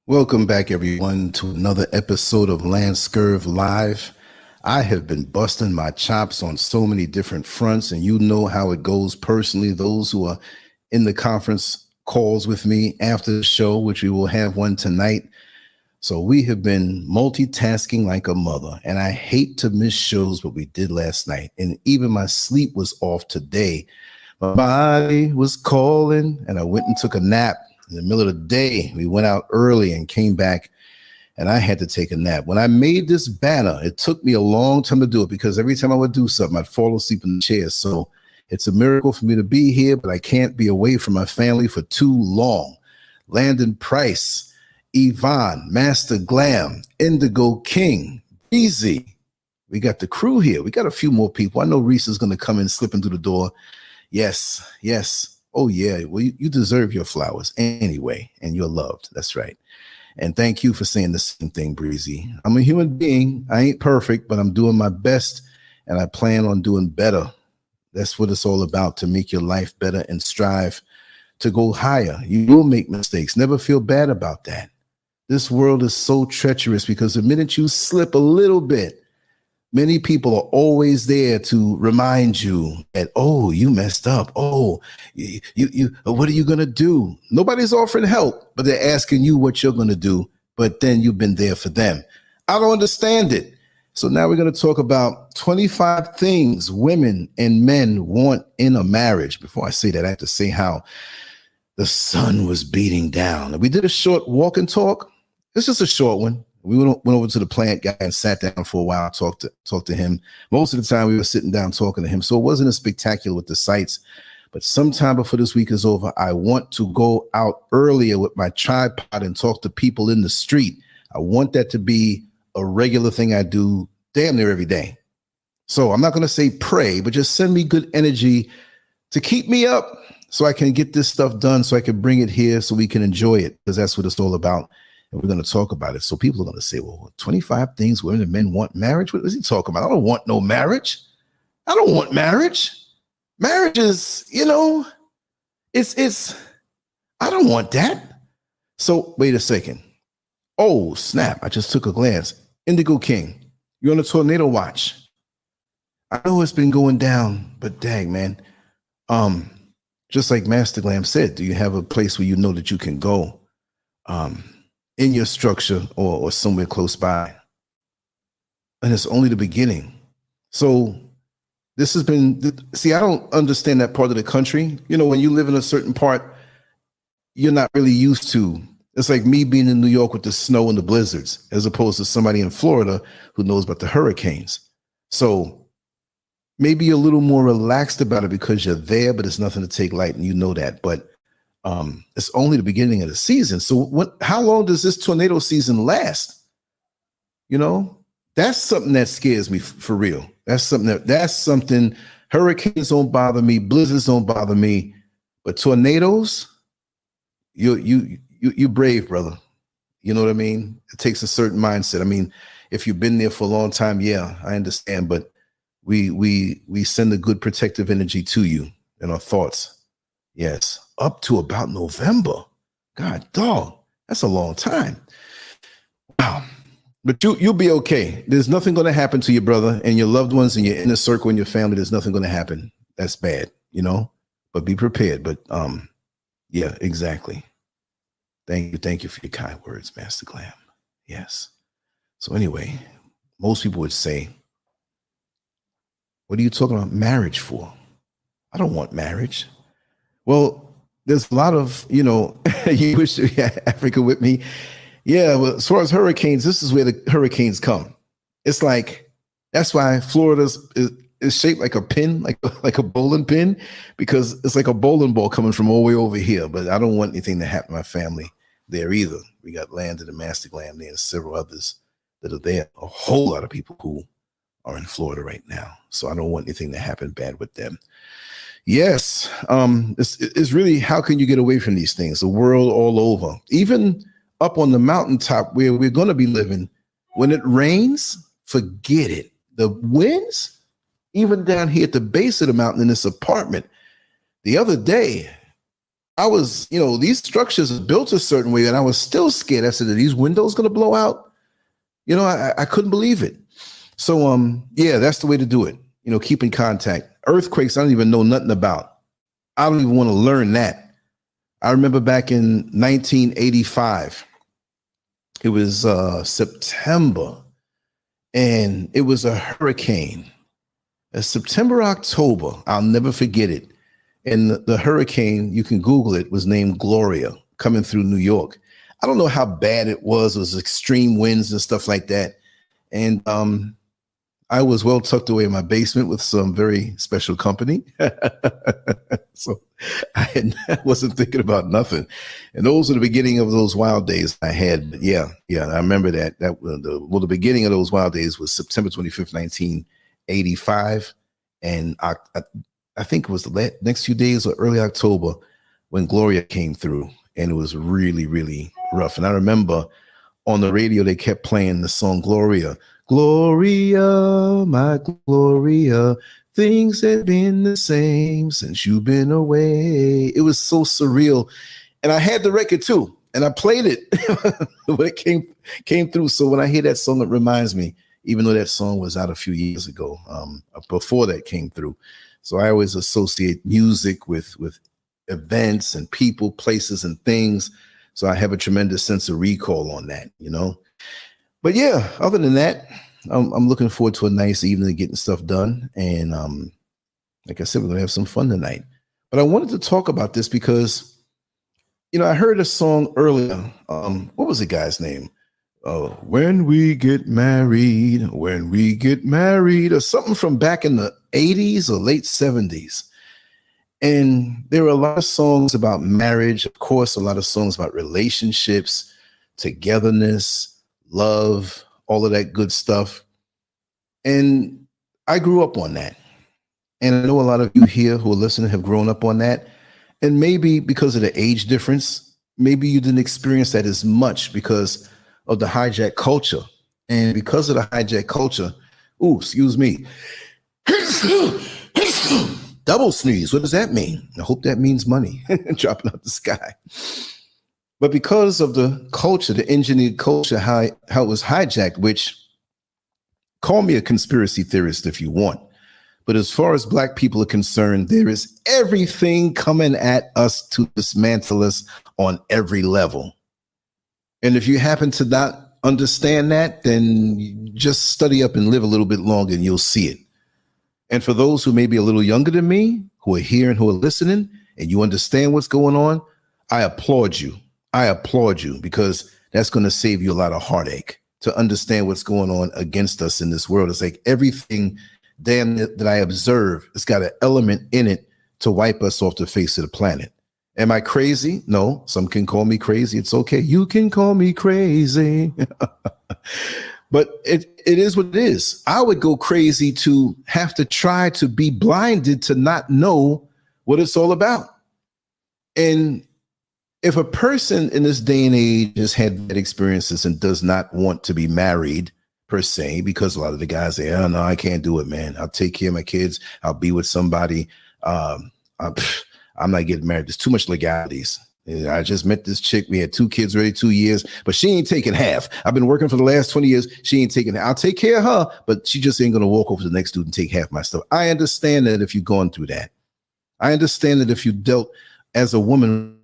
Welcome back, everyone, to another episode of LanceScurvLive. I have been busting my chops on so many different fronts, and you know how it goes personally. Those who are in the conference calls with me after the show, which we will have one tonight. So we have been multitasking like a mother, and I hate to miss shows, but we did last night, and even my sleep was off today. My body was calling, and I went and took a nap. In the middle of the day, we went out early and came back, and I had to take a nap. When I made this banner, it took me a long time to do it because every time I would do something, I'd fall asleep in the chair. So it's a miracle for me to be here, but I can't be away from my family for too long. Landon Price, Yvonne, Master Glam, Indigo King, Breezy. We got the crew here. We got a few more people. I know Reese is going to come in slipping through the door. Yes, yes. Oh, yeah. Well, you deserve your flowers anyway, and you're loved. That's right. And thank you for saying the same thing, Breezy. I'm a human being. I ain't perfect, but I'm doing my best, and I plan on doing better. That's what it's all about, to make your life better and strive to go higher. You will make mistakes. Never feel bad about that. This world is so treacherous because the minute you slip a little bit, many people are always there to remind you that, oh, you messed up. Oh, you what are you going to do? Nobody's offering help, but they're asking you what you're going to do. But then you've been there for them. I don't understand it. So now we're going to talk about 25 things women and men want in a marriage. Before I say that, I have to say how the sun was beating down. We did a short walk and talk. It's just a short one. We went over to the plant guy and sat down for a while, talked to him. Most of the time we were sitting down talking to him. So it wasn't as spectacular with the sights. But sometime before this week is over, I want to go out earlier with my tripod and talk to people in the street. I want that to be a regular thing I do damn near every day. So I'm not going to say pray, but just send me good energy to keep me up so I can get this stuff done, so I can bring it here so we can enjoy it, because that's what it's all about. And we're going to talk about it. So people are going to say, well, 25 things women and men want marriage. What is he talking about? I don't want no marriage. I don't want marriage. Marriage is, it's, I don't want that. So wait a second. Oh, snap. I just took a glance. Indigo King, you're on a tornado watch. I know it's been going down, but dang, man. Just like Master Glam said, do you have a place where you know that you can go? In your structure or somewhere close by. And it's only the beginning. So this has been, see, I don't understand that part of the country. When you live in a certain part, you're not really used to. It's like me being in New York with the snow and the blizzards, as opposed to somebody in Florida who knows about the hurricanes. So maybe you're a little more relaxed about it because you're there, but it's nothing to take light, and you know that. But it's only the beginning of the season. So how long does this tornado season last? That's something that scares me for real. That's something, hurricanes don't bother me. Blizzards don't bother me, but tornadoes, you're brave, brother. You know what I mean? It takes a certain mindset. I mean, if you've been there for a long time, yeah, I understand, but we send a good protective energy to you in our thoughts. Yes, up to about November. God, dog, that's a long time. Wow. But you'll be okay. There's nothing going to happen to your brother and your loved ones and your inner circle and your family. There's nothing going to happen. That's bad, but be prepared. But yeah, exactly. Thank you for your kind words, Master Glam. Yes. So anyway, most people would say, what are you talking about marriage for? I don't want marriage. Well, there's a lot of, you wish you had Africa with me. Yeah, well, as far as hurricanes, this is where the hurricanes come. It's like, that's why Florida is shaped like a pin, like a bowling pin, because it's like a bowling ball coming from all the way over here. But I don't want anything to happen to my family there either. We got Landon and Master Glam there and several others that are there. A whole lot of people who are in Florida right now. So I don't want anything to happen bad with them. Yes, it's really, how can you get away from these things? The world all over, even up on the mountaintop where we're going to be living, when it rains, forget it. The winds, even down here at the base of the mountain in this apartment. The other day, I was, these structures are built a certain way, and I was still scared. I said, are these windows going to blow out? I couldn't believe it. So, yeah, that's the way to do it. Keep in contact. Earthquakes, I don't even know nothing about. I don't even want to learn that. I remember back in 1985, it was September, and it was a hurricane. September, October, I'll never forget it. And the hurricane, you can Google it, was named Gloria, coming through New York. I don't know how bad it was. It was extreme winds and stuff like that. And I was well tucked away in my basement with some very special company. So I wasn't thinking about nothing. And those are the beginning of those wild days I had. But yeah, I remember that. The beginning of those wild days was September 25th, 1985. And I think it was the next few days or early October when Gloria came through, and it was really, really rough. And I remember on the radio, they kept playing the song Gloria. Gloria, my Gloria, things have been the same since you've been away. It was so surreal. And I had the record too, and I played it when it came through. So when I hear that song, it reminds me, even though that song was out a few years ago, before that came through. So I always associate music with events and people, places, and things. So I have a tremendous sense of recall on that, But yeah, other than that, I'm looking forward to a nice evening of getting stuff done. And like I said, we're going to have some fun tonight. But I wanted to talk about this because, I heard a song earlier. What was the guy's name? When we get married, or something from back in the 80s or late 70s. And there were a lot of songs about marriage, of course, a lot of songs about relationships, togetherness, love, all of that good stuff. And I grew up on that. And I know a lot of you here who are listening have grown up on that. And maybe because of the age difference, maybe you didn't experience that as much because of the hijack culture. And because of the hijack culture, excuse me, double sneeze. What does that mean? I hope that means money dropping out the sky. But because of the culture, the engineered culture, how it was hijacked, which, call me a conspiracy theorist if you want. But as far as Black people are concerned, there is everything coming at us to dismantle us on every level. And if you happen to not understand that, then just study up and live a little bit longer and you'll see it. And for those who may be a little younger than me, who are here and who are listening, and you understand what's going on, I applaud you. I applaud you, because that's going to save you a lot of heartache to understand what's going on against us in this world. It's like everything that I observe, it's got an element in it to wipe us off the face of the planet. Am I crazy? No, some can call me crazy. It's okay. You can call me crazy. But it is what it is. I would go crazy to have to try to be blinded to not know what it's all about. And if a person in this day and age has had bad experiences and does not want to be married per se, because a lot of the guys say, oh, no, I can't do it, man. I'll take care of my kids. I'll be with somebody. I'm not getting married. There's too much legalities. I just met this chick. We had 2 kids already, 2 years, but she ain't taking half. I've been working for the last 20 years. She ain't taking half. I'll take care of her, but she just ain't going to walk over to the next dude and take half my stuff. I understand that if you've gone through that. I understand that if you dealt as a woman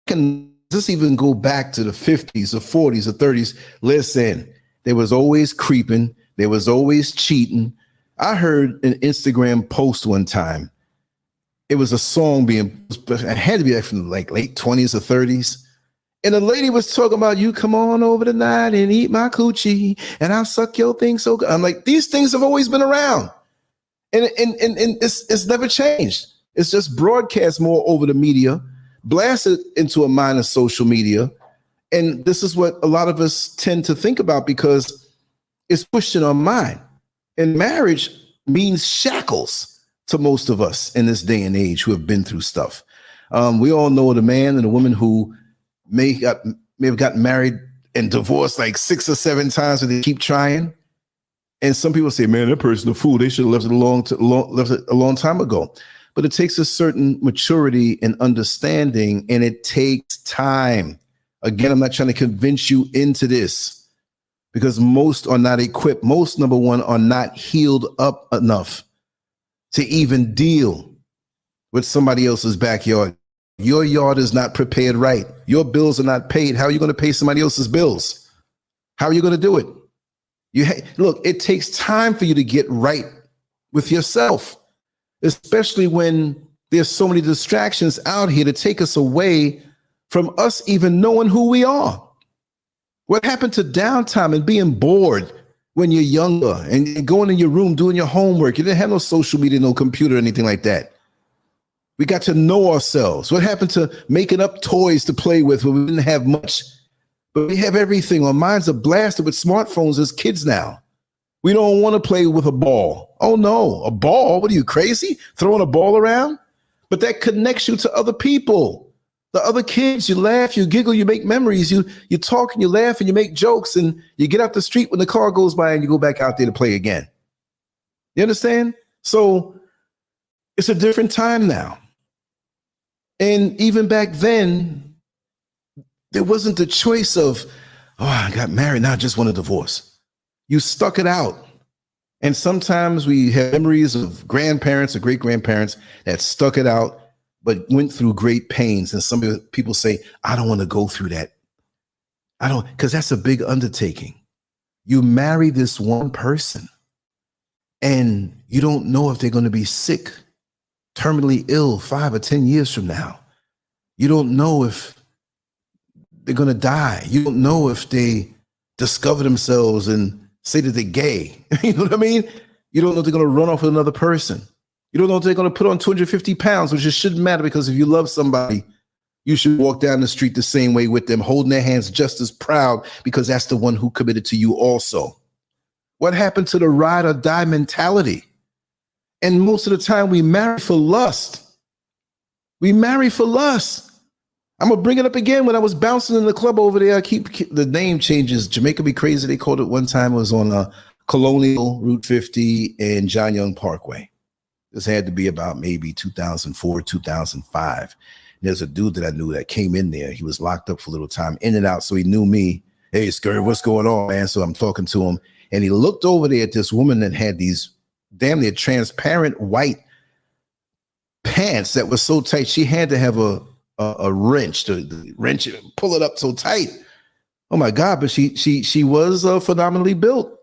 can just even go back to the 50s or 40s or 30s. Listen, there was always creeping. There was always cheating. I heard an Instagram post one time. It was a song it had to be from like late 20s or 30s. And the lady was talking about, you come on over tonight and eat my coochie and I'll suck your thing so good. I'm like, these things have always been around. And it's never changed. It's just broadcast more over the media, blasted into a mind of social media. And this is what a lot of us tend to think about because it's pushed in our mind. And marriage means shackles to most of us in this day and age who have been through stuff. We all know the man and the woman who may have gotten married and divorced like 6 or 7 times, and they keep trying. And some people say, "Man, that person's a fool. They should have left it a long time ago." But it takes a certain maturity and understanding, and it takes time. Again, I'm not trying to convince you into this because most are not equipped. Most, number one, are not healed up enough to even deal with somebody else's backyard. Your yard is not prepared right. Your bills are not paid. How are you going to pay somebody else's bills? How are you going to do it? Look, it takes time for you to get right with yourself, especially when there's so many distractions out here to take us away from us even knowing who we are. What happened to downtime and being bored when you're younger and going in your room, doing your homework? You didn't have no social media, no computer, anything like that. We got to know ourselves. What happened to making up toys to play with when we didn't have much? But we have everything. Our minds are blasted with smartphones as kids now. We don't want to play with a ball. Oh no, a ball? What are you, crazy? Throwing a ball around? But that connects you to other people. The other kids, you laugh, you giggle, you make memories, you talk and you laugh and you make jokes, and you get out the street when the car goes by and you go back out there to play again. You understand? So it's a different time now. And even back then, there wasn't the choice of, oh, I got married, now I just want a divorce. You stuck it out. And sometimes we have memories of grandparents or great-grandparents that stuck it out, but went through great pains. And some people say, I don't want to go through that. Because that's a big undertaking. You marry this one person and you don't know if they're going to be sick, terminally ill 5 or 10 years from now. You don't know if they're going to die. You don't know if they discover themselves and say that they're gay. You know what I mean? You don't know if they're going to run off with another person. You don't know if they're going to put on 250 pounds, which just shouldn't matter, because if you love somebody, you should walk down the street the same way with them, holding their hands just as proud, because that's the one who committed to you also. What happened to the ride or die mentality? And most of the time we marry for lust. We marry for lust. I'm going to bring it up again. When I was bouncing in the club over there, the name changes. Jamaica Be Crazy, they called it one time. It was on Colonial, Route 50, and John Young Parkway. This had to be about maybe 2004, 2005. There's a dude that I knew that came in there. He was locked up for a little time, in and out, so he knew me. Hey, Scurv, what's going on, man? So I'm talking to him, and he looked over there at this woman that had these damn near transparent white pants that was so tight she had to have a wrench to wrench it, pull it up so tight. Oh my God! But she was phenomenally built,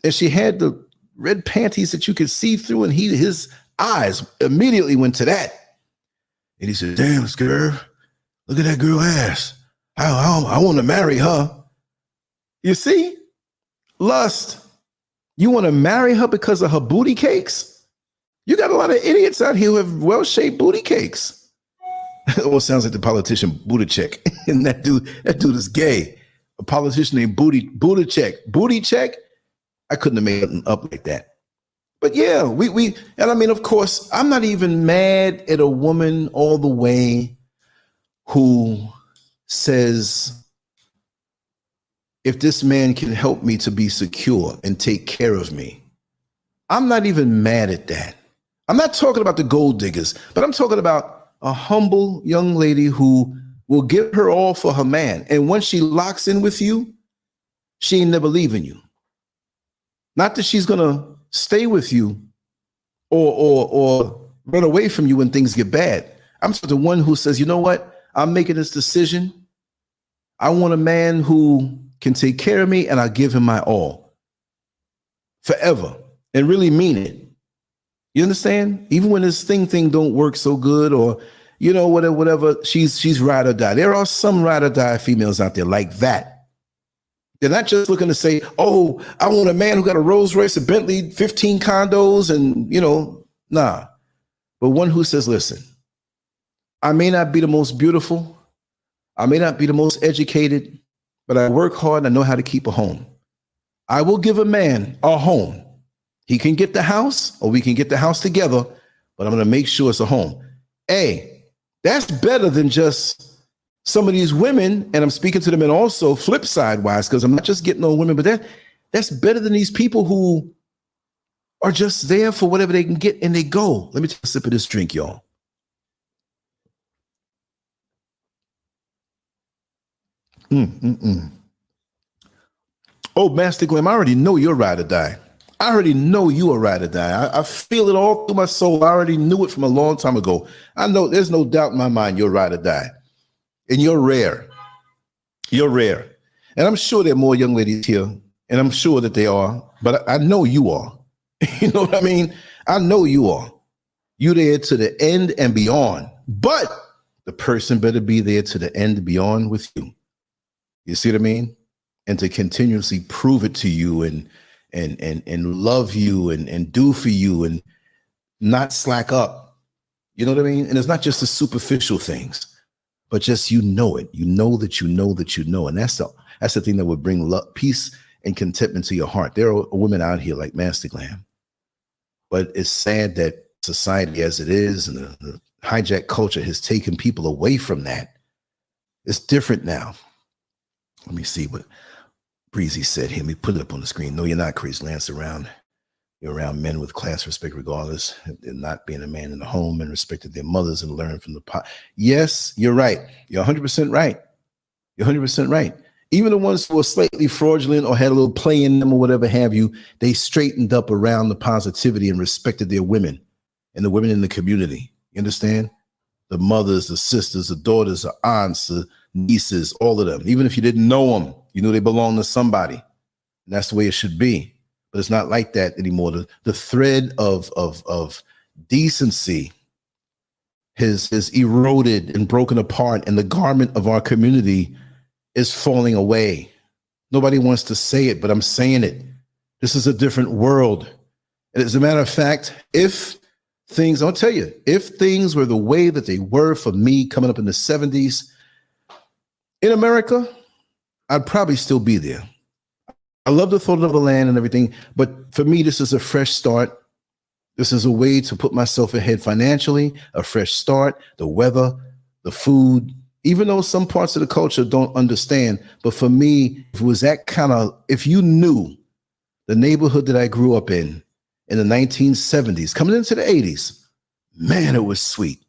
and she had the red panties that you could see through, and his eyes immediately went to that, and he said, "Damn, Scurv, look at that girl ass. I want to marry her." You see, lust. You want to marry her because of her booty cakes? You got a lot of idiots out here who have well-shaped booty cakes. It almost sounds like the politician Buttigieg, and that dude is gay. A politician named Buttigieg. I couldn't have made it up like that. But yeah, and I mean, of course, I'm not even mad at a woman all the way who says, if this man can help me to be secure and take care of me, I'm not even mad at that. I'm not talking about the gold diggers, but I'm talking about a humble young lady who will give her all for her man. And once she locks in with you, she ain't never leaving you. Not that she's going to stay with you or run away from you when things get bad. I'm the one who says, you know what? I'm making this decision. I want a man who can take care of me, and I'll give him my all forever and really mean it. You understand? Even when this thing don't work so good, or, you know, whatever, she's ride or die. There are some ride or die females out there like that. They're not just looking to say, oh, I want a man who got a Rolls Royce, a Bentley, 15 condos, and, you know, nah. but one who says, listen, I may not be the most beautiful, I may not be the most educated, but I work hard and I know how to keep a home. I will give a man a home. He can get the house or we can get the house together, but I'm going to make sure it's a home. Hey, that's better than just some of these women, and I'm speaking to the men also flip side wise, because I'm not just getting on women, but that's better than these people who are just there for whatever they can get and they go. Let me take a sip of this drink, y'all. Oh, Master Glam, I already know you're ride or die. I already know you are ride or die. I feel it all through my soul. I already knew it from a long time ago. I know there's no doubt in my mind you're ride or die. And you're rare. You're rare. And I'm sure there are more young ladies here, and I'm sure that they are, but I know you are. You know what I mean? I know you are. You're there to the end and beyond, but the person better be there to the end and beyond with you. You see what I mean? And to continuously prove it to you and love you and do for you and not slack up. You know what I mean? And it's not just the superficial things, but just you know it. You know that you know that you know. And that's the thing that would bring love, peace and contentment to your heart. There are women out here like Master Glam. But it's sad that society as it is and the hijack culture has taken people away from that. It's different now. Let me see what Breezy said here. Let me put it up on the screen. No, you're not crazy, Lance. You're around men with class respect regardless. They're not being a man in the home and respected their mothers and learned from the pot. Yes, you're right. You're 100% right. You're 100% right. Even the ones who are slightly fraudulent or had a little play in them or whatever have you, they straightened up around the positivity and respected their women and the women in the community. You understand? The mothers, the sisters, the daughters, the aunts, the nieces, all of them. Even if you didn't know them, you knew they belonged to somebody. And that's the way it should be. But it's not like that anymore. The thread of decency has eroded and broken apart, and the garment of our community is falling away. Nobody wants to say it, but I'm saying it. This is a different world. And as a matter of fact, I'll tell you, if things were the way that they were for me coming up in the 70s in America, I'd probably still be there. I love the thought of the land and everything, but for me, this is a fresh start. This is a way to put myself ahead financially, a fresh start, the weather, the food, even though some parts of the culture don't understand. But for me, if it was that if you knew the neighborhood that I grew up in the 1970s, coming into the 80s, man, it was sweet.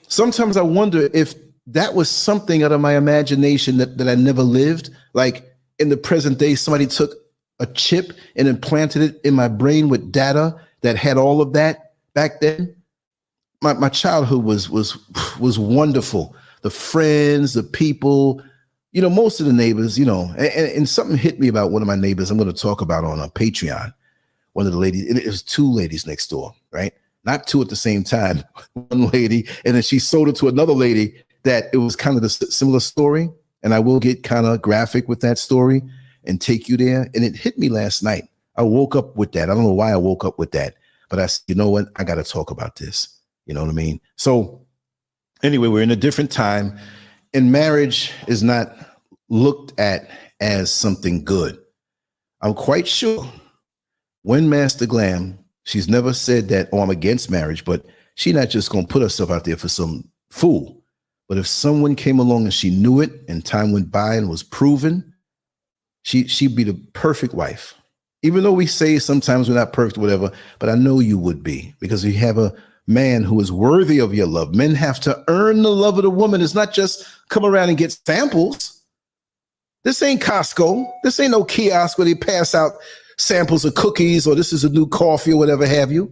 Sometimes I wonder if that was something out of my imagination that I never lived. Like in the present day, somebody took a chip and implanted it in my brain with data that had all of that back then. My childhood was wonderful. The friends, the people, most of the neighbors, and something hit me about one of my neighbors I'm going to talk about on a Patreon. One of the ladies, it was two ladies next door, right? Not two at the same time. One lady, and then she sold it to another lady that it was kind of the similar story. And I will get kind of graphic with that story and take you there. And it hit me last night. I woke up with that. I don't know why I woke up with that, but I said, you know what? I got to talk about this. You know what I mean? So anyway, we're in a different time, and marriage is not looked at as something good. I'm quite sure when Master Glam, she's never said that, oh, I'm against marriage, but she's not just going to put herself out there for some fool. But if someone came along and she knew it and time went by and was proven, she'd be the perfect wife. Even though we say sometimes we're not perfect, whatever, but I know you would be, because you have a man who is worthy of your love. Men have to earn the love of the woman. It's not just come around and get samples. This ain't Costco. This ain't no kiosk where they pass out samples of cookies or this is a new coffee or whatever have you.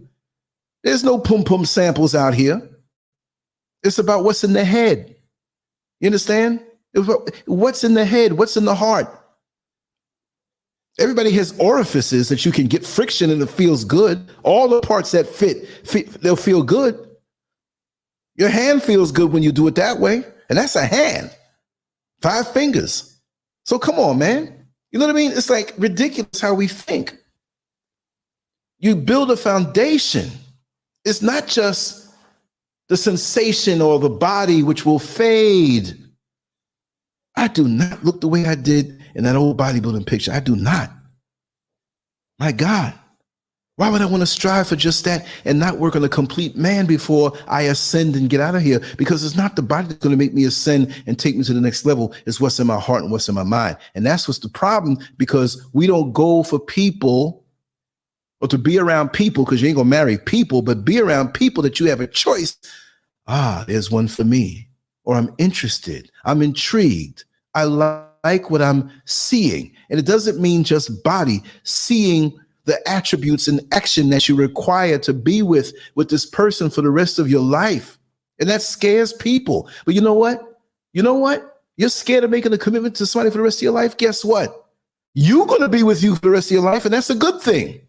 There's no pum-pum samples out here. It's about what's in the head. You understand? What's in the head? What's in the heart? Everybody has orifices that you can get friction and it feels good. All the parts that fit, they'll feel good. Your hand feels good when you do it that way. And that's a hand. 5 fingers. So come on, man. You know what I mean? It's like ridiculous how we think. You build a foundation It's not just the sensation or the body which will fade. I do not look the way I did in that old bodybuilding picture. I do not. My God, why would I want to strive for just that and not work on a complete man before I ascend and get out of here? Because it's not the body that's going to make me ascend and take me to the next level. It's what's in my heart and what's in my mind. And that's what's the problem, because we don't go for people or to be around people, because you ain't going to marry people, but be around people that you have a choice. There's one for me, or I'm interested. I'm intrigued. I like what I'm seeing. And it doesn't mean just body, seeing the attributes and action that you require to be with this person for the rest of your life. And that scares people. But you know what? You're scared of making a commitment to somebody for the rest of your life. Guess what? You're going to be with you for the rest of your life, and that's a good thing.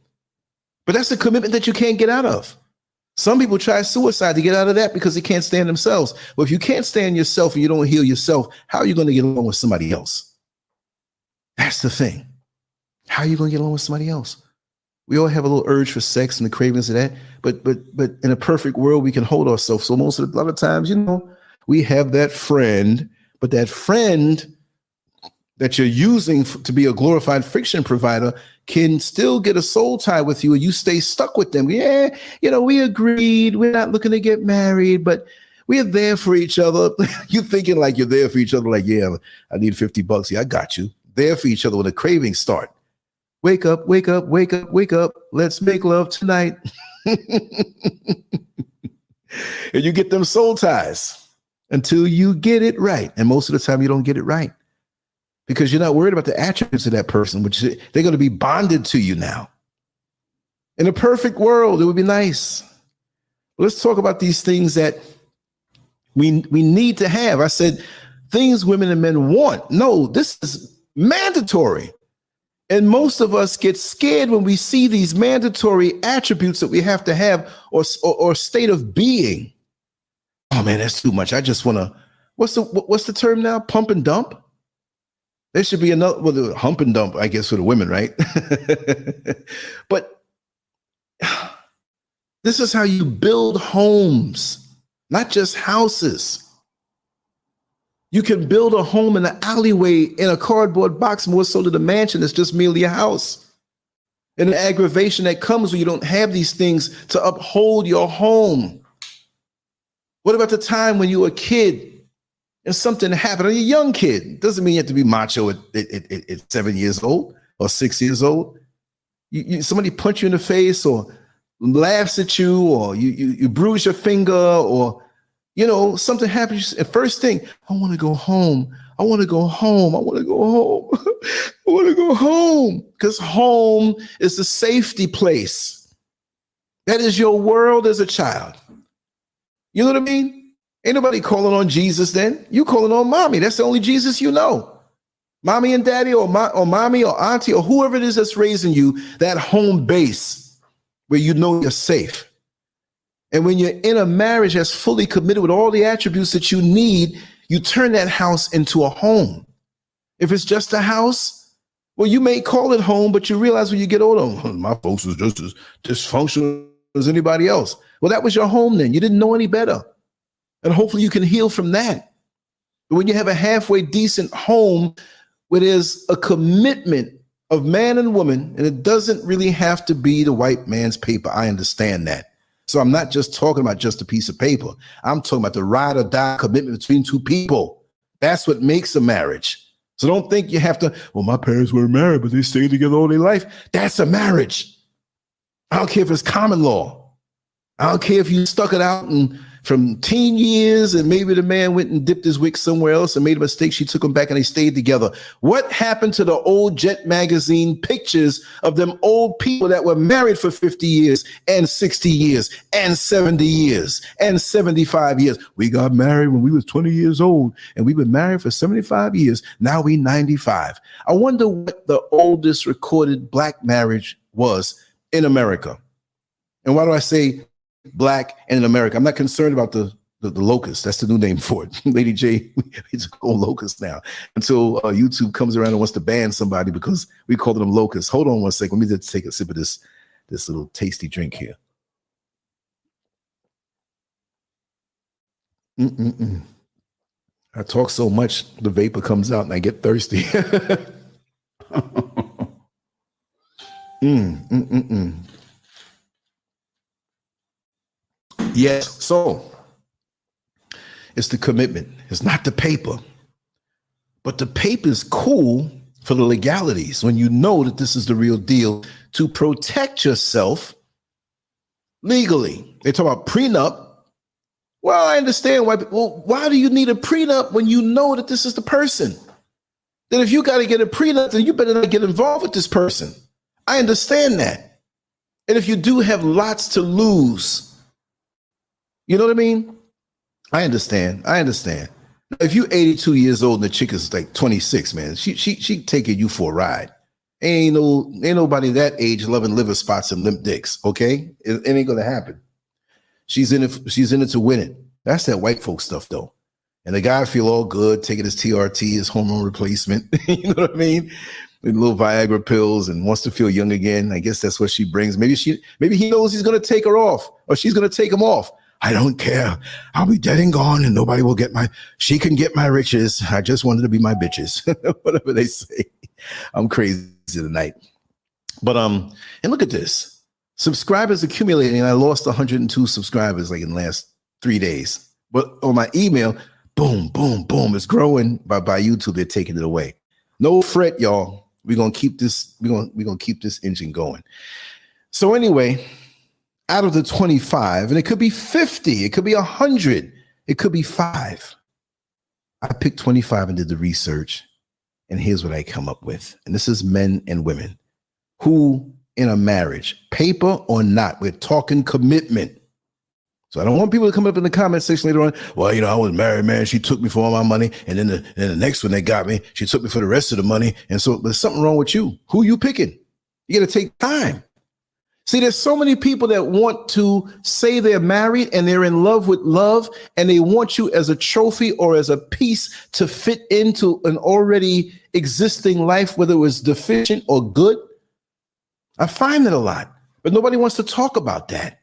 But that's a commitment that you can't get out of. Some people try suicide to get out of that because they can't stand themselves. Well, if you can't stand yourself and you don't heal yourself, how are you going to get along with somebody else? That's the thing. How are you going to get along with somebody else? We all have a little urge for sex and the cravings of that, but in a perfect world, we can hold ourselves. So a lot of times, we have that friend, but that friend that you're using to be a glorified friction provider can still get a soul tie with you, and you stay stuck with them. Yeah, we agreed. We're not looking to get married, but we're there for each other. You thinking like you're there for each other, like, yeah, I need $50. Yeah, I got you. There for each other when the cravings start. Wake up, wake up, wake up, wake up. Let's make love tonight. And you get them soul ties until you get it right. And most of the time you don't get it right because you're not worried about the attributes of that person, which they're going to be bonded to you now. In a perfect world, it would be nice. Let's talk about these things that we need to have. I said things women and men want. No, this is mandatory. And most of us get scared when we see these mandatory attributes that we have to have or state of being. Oh man, that's too much. I just want to, what's the term now? Pump and dump? There should be another, hump and dump, I guess, for the women, right? But this is how you build homes, not just houses. You can build a home in an alleyway in a cardboard box more so than a mansion that's just merely a house. And the aggravation that comes when you don't have these things to uphold your home. What about the time when you were a kid and something happened? Or you're a young kid. Doesn't mean you have to be macho at 7 years old or 6 years old. Somebody punch you in the face or laughs at you, or you bruise your finger, or something happens. And first thing, I want to go home. I want to go home. I want to go home. I want to go home. Because home is the safety place. That is your world as a child. You know what I mean? Ain't nobody calling on Jesus then. You calling on mommy. That's the only Jesus you know. Mommy and daddy, or mommy or auntie, or whoever it is that's raising you, that home base where you're safe. And when you're in a marriage that's fully committed with all the attributes that you need, you turn that house into a home. If it's just a house, well, you may call it home, but you realize when you get older, my folks was just as dysfunctional as anybody else. Well, that was your home then. You didn't know any better. And hopefully you can heal from that. But when you have a halfway decent home where there's a commitment of man and woman, and it doesn't really have to be the white man's paper. I understand that. So I'm not just talking about just a piece of paper. I'm talking about the ride or die commitment between two people. That's what makes a marriage. So don't think you have to, well, my parents were married, but they stayed together all their life. That's a marriage. I don't care if it's common law. I don't care if you stuck it out and from teen years and maybe the man went and dipped his wick somewhere else and made a mistake. She took him back and they stayed together. What happened to the old Jet magazine pictures of them old people that were married for 50 years and 60 years and 70 years and 75 years? We got married when we was 20 years old and we've been married for 75 years. Now we 95. I wonder what the oldest recorded black marriage was in America. And why do I say black and in America? I'm not concerned about the locust. That's the new name for it. Lady J, it's called locust now until YouTube comes around and wants to ban somebody because we call them locusts. Hold on one second. Let me just take a sip of this little tasty drink here. Mm-mm-mm. I talk so much, the vapor comes out and I get thirsty. Yes, so it's the commitment. It's not the paper. But the paper is cool for the legalities when you know that this is the real deal to protect yourself legally. They talk about prenup. Well, I understand why. Well, why do you need a prenup when you know that this is the person? Then if you got to get a prenup, then you better not get involved with this person. I understand that. And if you do have lots to lose, you know what I mean? I understand. If you're 82 years old and the chick is like 26, man, she taking you for a ride. Ain't nobody that age loving liver spots and limp dicks. Okay, it ain't gonna happen. She's in it to win it. That's that white folk stuff though. And the guy feel all good taking his TRT, his hormone replacement. You know what I mean? With little Viagra pills and wants to feel young again. I guess that's what she brings. Maybe he knows he's gonna take her off or she's gonna take him off. I don't care. I'll be dead and gone and nobody will she can get my riches. I just wanted to be my bitches. Whatever they say. I'm crazy tonight. But and look at this. Subscribers accumulating. I lost 102 subscribers like in the last 3 days. But on my email, boom, boom, boom. It's growing by YouTube. They're taking it away. No fret, y'all. We're gonna keep this, we're gonna keep this engine going. So anyway, out of the 25, and it could be 50, it could be 100, it could be 5. I picked 25 and did the research, and here's what I come up with. And this is men and women who in a marriage, paper or not, we're talking commitment. So I don't want people to come up in the comment section later on. Well, I was married, man. She took me for all my money. And then the next one they got me, she took me for the rest of the money. And so there's something wrong with you. Who you picking? You got to take time. See, there's so many people that want to say they're married and they're in love with love and they want you as a trophy or as a piece to fit into an already existing life, whether it was deficient or good. I find it a lot, but nobody wants to talk about that.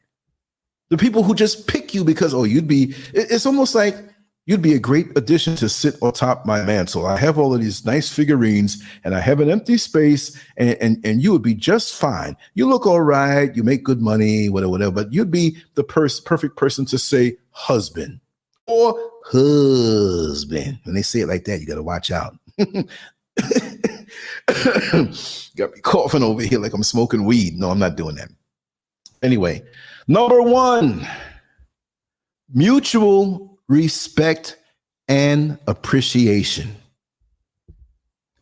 The people who just pick you because, it's almost like you'd be a great addition to sit on top of my mantle. I have all of these nice figurines and I have an empty space and you would be just fine. You look all right. You make good money, whatever, but you'd be the perfect person to say husband or husband. When they say it like that, you got to watch out. Got me coughing over here like I'm smoking weed. No, I'm not doing that. Anyway, number 1, mutual respect and appreciation.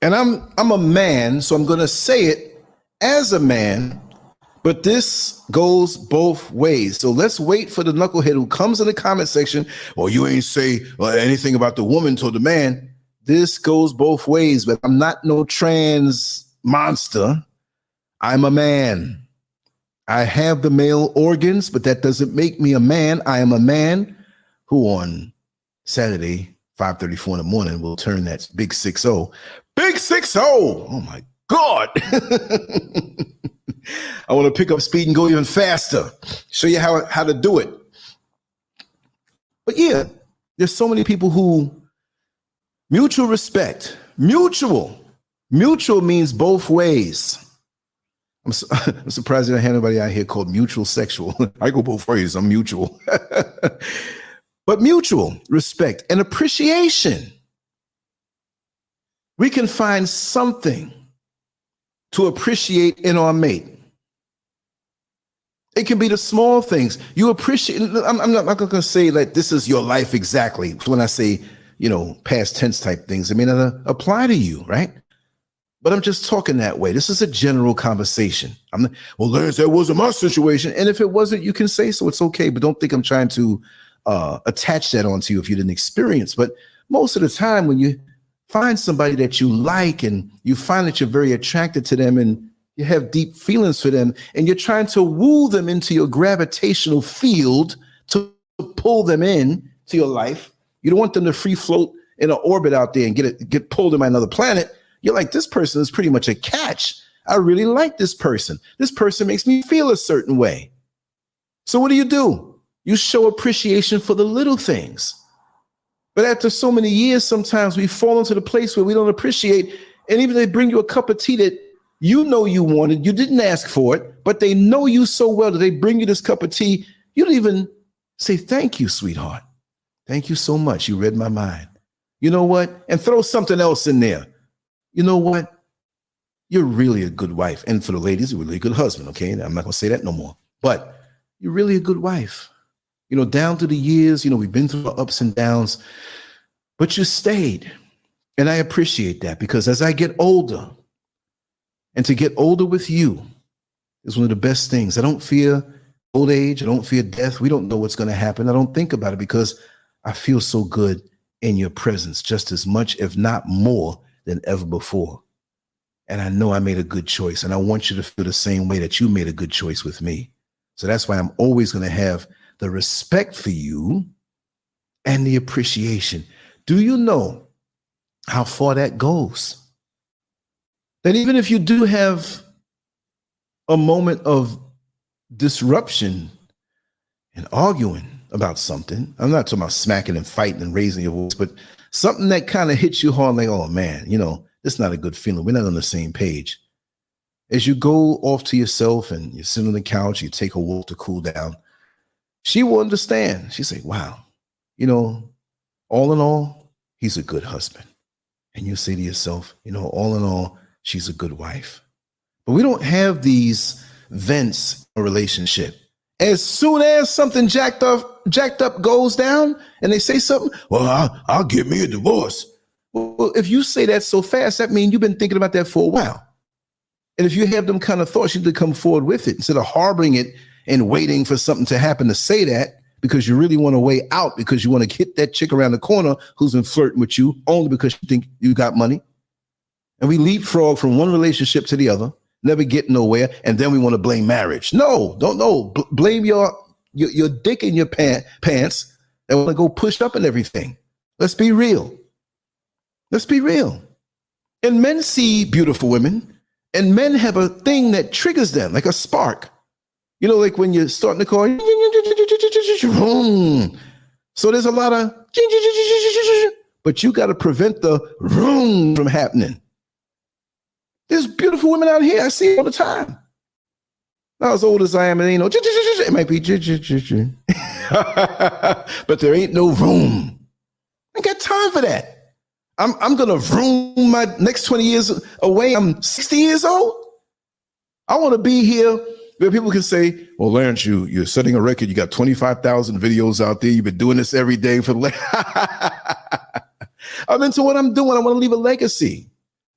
And I'm a man, so I'm going to say it as a man, but this goes both ways. So let's wait for the knucklehead who comes in the comment section. Well, you ain't say anything about the woman to the man. This goes both ways, but I'm not no trans monster. I'm a man. I have the male organs, but that doesn't make me a man. I am a man who on Saturday, 5:34 in the morning, will turn that big 6-0. Big 6-0. Oh my God. I want to pick up speed and go even faster. Show you how to do it. But yeah, there's so many people who mutual respect. Mutual means both ways. I'm surprised that I have anybody out here called mutual sexual. I go both ways. I'm mutual. But mutual respect and appreciation. We can find something to appreciate in our mate. It can be the small things. You appreciate. I'm not going to say that this is your life exactly. When I say, past tense type things, it may not apply to you, right? But I'm just talking that way. This is a general conversation. Lance, that wasn't my situation. And if it wasn't, you can say so. It's okay. But don't think I'm trying to attach that onto you if you didn't experience. But most of the time when you find somebody that you like and you find that you're very attracted to them and you have deep feelings for them and you're trying to woo them into your gravitational field to pull them in to your life. You don't want them to free float in an orbit out there and get pulled in by another planet. You're like, this person is pretty much a catch. I really like this person. This person makes me feel a certain way. So what do? You show appreciation for the little things. But after so many years, sometimes we fall into the place where we don't appreciate, and even they bring you a cup of tea that you know you wanted, you didn't ask for it, but they know you so well that they bring you this cup of tea. You don't even say, thank you, sweetheart. Thank you so much. You read my mind. You know what? And throw something else in there. You know what? You're really a good wife. And for the ladies, you're really a good husband. Okay. I'm not going to say that no more, but you're really a good wife. You know, down through the years, you know, we've been through the ups and downs, but you stayed. And I appreciate that, because as I get older, and to get older with you is one of the best things. I don't fear old age. I don't fear death. We don't know what's going to happen. I don't think about it because I feel so good in your presence, just as much, if not more, than ever before. And I know I made a good choice, and I want you to feel the same way that you made a good choice with me. So that's why I'm always going to have the respect for you and the appreciation. Do you know how far that goes? That even if you do have a moment of disruption and arguing about something, I'm not talking about smacking and fighting and raising your voice, but something that kind of hits you hard, like, oh man, you know, it's not a good feeling. We're not on the same page. As you go off to yourself and you sit on the couch, you take a walk to cool down, she will understand. She'll say, wow, you know, all in all, he's a good husband. And you say to yourself, you know, all in all, she's a good wife. But we don't have these vents in a relationship. As soon as something jacked up goes down and they say something, well, I'll get me a divorce. Well, if you say that so fast, that means you've been thinking about that for a while. And if you have them kind of thoughts, you need to come forward with it instead of harboring it and waiting for something to happen to say that, because you really want to weigh out, because you want to hit that chick around the corner who's been flirting with you only because you think you got money. And we leapfrog from one relationship to the other, never get nowhere, and then we want to blame marriage. No, don't know. Blame your dick in your pants and want to go push up and everything. Let's be real. Let's be real. And men see beautiful women, and men have a thing that triggers them, like a spark. You know, like when you're starting the car, so there's a lot of, but you got to prevent the from happening. There's beautiful women out here. I see it all the time. Not as old as I am, and you know, it might be, but there ain't no room. I ain't got time for that. I'm gonna vroom my next 20 years away. I'm 60 years old. I want to be here where people can say, well, Lance, you're setting a record. You got 25,000 videos out there. You've been doing this every day for the I'm into what I'm doing. I want to leave a legacy.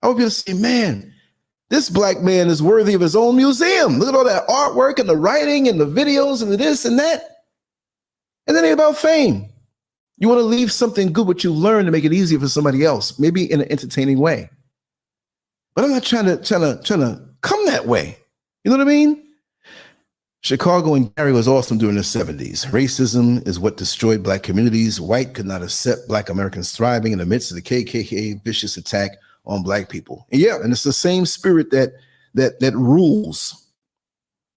I want people to say, man, this black man is worthy of his own museum. Look at all that artwork and the writing and the videos and the this and that. And then it's about fame. You want to leave something good, what you learn, to make it easier for somebody else, maybe in an entertaining way. But I'm not trying to come that way. You know what I mean? Chicago and Gary was awesome during the 70s. Racism is what destroyed black communities. White could not accept black Americans thriving in the midst of the KKK vicious attack on black people. And yeah, and it's the same spirit that rules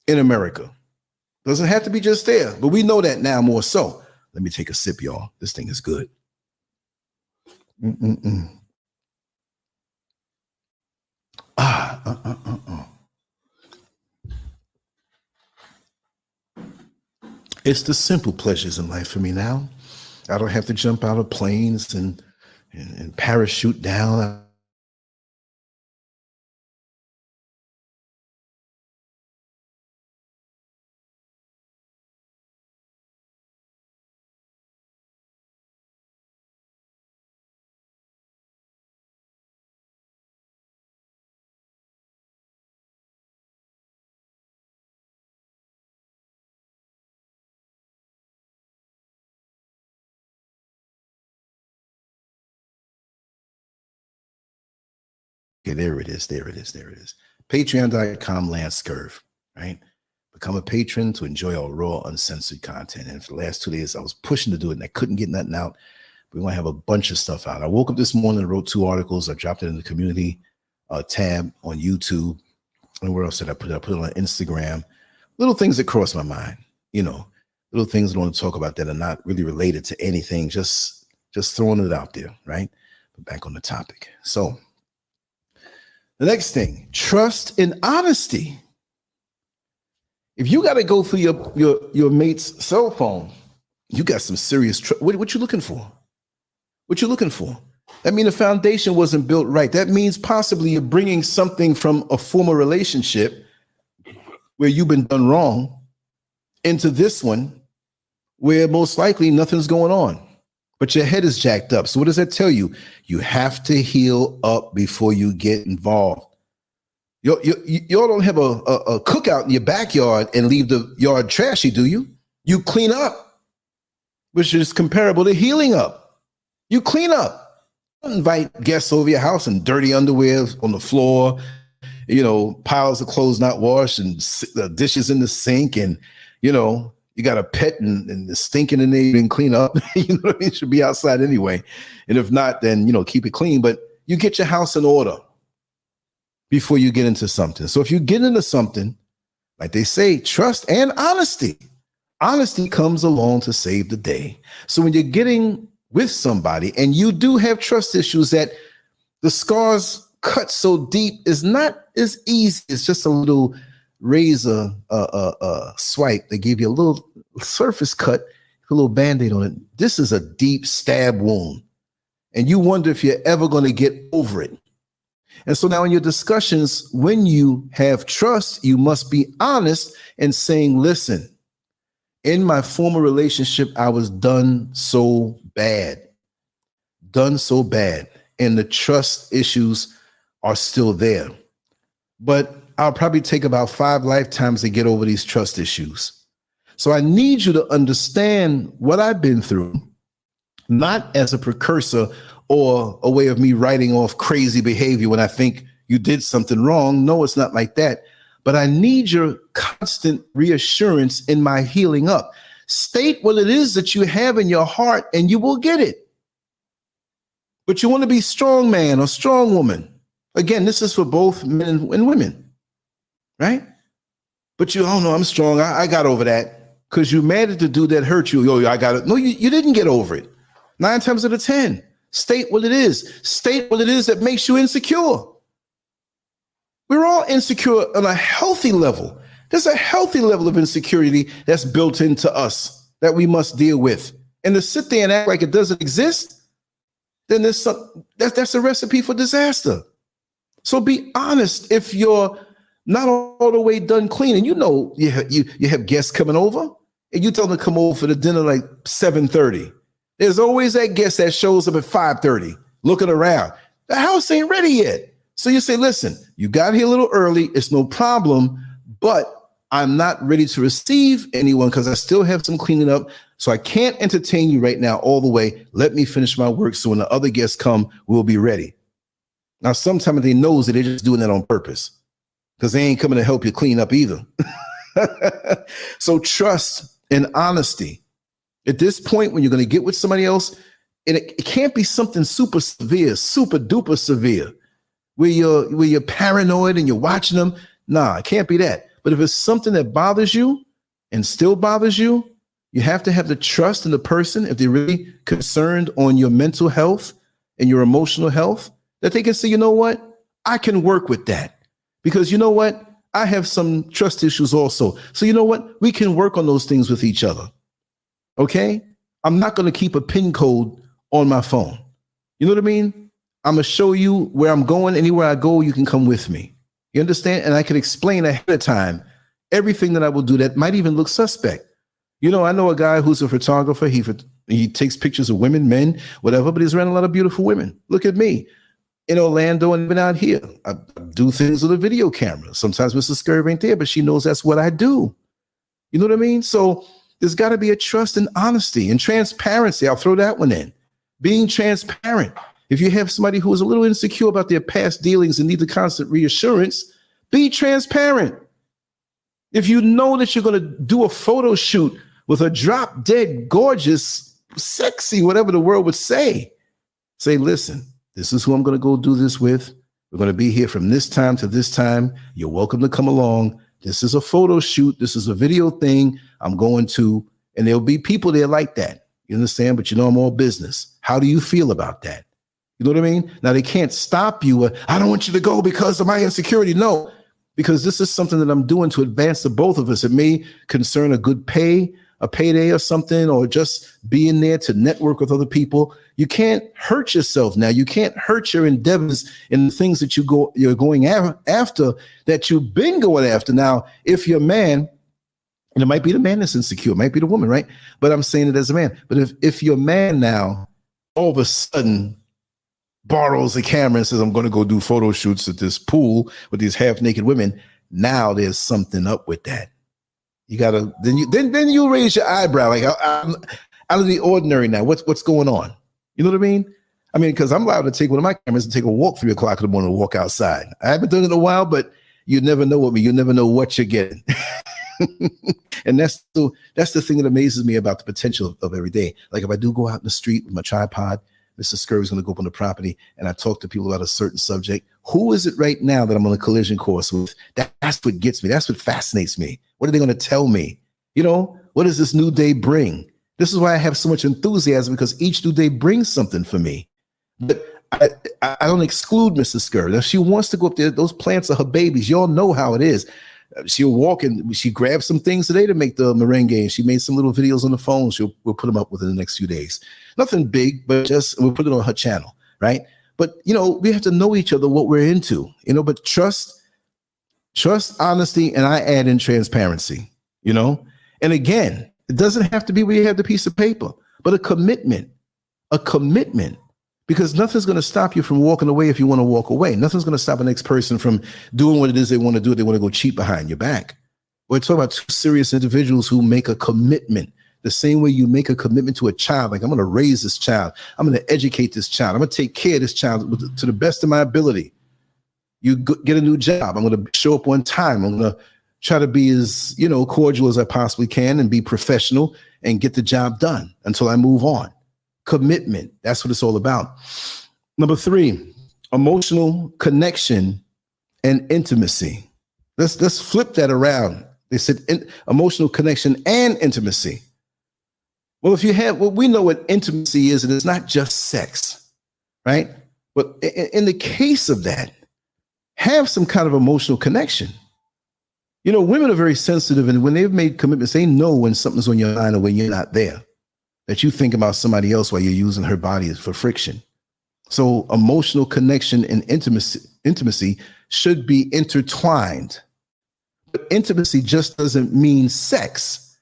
in America. Doesn't have to be just there, but we know that now more so. Let me take a sip, y'all. This thing is good. It's the simple pleasures in life for me now. I don't have to jump out of planes and parachute down. Okay, there it is. Patreon.com LanceScurv, right? Become a patron to enjoy our raw, uncensored content. And for the last 2 days, I was pushing to do it and I couldn't get nothing out. We want to have a bunch of stuff out. I woke up this morning and wrote 2 articles. I dropped it in the community tab on YouTube. And where else did I put it? I put it on Instagram. Little things that cross my mind, you know, little things I want to talk about that are not really related to anything, just Just throwing it out there, right? But back on the topic. So the next thing, trust and honesty. If you got to go through your mate's cell phone, you got some serious what you looking for? What you looking for? That means the foundation wasn't built right. That means possibly you're bringing something from a former relationship where you've been done wrong into this one where most likely nothing's going on, but your head is jacked up. So what does that tell you? You have to heal up before you get involved. You all don't have a cookout in your backyard and leave the yard trashy, do you? You clean up, which is comparable to healing up. You clean up. Don't invite guests over your house in dirty underwear on the floor, piles of clothes not washed and dishes in the sink, and you got a pet and the stinking in there you didn't clean up. It should be outside anyway. And if not, then keep it clean. But you get your house in order before you get into something. So if you get into something, like they say, trust and honesty. Honesty comes along to save the day. So when you're getting with somebody and you do have trust issues, that the scars cut so deep is not as easy. It's just a little razor swipe. They give you a little surface cut, a little Band-Aid on it. This is a deep stab wound. And you wonder if you're ever going to get over it. And so now in your discussions, when you have trust, you must be honest and saying, listen, in my former relationship, I was done so bad. And the trust issues are still there. But I'll probably take about 5 lifetimes to get over these trust issues. So I need you to understand what I've been through, not as a precursor or a way of me writing off crazy behavior when I think you did something wrong. No, it's not like that. But I need your constant reassurance in my healing up. State what it is that you have in your heart and you will get it. But you want to be strong man or strong woman. Again, this is for both men and women, right? But you, oh no, I'm strong. I got over that because you mad at the dude that hurt you. Yo, I got it. No, you didn't get over it. 9 times out of 10. State what it is. State what it is that makes you insecure. We're all insecure on a healthy level. There's a healthy level of insecurity that's built into us that we must deal with. And to sit there and act like it doesn't exist, then that's a recipe for disaster. So be honest. If you're not all the way done cleaning, you have guests coming over and you tell them to come over for the dinner like 7:30. There's always that guest that shows up at 5:30 looking around. The house ain't ready yet. So you say, listen, you got here a little early. It's no problem, but I'm not ready to receive anyone because I still have some cleaning up. So I can't entertain you right now all the way. Let me finish my work so when the other guests come, we'll be ready. Now, sometimes they know that they're just doing that on purpose because they ain't coming to help you clean up either. So trust and honesty. At this point, when you're going to get with somebody else, and it can't be something super severe, super duper severe, where you're paranoid and you're watching them. Nah, it can't be that. But if it's something that bothers you and still bothers you, you have to have the trust in the person, if they're really concerned on your mental health and your emotional health, that they can say, you know what? I can work with that. Because you know what? I have some trust issues also. So you know what? We can work on those things with each other. Okay? I'm not going to keep a PIN code on my phone. You know what I mean? I'm going to show you where I'm going. Anywhere I go, you can come with me. You understand? And I can explain ahead of time everything that I will do that might even look suspect. I know a guy who's a photographer. He takes pictures of women, men, whatever, but he's around a lot of beautiful women. Look at me in Orlando and even out here. I do things with a video camera. Sometimes Mrs. Scurv ain't there, but she knows that's what I do. You know what I mean? So there's got to be a trust and honesty and transparency. I'll throw that one in. Being transparent. If you have somebody who is a little insecure about their past dealings and need the constant reassurance, be transparent. If you know that you're going to do a photo shoot with a drop dead, gorgeous, sexy, whatever the world would say, listen, this is who I'm going to go do this with. We're going to be here from this time to this time. You're welcome to come along. This is a photo shoot. This is a video thing I'm going to, and there'll be people there like that. You understand? But you know I'm all business. How do you feel about that? You know what I mean? Now, they can't stop you. I don't want you to go because of my insecurity. No, because this is something that I'm doing to advance the both of us. It may concern a good a payday or something, or just being there to network with other people. You can't hurt yourself now. You can't hurt your endeavors in the things that you're going after, that you've been going after. Now, if you're a man, and it might be the man that's insecure, it might be the woman, right? But I'm saying it as a man. But if you're a man now, all of a sudden borrows a camera and says, I'm going to go do photo shoots at this pool with these half naked women, now there's something up with that. You gotta then you raise your eyebrow like, I'm out of the ordinary now. What's going on? You know what I mean? I mean, because I'm allowed to take one of my cameras and take a walk 3 o'clock in the morning and walk outside. I haven't done it in a while, but you never know with me. You never know what you're getting. And that's the thing that amazes me about the potential of every day. Like if I do go out in the street with my tripod, Mr. Scurv is going to go up on the property and I talk to people about a certain subject. Who is it right now that I'm on a collision course with? That's what gets me. That's what fascinates me. What are they going to tell me? You know, what does this new day bring? This is why I have so much enthusiasm, because each new day brings something for me. But I don't exclude Mrs. Scurv. If she wants to go up there, those plants are her babies. Y'all know how it is. She'll walk and she grabbed some things today to make the merengue. And she made some little videos on the phone. We'll put them up within the next few days. Nothing big, but just we'll put it on her channel, right? But, you know, we have to know each other, what we're into, you know, but trust, honesty, and I add in transparency, you know? And again, it doesn't have to be where you have the piece of paper, but a commitment, because nothing's going to stop you from walking away if you want to walk away. Nothing's going to stop the next person from doing what it is they want to do. They want to go cheat behind your back. We're talking about two serious individuals who make a commitment. The same way you make a commitment to a child, like I'm going to raise this child. I'm going to educate this child. I'm going to take care of this child to the best of my ability. You get a new job. I'm going to show up on time. I'm going to try to be as, you know, cordial as I possibly can and be professional and get the job done until I move on. Commitment. That's what it's all about. Number 3, emotional connection and intimacy. Let's flip that around. They said emotional connection and intimacy. Well, we know what intimacy is, and it's not just sex, right? But in the case of that, have some kind of emotional connection. You know, women are very sensitive, and when they've made commitments, they know when something's on your mind or when you're not there, that you think about somebody else while you're using her body for friction. So emotional connection and intimacy should be intertwined. But intimacy just doesn't mean sex.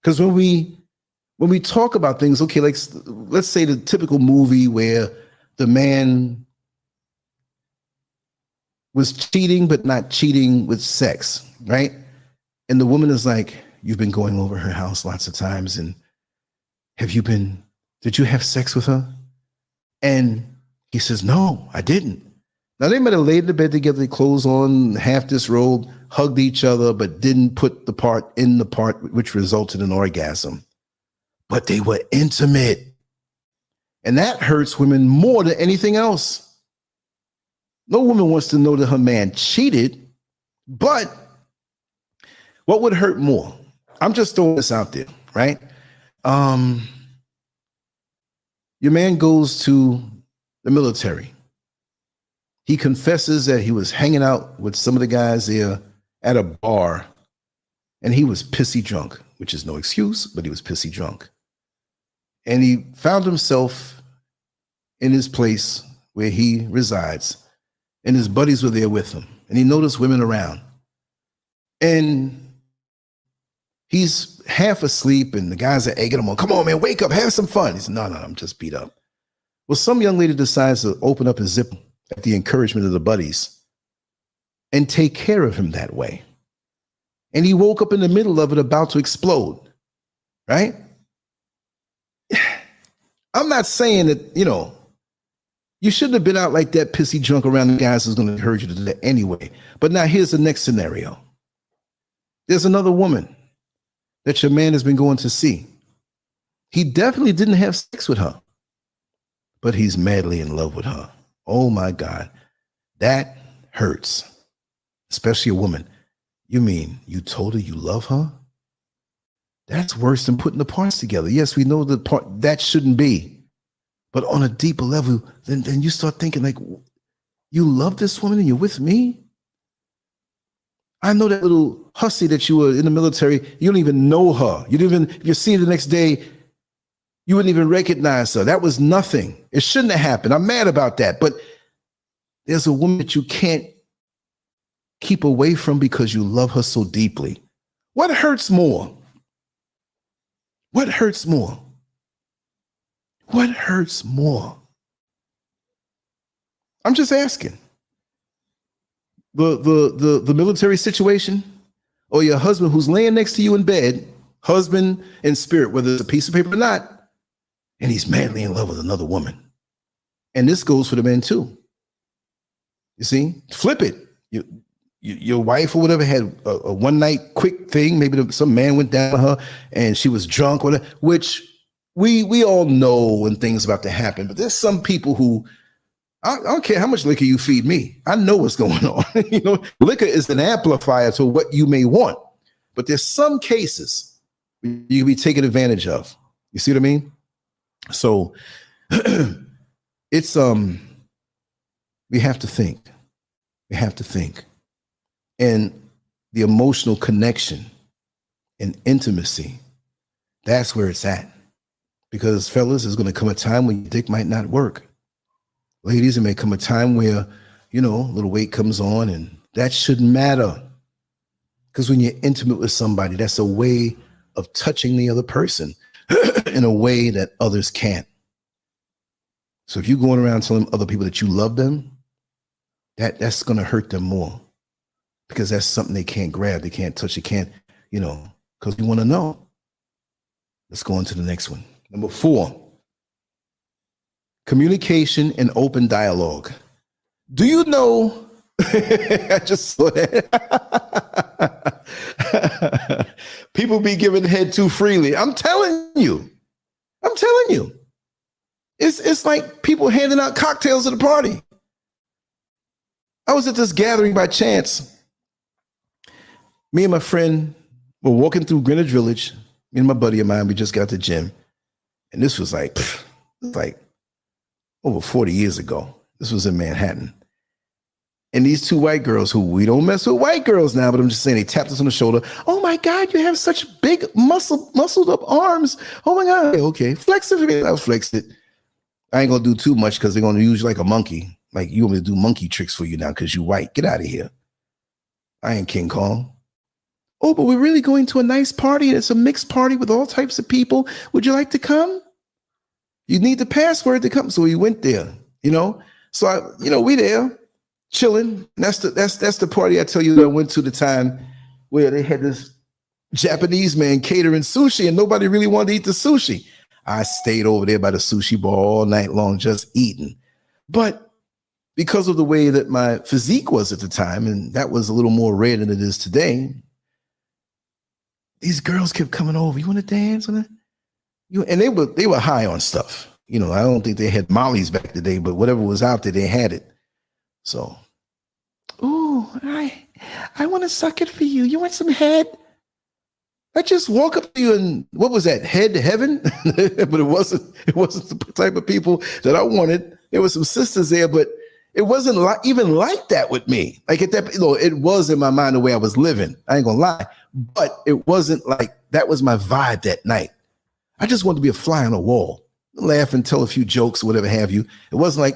Because when we talk about things, okay, like let's say the typical movie where the man was cheating, but not cheating with sex, right? And the woman is like, you've been going over her house lots of times, and did you have sex with her? And he says, no, I didn't. Now they might have laid in the bed together, their clothes on, half disrobed, hugged each other, but didn't put the part in the part which resulted in orgasm. But they were intimate. And that hurts women more than anything else. No woman wants to know that her man cheated, but what would hurt more? I'm just throwing this out there, right? Your man goes to the military. He confesses that he was hanging out with some of the guys there at a bar, and he was pissy drunk, which is no excuse, but he was pissy drunk. And he found himself in his place where he resides, and his buddies were there with him, and he noticed women around. And he's half asleep, and the guys are egging him on. Come on, man, wake up, have some fun. He said, no, I'm just beat up. Well, some young lady decides to open up his zip at the encouragement of the buddies and take care of him that way. And he woke up in the middle of it about to explode, right? I'm not saying that, you know, you shouldn't have been out like that pissy drunk around the guys who's going to encourage you to do that anyway. But now here's the next scenario. There's another woman that your man has been going to see. He definitely didn't have sex with her, but he's madly in love with her. Oh my God, that hurts, especially a woman. You mean you told her you love her? That's worse than putting the parts together. Yes, we know the part that shouldn't be. But on a deeper level, then you start thinking like, you love this woman and you're with me? I know that little hussy that you were in the military, you don't even know her. You didn't even, if you see her the next day, you wouldn't even recognize her. That was nothing. It shouldn't have happened. I'm mad about that. But there's a woman that you can't keep away from because you love her so deeply. What hurts more? What hurts more? What hurts more? I'm just asking. The military situation, or your husband who's laying next to you in bed, husband in spirit, whether it's a piece of paper or not, and he's madly in love with another woman. And this goes for the men too. You see, flip it. Your wife or whatever had a one night quick thing. Maybe some man went down to her and she was drunk, whatever, which we all know when things about to happen. But there's some people who, I don't care how much liquor you feed me. I know what's going on. You know, liquor is an amplifier to what you may want. But there's some cases you can be taken advantage of. You see what I mean? So it's we have to think. We have to think. And the emotional connection and intimacy, that's where it's at. Because fellas, there's going to come a time when your dick might not work. Ladies, it may come a time where, you know, a little weight comes on, and that shouldn't matter. Because when you're intimate with somebody, that's a way of touching the other person in a way that others can't. So if you're going around telling other people that you love them, that's going to hurt them more. Because that's something they can't grab, they can't touch, they can't, you know, because you want to know. Let's go on to the next one. Number 4. Communication and open dialogue. Do you know? I just saw that. People be giving head too freely. I'm telling you. It's like people handing out cocktails at a party. I was at this gathering by chance. Me and my friend were walking through Greenwich Village. Me and my buddy of mine, we just got to the gym. And this was like over 40 years ago. This was in Manhattan. And these 2 white girls, who we don't mess with white girls now, but I'm just saying, they tapped us on the shoulder. Oh my God, you have such big muscled up arms. Oh my God. Okay, flex it for me. I flexed it. I ain't gonna do too much because they're gonna use you like a monkey. Like, you want me to do monkey tricks for you now because you white. Get out of here. I ain't King Kong. Oh, but we're really going to a nice party. It's a mixed party with all types of people. Would you like to come? You need the password to come. So we went there, you know. So we there chilling. That's the party I tell you that I went to the time where they had this Japanese man catering sushi and nobody really wanted to eat the sushi. I stayed over there by the sushi bar all night long just eating. But because of the way that my physique was at the time, and that was a little more rare than it is today, these girls kept coming over. You want to dance? And they were high on stuff. You know, I don't think they had Molly's back today, but whatever was out there, they had it. So, ooh, I want to suck it for you. You want some head? I just walk up to you and what was that? Head to heaven? But it wasn't the type of people that I wanted. There were some sisters there, but it wasn't even like that with me. Like at that, it was in my mind the way I was living. I ain't gonna lie, but it wasn't like that was my vibe that night. I just wanted to be a fly on the wall, laugh and tell a few jokes, or whatever have you. It wasn't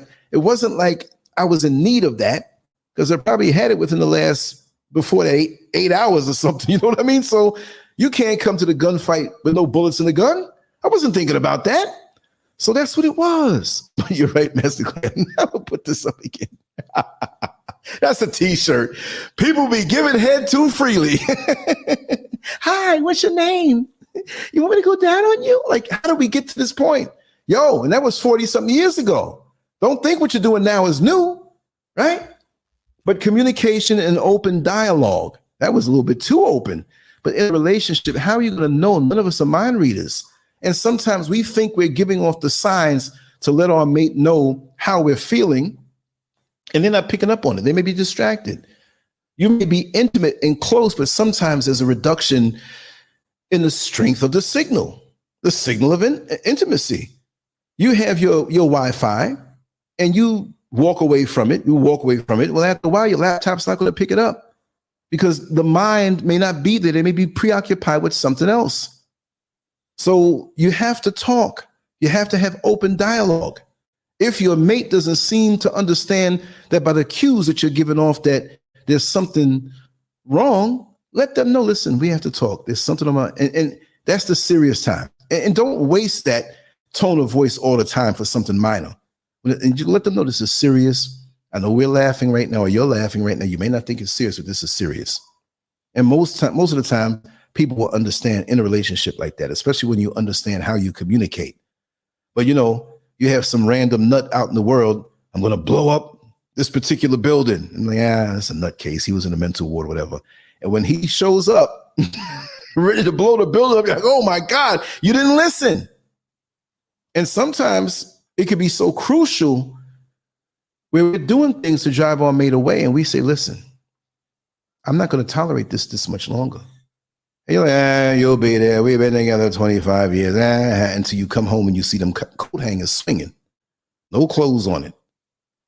like I was in need of that because I probably had it within the last before that 8 hours or something. You know what I mean? So you can't come to the gunfight with no bullets in the gun. I wasn't thinking about that. So that's what it was. You're right, Master Clan. I will put this up again. That's a t-shirt. People be giving head too freely. Hi, what's your name? You want me to go down on you? Like, how do we get to this point? Yo, and that was 40-something years ago. Don't think what you're doing now is new, right? But communication and open dialogue, that was a little bit too open. But in a relationship, how are you going to know? None of us are mind readers. And sometimes we think we're giving off the signs to let our mate know how we're feeling, and they're not picking up on it. They may be distracted. You may be intimate and close, but sometimes there's a reduction in the strength of the signal of intimacy. You have your Wi-Fi and you walk away from it. Well, after a while, your laptop's not going to pick it up because the mind may not be there. They may be preoccupied with something else. So you have to talk. You have to have open dialogue. If your mate doesn't seem to understand that by the cues that you're giving off that there's something wrong, let them know, listen, we have to talk. There's something on my, and that's the serious time. And don't waste that tone of voice all the time for something minor. And you let them know this is serious. I know we're laughing right now, or you're laughing right now. You may not think it's serious, but this is serious. And most of the time, people will understand in a relationship like that, especially when you understand how you communicate. But you know, you have some random nut out in the world. I'm going to blow up this particular building. And like, that's a nutcase. He was in a mental ward, whatever. And when he shows up, ready to blow the building up, you're like, oh my God, you didn't listen. And sometimes it could be so crucial where we're doing things to drive our mate away. And we say, listen, I'm not going to tolerate this much longer. And you're like, you'll be there. We've been together 25 years. Until you come home and you see them coat hangers swinging. No clothes on it.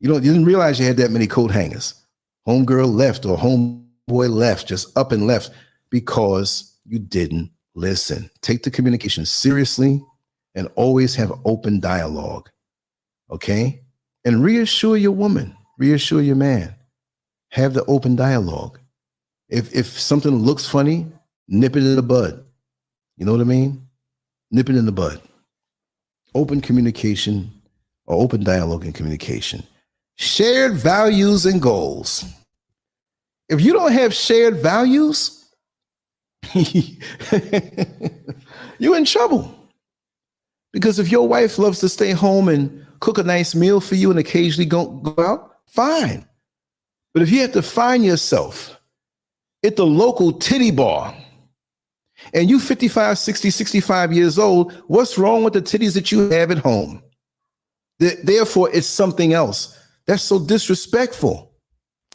You didn't realize you had that many coat hangers. Homegirl left or homeboy left, just up and left because you didn't listen. Take the communication seriously and always have open dialogue. Okay? And reassure your woman, reassure your man. Have the open dialogue. If something looks funny, nip it in the bud. You know what I mean? Nip it in the bud. Open communication or open dialogue and communication. Shared values and goals. If you don't have shared values, you're in trouble. Because if your wife loves to stay home and cook a nice meal for you and occasionally go out, fine. But if you have to find yourself at the local titty bar and you 55, 60, 65 years old, what's wrong with the titties that you have at home? Therefore, it's something else. That's so disrespectful.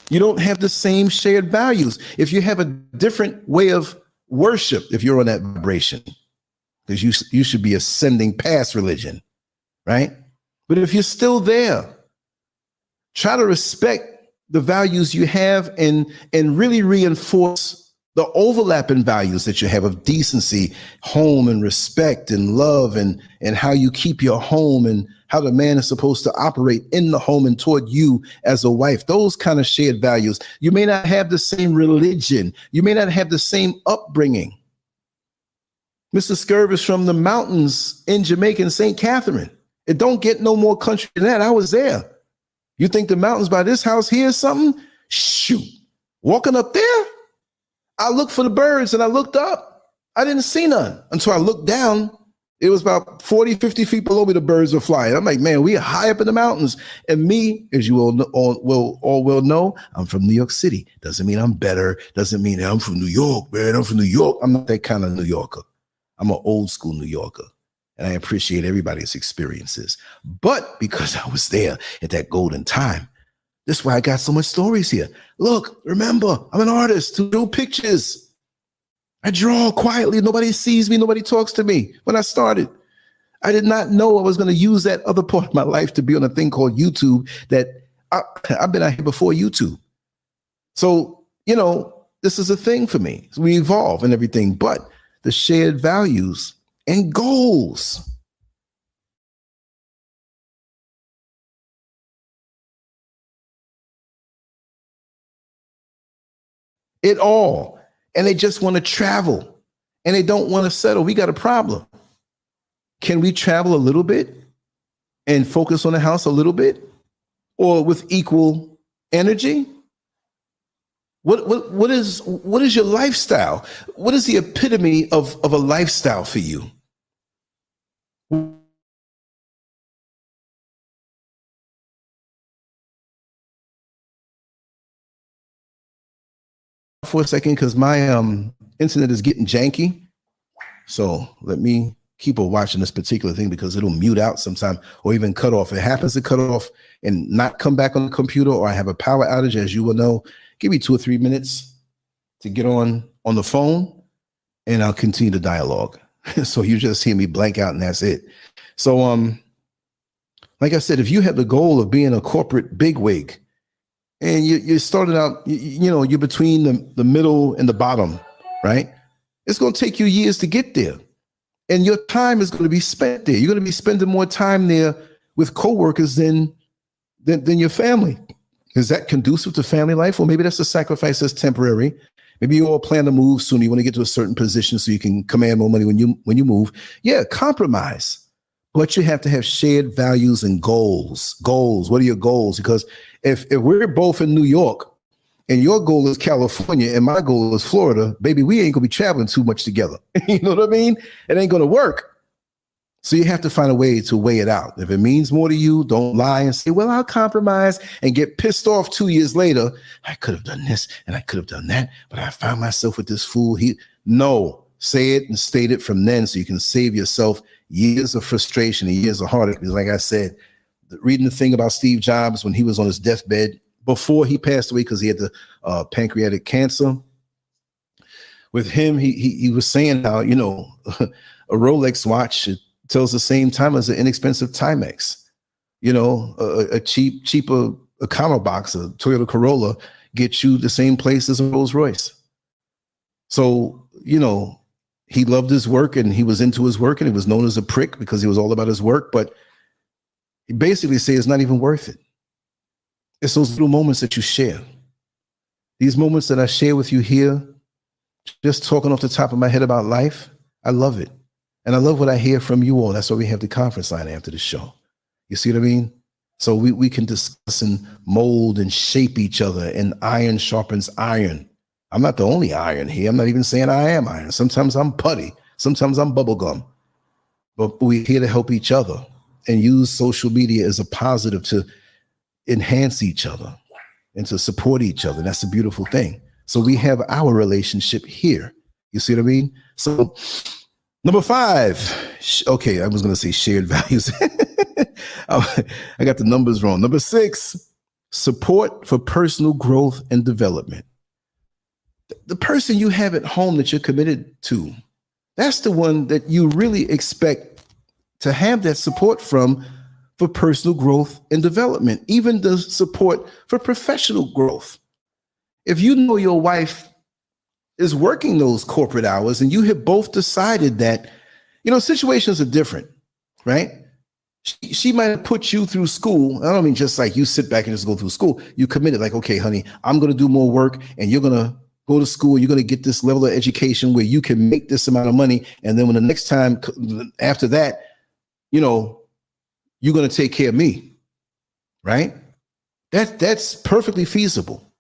You don't have the same shared values. If you have a different way of worship, if you're on that vibration, because you should be ascending past religion, right? But if you're still there, try to respect the values you have and really reinforce the overlapping values that you have of decency, home and respect and love and how you keep your home and how the man is supposed to operate in the home and toward you as a wife. Those kind of shared values. You may not have the same religion. You may not have the same upbringing. Mr. Scurv is from the mountains in Jamaica and St. Catherine. It don't get no more country than that. I was there. You think the mountains by this house here is something? Shoot. Walking up there, I looked for the birds and I looked up. I didn't see none until I looked down. It was about 40, 50 feet below me. The birds were flying. I'm like, man, we are high up in the mountains. And me, as you all will know, I'm from New York City. Doesn't mean I'm better. Doesn't mean I'm from New York, man. I'm from New York. I'm not that kind of New Yorker. I'm an old school New Yorker. And I appreciate everybody's experiences. But because I was there at that golden time, that's why I got so much stories here. Look, remember, I'm an artist who do pictures. I draw quietly. Nobody sees me. Nobody talks to me. When I started, I did not know I was going to use that other part of my life to be on a thing called YouTube that I've been out here before YouTube. So, this is a thing for me. So we evolve and everything, but the shared values and goals. It all. And they just want to travel and they don't want to settle. We got a problem. Can we travel a little bit and focus on the house a little bit or with equal energy? What is your lifestyle? What is the epitome of a lifestyle for you? For a second, because my internet is getting janky. So let me keep watching this particular thing because it'll mute out sometime or even cut off. It happens to cut off and not come back on the computer, or I have a power outage, as you will know. Give me 2 or 3 minutes to get on the phone and I'll continue the dialogue. So you just hear me blank out and that's it. So, like I said, if you have the goal of being a corporate bigwig and you started out, you're between the middle and the bottom, right? It's going to take you years to get there. And your time is going to be spent there. You're going to be spending more time there with coworkers than your family. Is that conducive to family life? Or maybe that's a sacrifice that's temporary. Maybe you all plan to move soon. You want to get to a certain position so you can command more money when you move. Yeah, compromise. But you have to have shared values and goals. Goals. What are your goals? Because if we're both in New York and your goal is California and my goal is Florida, baby, we ain't gonna be traveling too much together. You know what I mean? It ain't gonna work. So you have to find a way to weigh it out. If it means more to you, don't lie and say, well, I'll compromise and get pissed off 2 years later. I could have done this and I could have done that, but I found myself with this fool. No, say it and state it from then so you can save yourself years of frustration and years of heartache. Because like I said, reading the thing about Steve Jobs when he was on his deathbed before he passed away because he had the pancreatic cancer. With him, he was saying how, a Rolex watch tells the same time as an inexpensive Timex. A cheaper comma box, a Toyota Corolla, gets you the same place as a Rolls Royce. So, he loved his work and he was into his work and he was known as a prick because he was all about his work. But he basically said it's not even worth it. It's those little moments that you share. These moments that I share with you here, just talking off the top of my head about life, I love it. And I love what I hear from you all. That's why we have the conference line after the show. You see what I mean? So we can discuss and mold and shape each other, and iron sharpens iron. I'm not the only iron here. I'm not even saying I am iron. Sometimes I'm putty. Sometimes I'm bubblegum. But we're here to help each other and use social media as a positive to enhance each other and to support each other. That's a beautiful thing. So we have our relationship here. You see what I mean? So number 5, okay, I was going to say shared values. I got the numbers wrong. Number 6, support for personal growth and development. The person you have at home that you're committed to, that's the one that you really expect to have that support from for personal growth and development, even the support for professional growth. If you know your wife is working those corporate hours and you have both decided that, situations are different, right? She might have put you through school. I don't mean just like you sit back and just go through school. You committed like, okay, honey, I'm going to do more work and you're going to go to school. You're going to get this level of education where you can make this amount of money. And then when the next time after that, you're going to take care of me, right? That's perfectly feasible.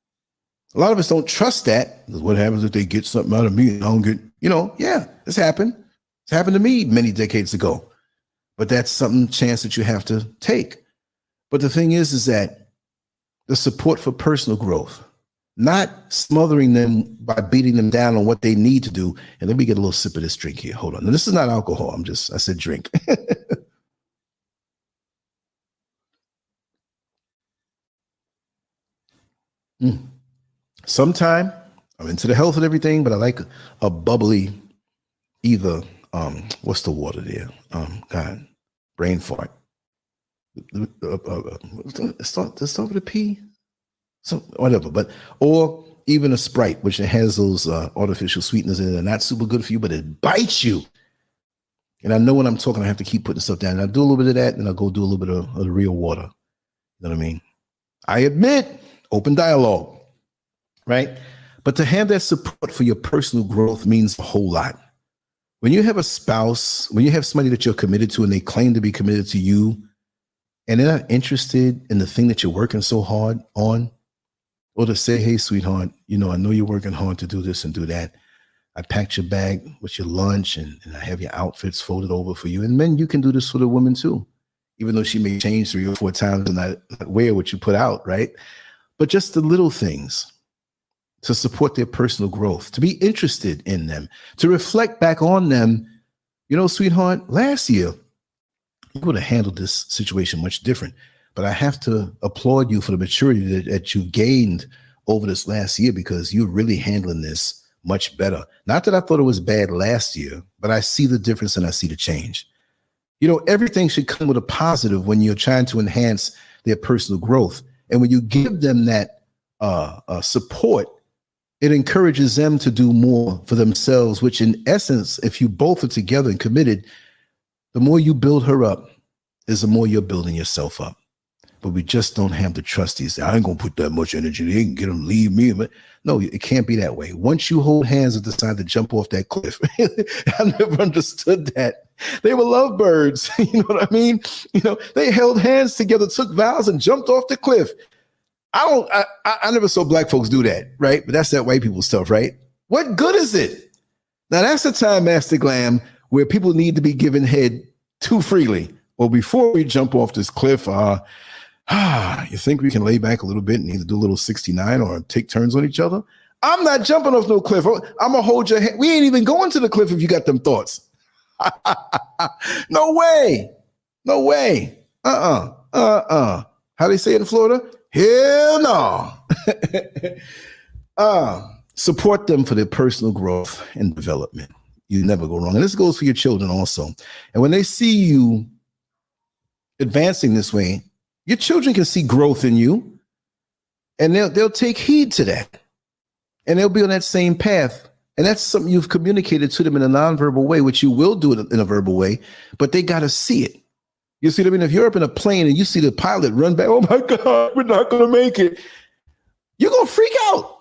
A lot of us don't trust that. What happens if they get something out of me and I don't get, yeah, it's happened. It's happened to me many decades ago. But that's some chance that you have to take. But the thing is that the support for personal growth, not smothering them by beating them down on what they need to do. And let me get a little sip of this drink here. Hold on. Now, this is not alcohol. I said drink. Sometime I'm into the health and everything, but I like a bubbly, either, what's the water there? God, brain fart. It starts with a P? So whatever, or even a Sprite, which has those artificial sweeteners in it. They're not super good for you, but it bites you. And I know when I'm talking, I have to keep putting stuff down. And I do a little bit of that, and I'll go do a little bit of the real water. You know what I mean? I admit, open dialogue, right? But to have that support for your personal growth means a whole lot. When you have a spouse, when you have somebody that you're committed to and they claim to be committed to you, and they're not interested in the thing that you're working so hard on, or to say, hey, sweetheart, I know you're working hard to do this and do that. I packed your bag with your lunch and I have your outfits folded over for you. And men, you can do this for the woman too, even though she may change 3 or 4 times and not wear what you put out, right? But just the little things to support their personal growth, to be interested in them, to reflect back on them. Sweetheart, last year, you would have handled this situation much different. But I have to applaud you for the maturity that you gained over this last year, because you're really handling this much better. Not that I thought it was bad last year, but I see the difference and I see the change. You know, everything should come with a positive when you're trying to enhance their personal growth. And when you give them that support, it encourages them to do more for themselves, which in essence, if you both are together and committed, the more you build her up is the more you're building yourself up. But we just don't have the trust. I ain't going to put that much energy. They can get them, leave me. But no, it can't be that way. Once you hold hands and decide to jump off that cliff, I never understood that. They were lovebirds. You know what I mean? You know, they held hands together, took vows and jumped off the cliff. I never saw black folks do that, right? But that's that white people stuff, right? What good is it? Now that's the time, Master Glam, where people need to be given head too freely. Well, before we jump off this cliff, you think we can lay back a little bit and either do a little 69 or take turns on each other? I'm not jumping off no cliff. I'm gonna hold your hand. We ain't even going to the cliff if you got them thoughts. No way. No way. How they say it in Florida? Hell no. Support them for their personal growth and development. You never go wrong. And this goes for your children also. And when they see you advancing this way, your children can see growth in you, and they'll take heed to that, and they'll be on that same path. And that's something you've communicated to them in a nonverbal way, which you will do it in a verbal way, but they got to see it. You see what I mean? If you're up in a plane and you see the pilot run back, oh my God, we're not going to make it. You're going to freak out.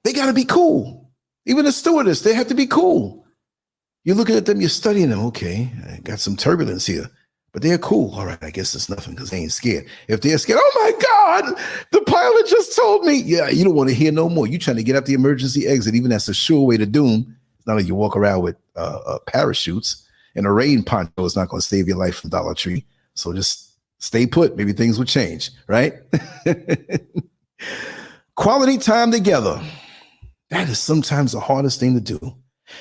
They got to be cool. Even the stewardess, they have to be cool. You're looking at them, you're studying them. Okay, I got some turbulence here. But they're cool. All right, I guess it's nothing because they ain't scared. If they're scared, oh my God, the pilot just told me. Yeah, you don't want to hear no more. You're trying to get out the emergency exit. Even that's a sure way to doom. It's not like you walk around with parachutes, and a rain poncho is not going to save your life from Dollar Tree. So just stay put. Maybe things will change, right? Quality time together. That is sometimes the hardest thing to do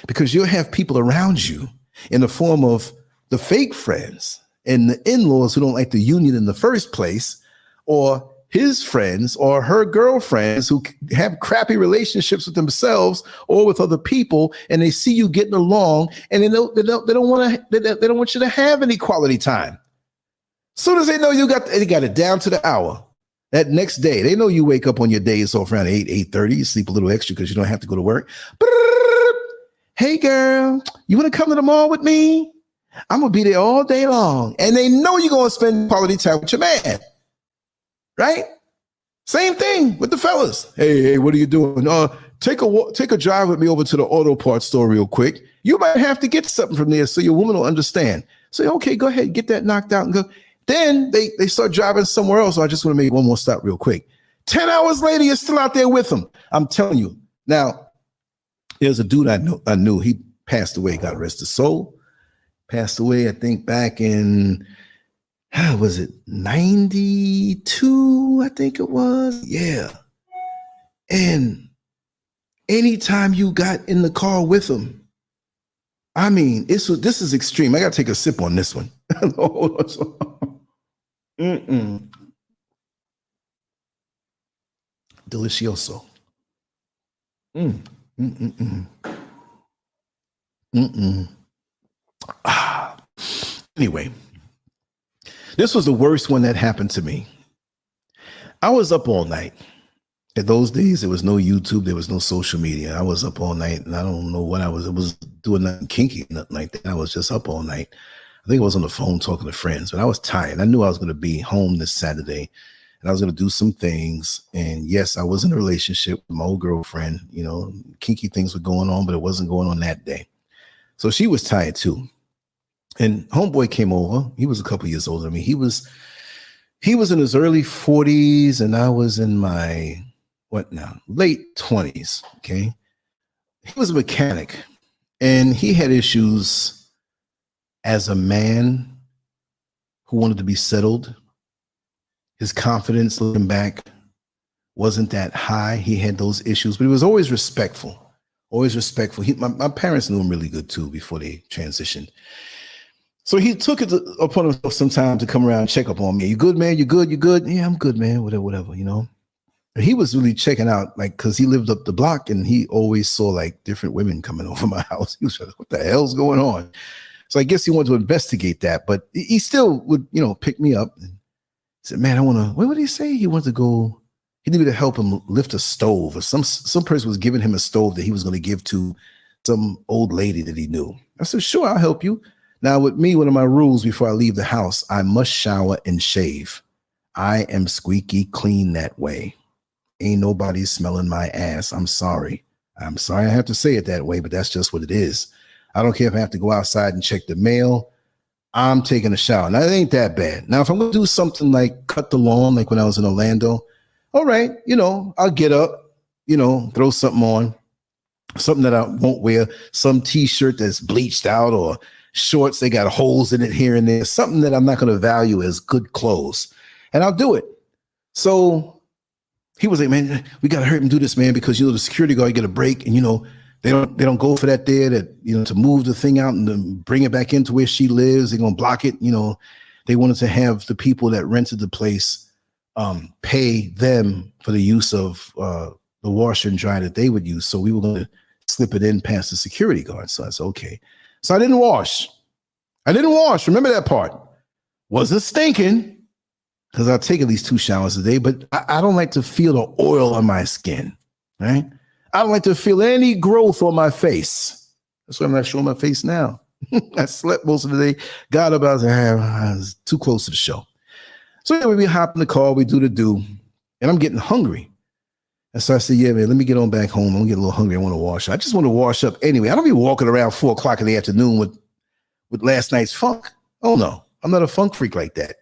because you'll have people around you in the form of the fake friends and the in-laws who don't like the union in the first place, or his friends or her girlfriends who have crappy relationships with themselves or with other people, and they see you getting along, and they don't want you to have any quality time. As soon as they know they got it down to the hour. That next day, they know you wake up on your days off around 8:30. You sleep a little extra because you don't have to go to work. Hey, girl, you want to come to the mall with me? I'm going to be there all day long. And they know you're going to spend quality time with your man. Right? Same thing with the fellas. Hey, what are you doing? Take a drive with me over to the auto parts store real quick. You might have to get something from there so your woman will understand. Say, okay, go ahead, get that knocked out and go. Then they start driving somewhere else. So I just want to make one more stop real quick. 10 hours later, you're still out there with them. I'm telling you. Now, there's a dude I knew. He passed away, God rest his soul. Passed away, I think, back in, was it 92? I think it was. Yeah. And anytime you got in the car with him, I mean, this is extreme. I got to take a sip on this one. Delicioso. Anyway, this was the worst one that happened to me. I was up all night. In those days, there was no YouTube, there was no social media. I was up all night, and I don't know what I was doing, nothing kinky, nothing like that. I was just up all night. I think I was on the phone talking to friends, but I was tired. I knew I was going to be home this Saturday, and I was going to do some things. And yes, I was in a relationship with my old girlfriend. You know, kinky things were going on, but it wasn't going on that day. So she was tired too. And homeboy came over. He was a couple years older than me. He was in his early 40s, and I was in my late 20s. Okay. He was a mechanic, and he had issues as a man who wanted to be settled. His confidence, looking back, wasn't that high. He had those issues, but he was always respectful. Always respectful. My parents knew him really good too before they transitioned. So he took it upon himself some time to come around and check up on me. You good, man? You good? You good? Yeah, I'm good, man. Whatever, you know. And he was really checking out, like, because he lived up the block and he always saw like different women coming over my house. He was like, what the hell's going on? So I guess he wanted to investigate that, but he still would, pick me up and said, man, I want to, what would he say? He wanted to go, he needed to help him lift a stove, or some person was giving him a stove that he was going to give to some old lady that he knew. I said, sure, I'll help you. Now with me, one of my rules before I leave the house, I must shower and shave. I am squeaky clean that way. Ain't nobody smelling my ass. I'm sorry. I'm sorry I have to say it that way, but that's just what it is. I don't care if I have to go outside and check the mail. I'm taking a shower. Now, it ain't that bad. Now, if I'm going to do something like cut the lawn, like when I was in Orlando, all right, I'll get up, throw something on, something that I won't wear, some t-shirt that's bleached out, or shorts, they got holes in it here and there, something that I'm not going to value as good clothes, and I'll do it. So he was like, man, we got to hurry and do this, man, because, the security guard get a break, and, they don't go for that there, that, to move the thing out and then bring it back into where she lives. They're going to block it. They wanted to have the people that rented the place pay them for the use of the washer and dryer that they would use. So we were going to slip it in past the security guard. So I said, okay. So I didn't wash. Remember that part. Wasn't stinking, because I take at least 2 showers a day, but I don't like to feel the oil on my skin, right? I don't like to feel any growth on my face. That's why I'm not showing my face now. I slept most of the day, got up, I was too close to the show. So anyway, we hop in the car, we do the do, and I'm getting hungry. And so I said, yeah, man, let me get on back home. I'm getting a little hungry. I want to wash up. I just want to wash up anyway. I don't be walking around 4 o'clock in the afternoon with last night's funk. Oh, no, I'm not a funk freak like that.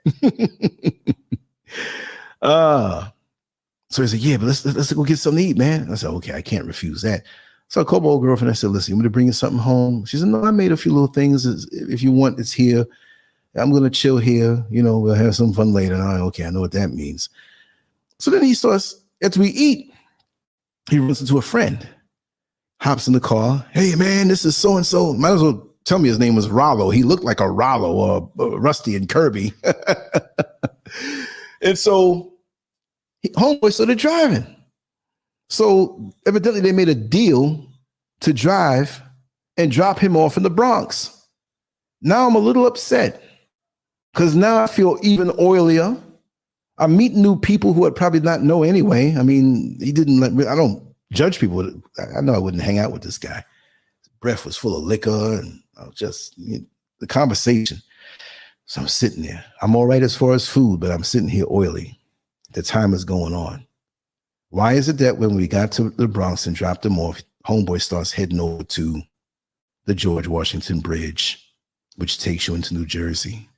So he said, yeah, but let's go get something to eat, man. I said, okay, I can't refuse that. So I called my old girlfriend. I said, listen, you want me to bring you something home? She said, no, I made a few little things. If you want, it's here. I'm going to chill here. We'll have some fun later. And I'm like, okay, I know what that means. So then he starts, after we eat, he runs into a friend, hops in the car. Hey, man, this is so-and-so. Might as well tell me his name was Rollo. He looked like a Rollo or Rusty and Kirby. And so homeboy started driving. So evidently they made a deal to drive and drop him off in the Bronx. Now I'm a little upset because now I feel even oilier. I'm meeting new people who I'd probably not know anyway. I mean, I don't judge people. I know I wouldn't hang out with this guy. His breath was full of liquor and the conversation. So I'm sitting there. I'm all right as far as food, but I'm sitting here oily. The time is going on. Why is it that when we got to the Bronx and dropped him off, homeboy starts heading over to the George Washington Bridge, which takes you into New Jersey?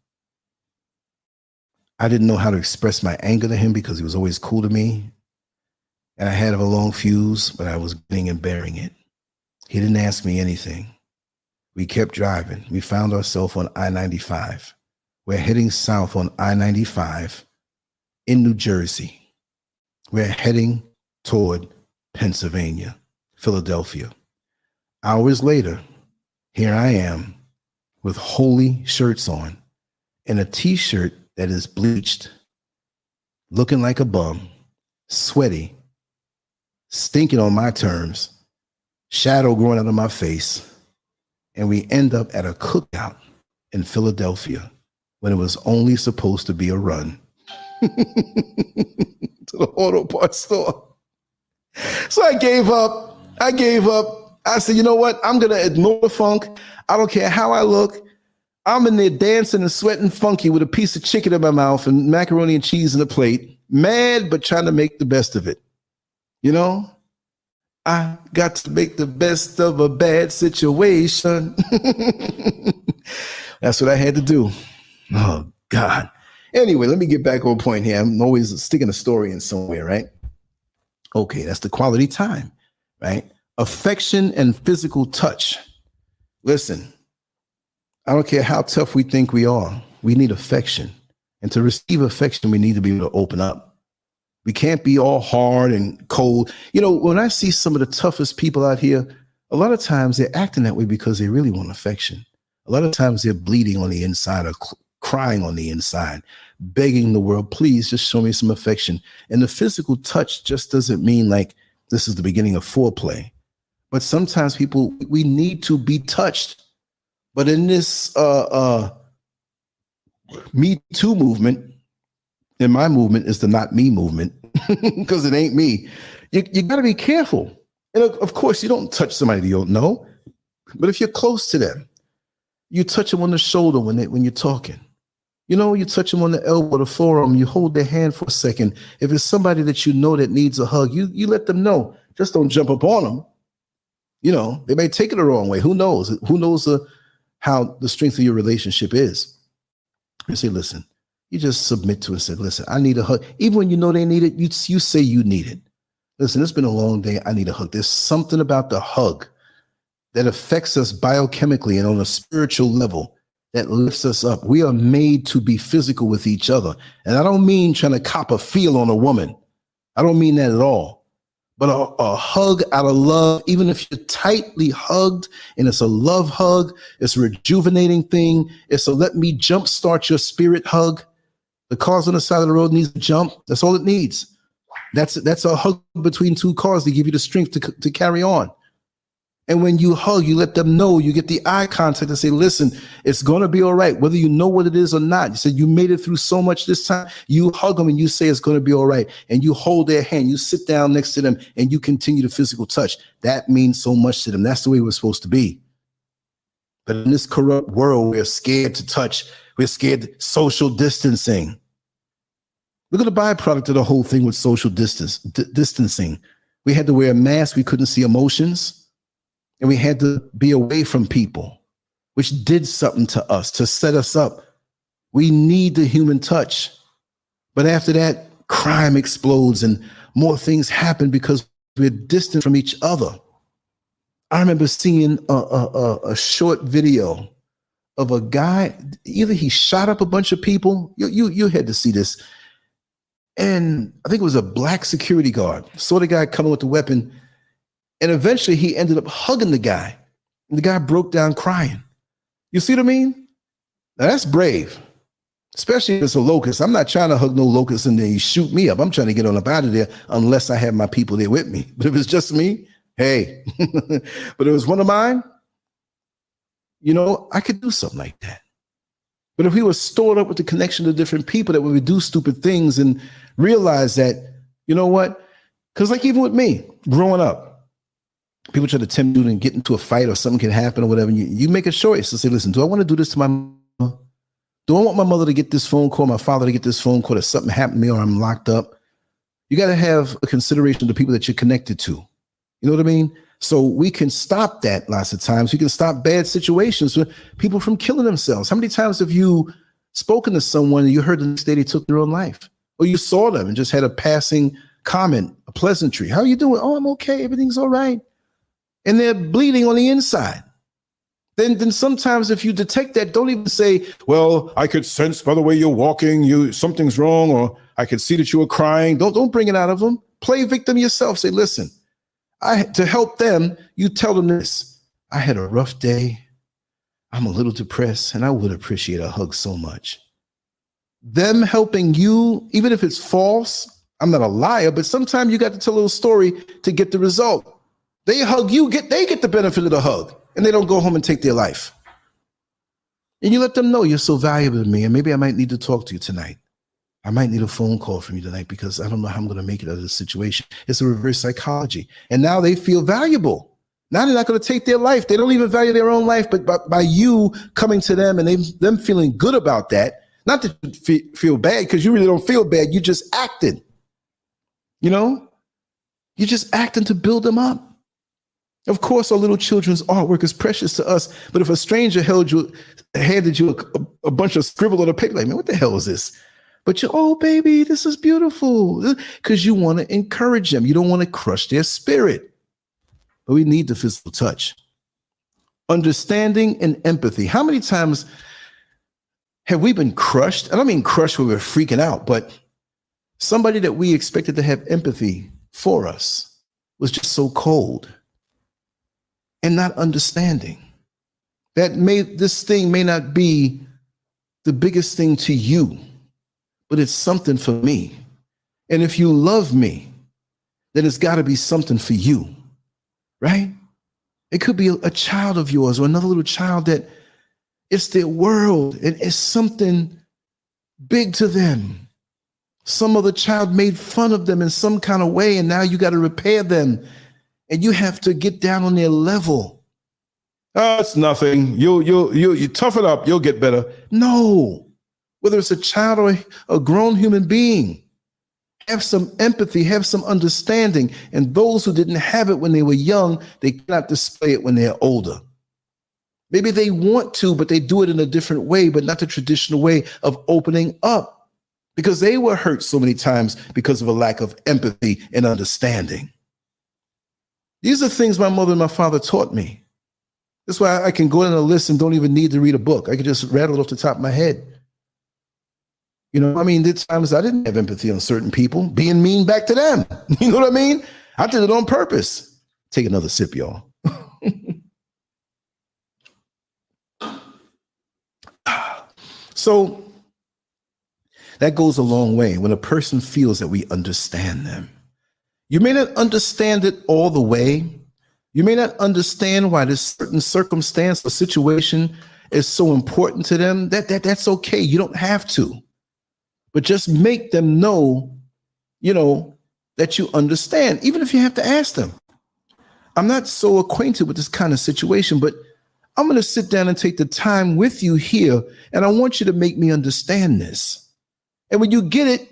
I didn't know how to express my anger to him because he was always cool to me. And I had a long fuse, but I was getting and bearing it. He didn't ask me anything. We kept driving. We found ourselves on I-95. We're heading south on I-95 in New Jersey. We're heading toward Pennsylvania, Philadelphia. Hours later, here I am with holy shirts on and a t-shirt that is bleached, looking like a bum, sweaty, stinking on my terms, shadow growing out of my face. And we end up at a cookout in Philadelphia when it was only supposed to be a run to the auto parts store. So I gave up. I said, you know what? I'm going to ignore the funk. I don't care how I look. I'm in there dancing and sweating funky with a piece of chicken in my mouth and macaroni and cheese in a plate, mad, but trying to make the best of it. I got to make the best of a bad situation. That's what I had to do. Oh, God. Anyway, let me get back on point here. I'm always sticking a story in somewhere, right? Okay, that's the quality time, right? Affection and physical touch. Listen, I don't care how tough we think we are. We need affection. And to receive affection, we need to be able to open up. We can't be all hard and cold. When I see some of the toughest people out here, a lot of times they're acting that way because they really want affection. A lot of times they're bleeding on the inside or crying on the inside begging the world, please just show me some affection. And the physical touch just doesn't mean like this is the beginning of foreplay. But sometimes people, we need to be touched. But in this Me Too movement, and my movement is the not me movement, because it ain't me, you got to be careful. And of course, you don't touch somebody you don't know. But if you're close to them, you touch them on the shoulder when you're talking. You know, you touch them on the elbow, the forearm, you hold their hand for a second. If it's somebody that you know that needs a hug, you let them know. Just don't jump up on them. You know, they may take it the wrong way. Who knows? Who knows how the strength of your relationship is? You say, listen, you just submit to it and say, listen, I need a hug. Even when you know they need it, you say you need it. Listen, it's been a long day. I need a hug. There's something about the hug that affects us biochemically and on a spiritual level that lifts us up. We are made to be physical with each other. And I don't mean trying to cop a feel on a woman. I don't mean that at all. But a hug out of love, even if you're tightly hugged and it's a love hug, it's a rejuvenating thing. It's a let me jumpstart your spirit hug. The cars on the side of the road needs to jump. That's all it needs. That's a hug between two cars to give you the strength to carry on. And when you hug, you let them know, you get the eye contact and say, listen, it's going to be all right, whether you know what it is or not. You said you made it through so much this time. You hug them and you say it's going to be all right. And you hold their hand, you sit down next to them and you continue the physical touch. That means so much to them. That's the way we're supposed to be. But in this corrupt world, we're scared to touch. We're scared social distancing. Look at the byproduct of the whole thing with social distancing. We had to wear a mask. We couldn't see emotions. And we had to be away from people, which did something to us, to set us up. We need the human touch. But after that, crime explodes and more things happen because we're distant from each other. I remember seeing a short video of a guy, either he shot up a bunch of people. You had to see this. And I think it was a black security guard. Saw the guy coming with the weapon. And eventually he ended up hugging the guy. And the guy broke down crying. You see what I mean? Now that's brave, especially if it's a locust. I'm not trying to hug no locust and then he shoot me up. I'm trying to get on up out of there unless I have my people there with me. But if it's just me, hey. But if it was one of mine, you know, I could do something like that. But if we were stored up with the connection to different people that would do stupid things and realize that, you know what? Because like even with me, growing up, people try to tempt you and get into a fight or something can happen or whatever. And you make a choice to say, listen, do I want to do this to my mother? Do I want my mother to get this phone call, my father to get this phone call that something happened to me or I'm locked up? You got to have a consideration of the people that you're connected to. You know what I mean? So we can stop that lots of times. We can stop bad situations with people from killing themselves. How many times have you spoken to someone and you heard the next day they took their own life? Or you saw them and just had a passing comment, a pleasantry. How are you doing? Oh, I'm okay. Everything's all right. And they're bleeding on the inside. Then sometimes if you detect that, don't even say, well, I could sense by the way you're walking, something's wrong, or I could see that you were crying. Don't bring it out of them. Play victim yourself. Say, listen, to help them, you tell them this. I had a rough day. I'm a little depressed, and I would appreciate a hug so much. Them helping you, even if it's false, I'm not a liar, but sometimes you got to tell a little story to get the result. They hug you, they get the benefit of the hug, and they don't go home and take their life. And you let them know you're so valuable to me, and maybe I might need to talk to you tonight. I might need a phone call from you tonight because I don't know how I'm going to make it out of this situation. It's a reverse psychology. And now they feel valuable. Now they're not going to take their life. They don't even value their own life, but by you coming to them and them feeling good about that, not that you feel bad because you really don't feel bad. You just acted. You know? You're just acting to build them up. Of course, our little children's artwork is precious to us, but if a stranger handed you a bunch of scribble on a paper, like, man, what the hell is this? But oh, baby, this is beautiful, because you want to encourage them. You don't want to crush their spirit. But we need the physical touch. Understanding and empathy. How many times have we been crushed? I don't mean crushed where we're freaking out, but somebody that we expected to have empathy for us was just so cold and not understanding that this thing may not be the biggest thing to you, but it's something for me. And if you love me, then it's got to be something for you, right? It could be a child of yours or another little child that it's their world and it's something big to them. Some other child made fun of them in some kind of way, and now you got to repair them, and you have to get down on their level. Oh, it's nothing. You tough it up. You'll get better. No, whether it's a child or a grown human being, have some empathy, have some understanding. And those who didn't have it when they were young, they cannot display it when they're older. Maybe they want to, but they do it in a different way, but not the traditional way of opening up, because they were hurt so many times because of a lack of empathy and understanding. These are things my mother and my father taught me. That's why I can go in a list and don't even need to read a book. I can just rattle it off the top of my head. You know, I mean, there's times I didn't have empathy on certain people, being mean back to them. You know what I mean? I did it on purpose. Take another sip, y'all. So that goes a long way when a person feels that we understand them. You may not understand it all the way. You may not understand why this certain circumstance or situation is so important to them. That's okay. You don't have to. But just make them know, you know, that you understand, even if you have to ask them. I'm not so acquainted with this kind of situation, but I'm going to sit down and take the time with you here, and I want you to make me understand this. And when you get it,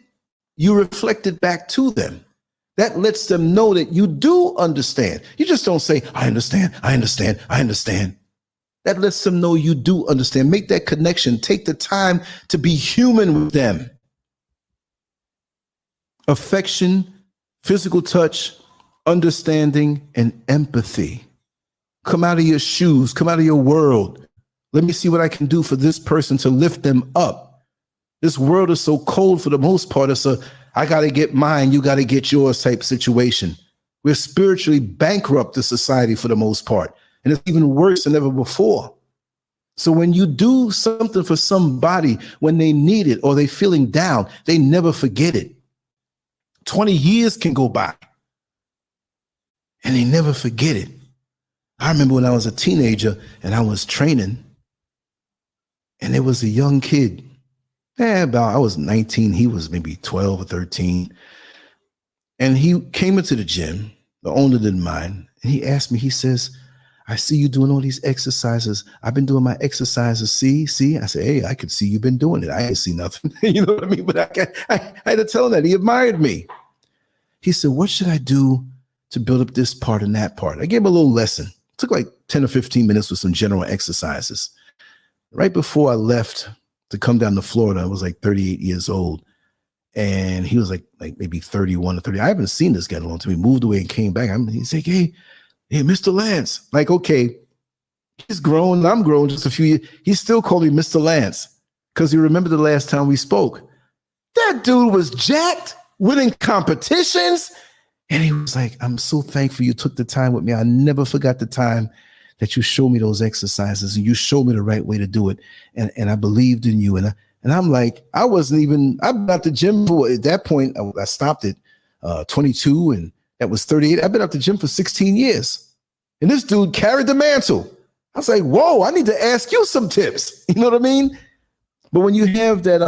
you reflect it back to them. That lets them know that you do understand. You just don't say, I understand, I understand, I understand. That lets them know you do understand. Make that connection. Take the time to be human with them. Affection, physical touch, understanding, and empathy. Come out of your shoes, come out of your world. Let me see what I can do for this person to lift them up. This world is so cold for the most part. It's a, I got to get mine, you got to get yours type situation. We're spiritually bankrupt as society for the most part. And it's even worse than ever before. So when you do something for somebody when they need it or they're feeling down, they never forget it. 20 years can go by and they never forget it. I remember when I was a teenager and I was training, and there was a young kid. I was 19. He was maybe 12 or 13. And he came into the gym. The owner didn't mind. And he asked me, he says, I see you doing all these exercises. I've been doing my exercises. See? I said, hey, I could see you've been doing it. I ain't see nothing. You know what I mean? But I had to tell him that. He admired me. He said, what should I do to build up this part and that part? I gave him a little lesson. It took like 10 or 15 minutes with some general exercises. Right before I left to come down to Florida, I was like 38 years old. And he was like maybe 31 or 30. I haven't seen this guy in a long time. He moved away and came back. He's like, hey, Mr. Lance. Like, okay, he's grown. I'm grown just a few years. He still called me Mr. Lance because he remembered the last time we spoke. That dude was jacked, winning competitions. And he was like, I'm so thankful you took the time with me. I never forgot the time that you showed me those exercises and you showed me the right way to do it. And I believed in you. And I'm like, I'm at the gym at that point. I stopped at 22 and that was 38. I've been at the gym for 16 years. And this dude carried the mantle. I was like, whoa, I need to ask you some tips. You know what I mean? But when you have that,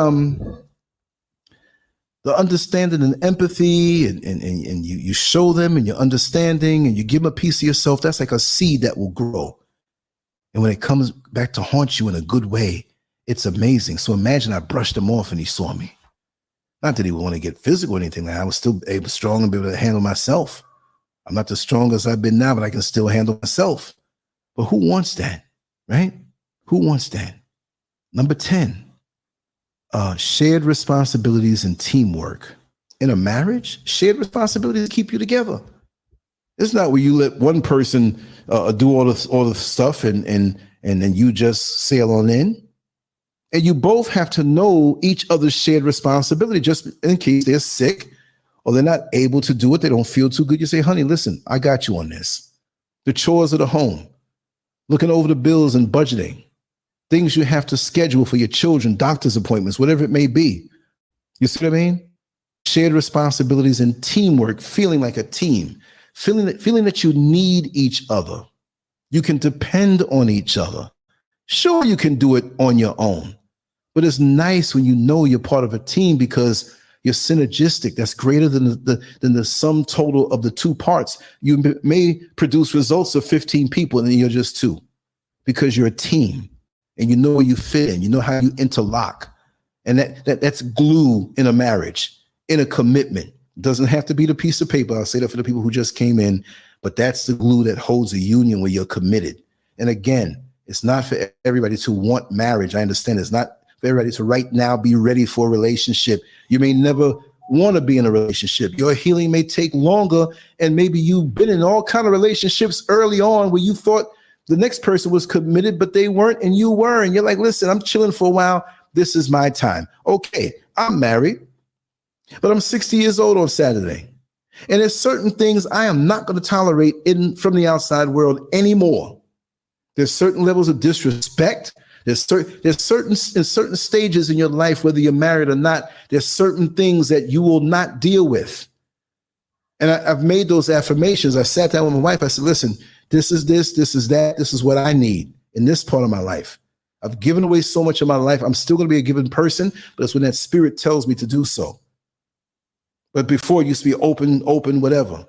the understanding and empathy and you show them and your understanding and you give them a piece of yourself, that's like a seed that will grow. And when it comes back to haunt you in a good way, it's amazing. So imagine I brushed him off and he saw me. Not that he would want to get physical or anything. I was still strong and be able to handle myself. I'm not the strongest I've been now, but I can still handle myself. But who wants that, right? Who wants that? Number 10, shared responsibilities and teamwork. In a marriage, shared responsibilities keep you together. It's not where you let one person do all the stuff and then you just sail on in. And you both have to know each other's shared responsibility just in case they're sick or they're not able to do it. They don't feel too good. You say, honey, listen, I got you on this. The chores of the home, looking over the bills and budgeting, things you have to schedule for your children, doctor's appointments, whatever it may be. You see what I mean? Shared responsibilities and teamwork, feeling like a team, feeling that you need each other. You can depend on each other. Sure, you can do it on your own, but it's nice when you know you're part of a team because you're synergistic. That's greater than the sum total of the two parts. You may produce results of 15 people and then you're just two because you're a team and you know where you fit in. You know how you interlock. And that's glue in a marriage, in a commitment. It doesn't have to be the piece of paper. I'll say that for the people who just came in, but that's the glue that holds a union where you're committed. And again, it's not for everybody to want marriage. I understand it's not for everybody to right now be ready for a relationship. You may never want to be in a relationship. Your healing may take longer, and maybe you've been in all kind of relationships early on where you thought the next person was committed, but they weren't, and you were. And you're like, listen, I'm chilling for a while. This is my time. Okay, I'm married, but I'm 60 years old on Saturday. And there's certain things I am not going to tolerate from the outside world anymore. There's certain levels of disrespect. There's certain stages in your life, whether you're married or not, there's certain things that you will not deal with. And I've made those affirmations. I sat down with my wife. I said, listen, this is that. This is what I need in this part of my life. I've given away so much of my life. I'm still going to be a given person, but it's when that spirit tells me to do so. But before it used to be open, whatever.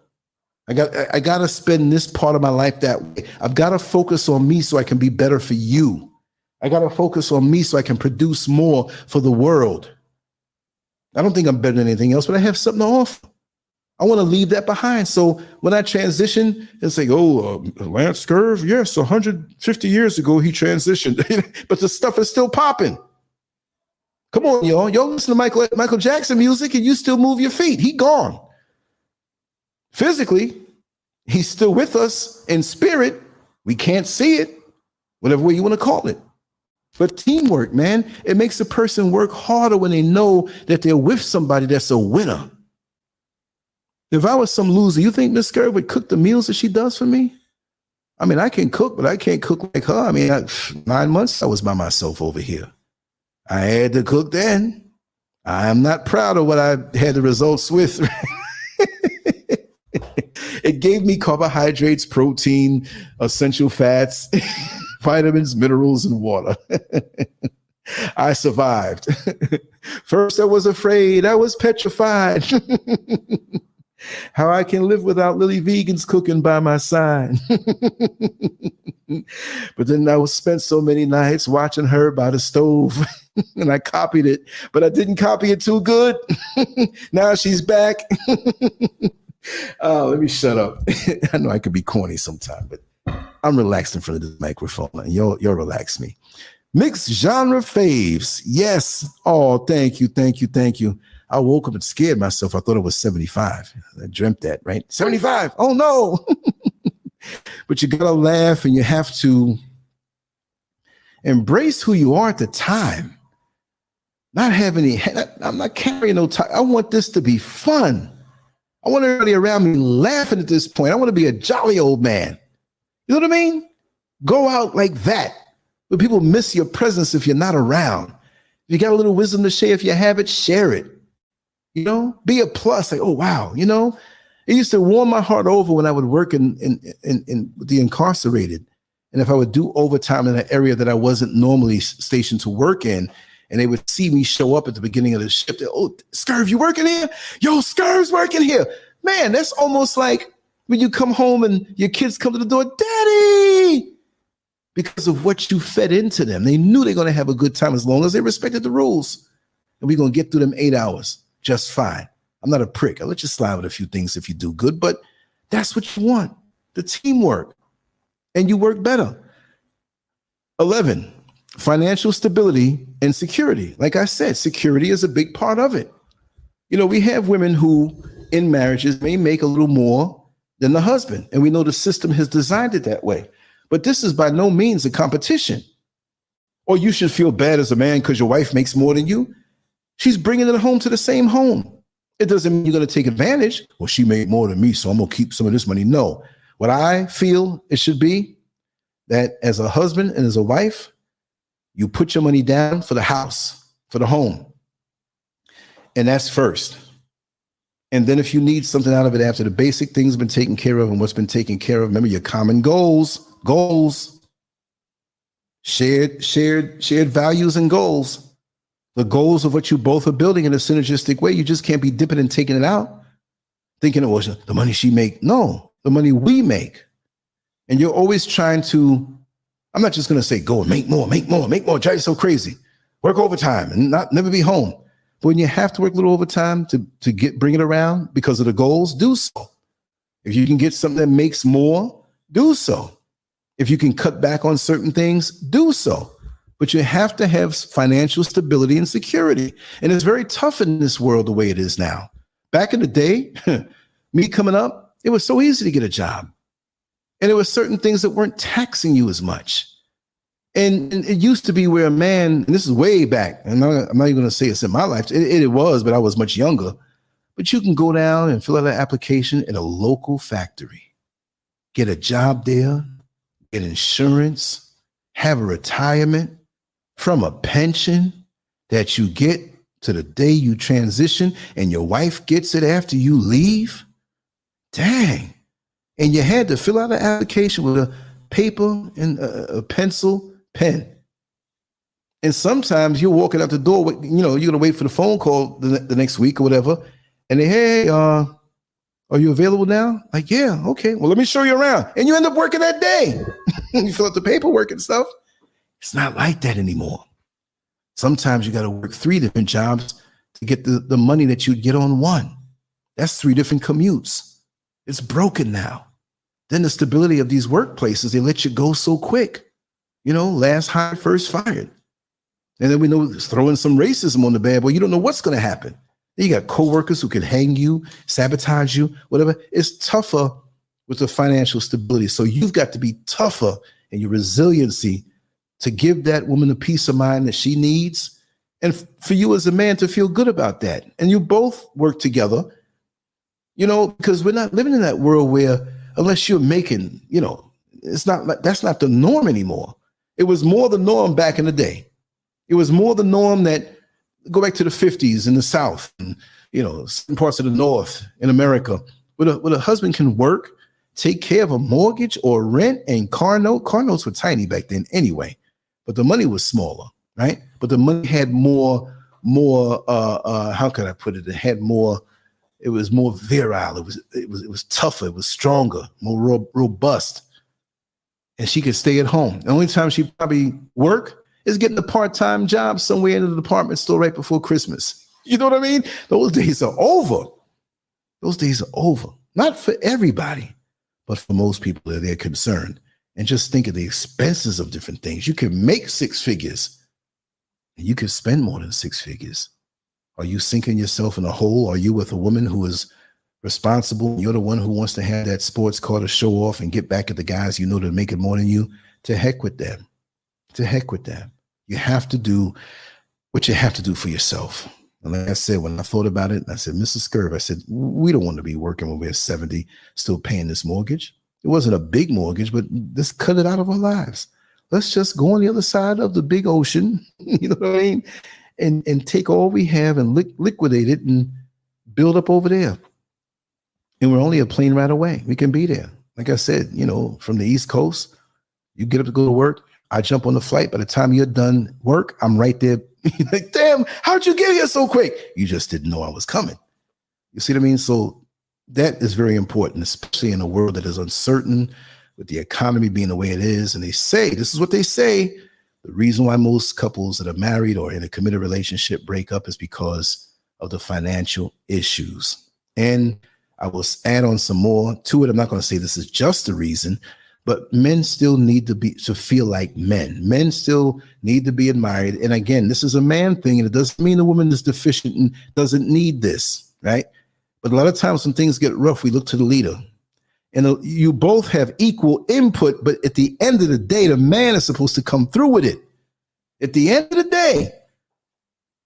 I got to spend this part of my life that way. I've got to focus on me so I can be better for you. I got to focus on me so I can produce more for the world. I don't think I'm better than anything else, but I have something to offer. I want to leave that behind. So when I transition, it's like, Lance Scurv, yes, 150 years ago he transitioned, but the stuff is still popping. Come on, y'all. Y'all listen to Michael Jackson music and you still move your feet. He gone. Physically, he's still with us. In spirit, we can't see it, whatever way you want to call it. But teamwork, man, it makes a person work harder when they know that they're with somebody that's a winner. If I was some loser, you think Miss Scurv would cook the meals that she does for me? I mean, I can cook, but I can't cook like her. I mean, 9 months I was by myself over here. I had to cook then. I am not proud of what I had the results with. It gave me carbohydrates, protein, essential fats, vitamins, minerals, and water. I survived. First, I was afraid. I was petrified. How I can live without Lily Vegans cooking by my side. But then I spent so many nights watching her by the stove and I copied it, but I didn't copy it too good. Now she's back. Oh, let me shut up. I know I could be corny sometime, but I'm relaxed in front of this microphone and you'll relax me. Mixed genre faves. Yes. Oh, thank you. I woke up and scared myself. I thought it was 75. I dreamt that, right? 75. Oh, no. But you got to laugh and you have to embrace who you are at the time. I'm not carrying no time. I want this to be fun. I want everybody around me laughing at this point. I want to be a jolly old man. You know what I mean? Go out like that. But people miss your presence if you're not around. If you got a little wisdom to share, if you have it, share it. You know, be a plus. Like, oh, wow. You know, it used to warm my heart over when I would work in the incarcerated. And if I would do overtime in an area that I wasn't normally stationed to work in, and they would see me show up at the beginning of the shift. Oh, Scurv, you working here? Yo, Scurv's working here. Man, that's almost like when you come home and your kids come to the door, Daddy, because of what you fed into them. They knew they're going to have a good time as long as they respected the rules. And we're going to get through them 8 hours just fine. I'm not a prick. I'll let you slide with a few things if you do good, but that's what you want, the teamwork. And you work better. 11, financial stability and security. Like I said, security is a big part of it. You know, we have women who in marriages may make a little more than the husband. And we know the system has designed it that way. But this is by no means a competition. Or you should feel bad as a man because your wife makes more than you. She's bringing it home to the same home. It doesn't mean you're going to take advantage. Well, she made more than me, so I'm going to keep some of this money. No. What I feel it should be that as a husband and as a wife, you put your money down for the house, for the home. And that's first. And then if you need something out of it after the basic things have been taken care of and what's been taken care of, remember your common goals, shared values and goals, the goals of what you both are building in a synergistic way. You just can't be dipping and taking it out, thinking it was the money she make. No, the money we make. And you're always trying to, I'm not just going to say, go and make more, drive you so crazy, work overtime and never be home. But when you have to work a little overtime to bring it around because of the goals, do so. If you can get something that makes more, do so. If you can cut back on certain things, do so. But you have to have financial stability and security. And it's very tough in this world the way it is now. Back in the day, me coming up, it was so easy to get a job. And there were certain things that weren't taxing you as much. And it used to be where a man, and this is way back, and I'm not even going to say it's in my life. It was, but I was much younger. But you can go down and fill out an application at a local factory, get a job there, get insurance, have a retirement from a pension that you get to the day you transition, and your wife gets it after you leave. Dang. And you had to fill out an application with a paper and a pencil, pen. And sometimes you're walking out the door with, you're going to wait for the phone call the next week or whatever. And they, hey, are you available now? Like, yeah, okay. Well, let me show you around. And you end up working that day. You fill out the paperwork and stuff. It's not like that anymore. Sometimes you got to work 3 different jobs to get the money that you'd get on one. That's 3 different commutes. It's broken now. Then the stability of these workplaces, they let you go so quick. Last hired, first fired. And then we know it's throwing some racism on the bad boy. You don't know what's going to happen. Then you got coworkers who can hang you, sabotage you, whatever. It's tougher with the financial stability. So you've got to be tougher in your resiliency to give that woman the peace of mind that she needs. And for you as a man to feel good about that. And you both work together, because we're not living in that world where unless you're making, it's not like that's not the norm anymore. It was more the norm back in the day. It was more the norm that go back to the 50s in the South and, some parts of the North in America, where a husband can work, take care of a mortgage or rent and car note. Car notes were tiny back then anyway, but the money was smaller, right? But the money had more, how can I put it? It had more, it was more virile. It was tougher. It was stronger, more robust. And she could stay at home. The only time she probably work is getting a part-time job somewhere in the department store right before Christmas. You know what I mean? Those days are over. Those days are over. Not for everybody, but for most people that they're concerned. And just think of the expenses of different things. You can make 6 figures and you can spend more than 6 figures. Are you sinking yourself in a hole? Are you with a woman who is responsible? You're the one who wants to have that sports car to show off and get back at the guys that are making more than you. To heck with them. To heck with them. You have to do what you have to do for yourself. And like I said, when I thought about it, I said, Mrs. Scurv, I said, we don't want to be working when we're 70, still paying this mortgage. It wasn't a big mortgage, but let's cut it out of our lives. Let's just go on the other side of the big ocean, you know what I mean? And take all we have and liquidate it and build up over there. And we're only a plane ride away. We can be there. Like I said, from the East Coast, you get up to go to work. I jump on the flight. By the time you're done work, I'm right there. Like, damn, how'd you get here so quick? You just didn't know I was coming. You see what I mean? So that is very important, especially in a world that is uncertain with the economy being the way it is. And this is what they say. The reason why most couples that are married or in a committed relationship break up is because of the financial issues. And I will add on some more to it. I'm not going to say this is just the reason, but men still need to feel like men. Men still need to be admired. And again, this is a man thing, and it doesn't mean the woman is deficient and doesn't need this, right? But a lot of times when things get rough, we look to the leader. And you both have equal input, but at the end of the day, the man is supposed to come through with it. At the end of the day,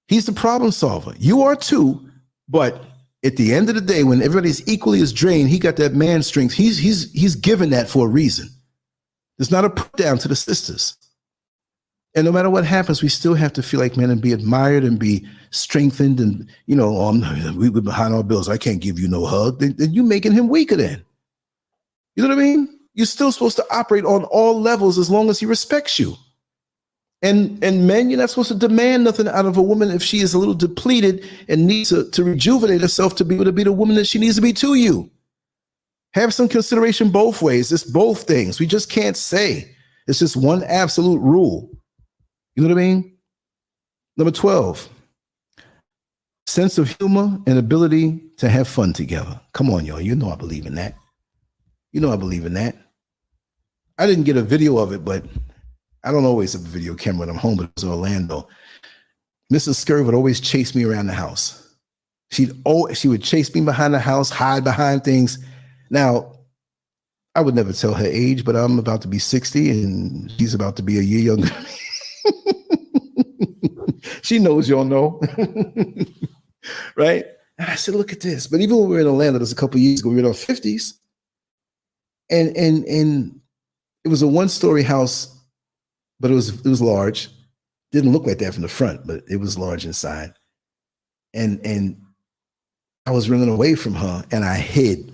he's the problem solver. You are too, but at the end of the day, when everybody's equally as drained, he got that man strength. He's given that for a reason. There's not a put down to the sisters. And no matter what happens, we still have to feel like men and be admired and be strengthened. And, we're behind our bills. I can't give you no hug. Then you're making him weaker then. You know what I mean? You're still supposed to operate on all levels as long as he respects you. And men, you're not supposed to demand nothing out of a woman if she is a little depleted and needs to rejuvenate herself to be able to be the woman that she needs to be to you. Have some consideration both ways. It's both things. We just can't say it's just one absolute rule. You know what I mean? Number 12, sense of humor and ability to have fun together. Come on, y'all. You know I believe in that. You know I believe in that. I didn't get a video of it, but I don't always have a video camera when I'm home, but it was in Orlando. Mrs. Scurv would always chase me around the house. She would chase me behind the house, hide behind things. Now, I would never tell her age, but I'm about to be 60 and she's about to be a year younger than me. She knows y'all know. Right? And I said, look at this. But even when we were in Orlando, this was a couple of years ago, we were in our 50s. And it was a one-story house, but it was large. Didn't look like that from the front, but it was large inside. And I was running away from her and I hid.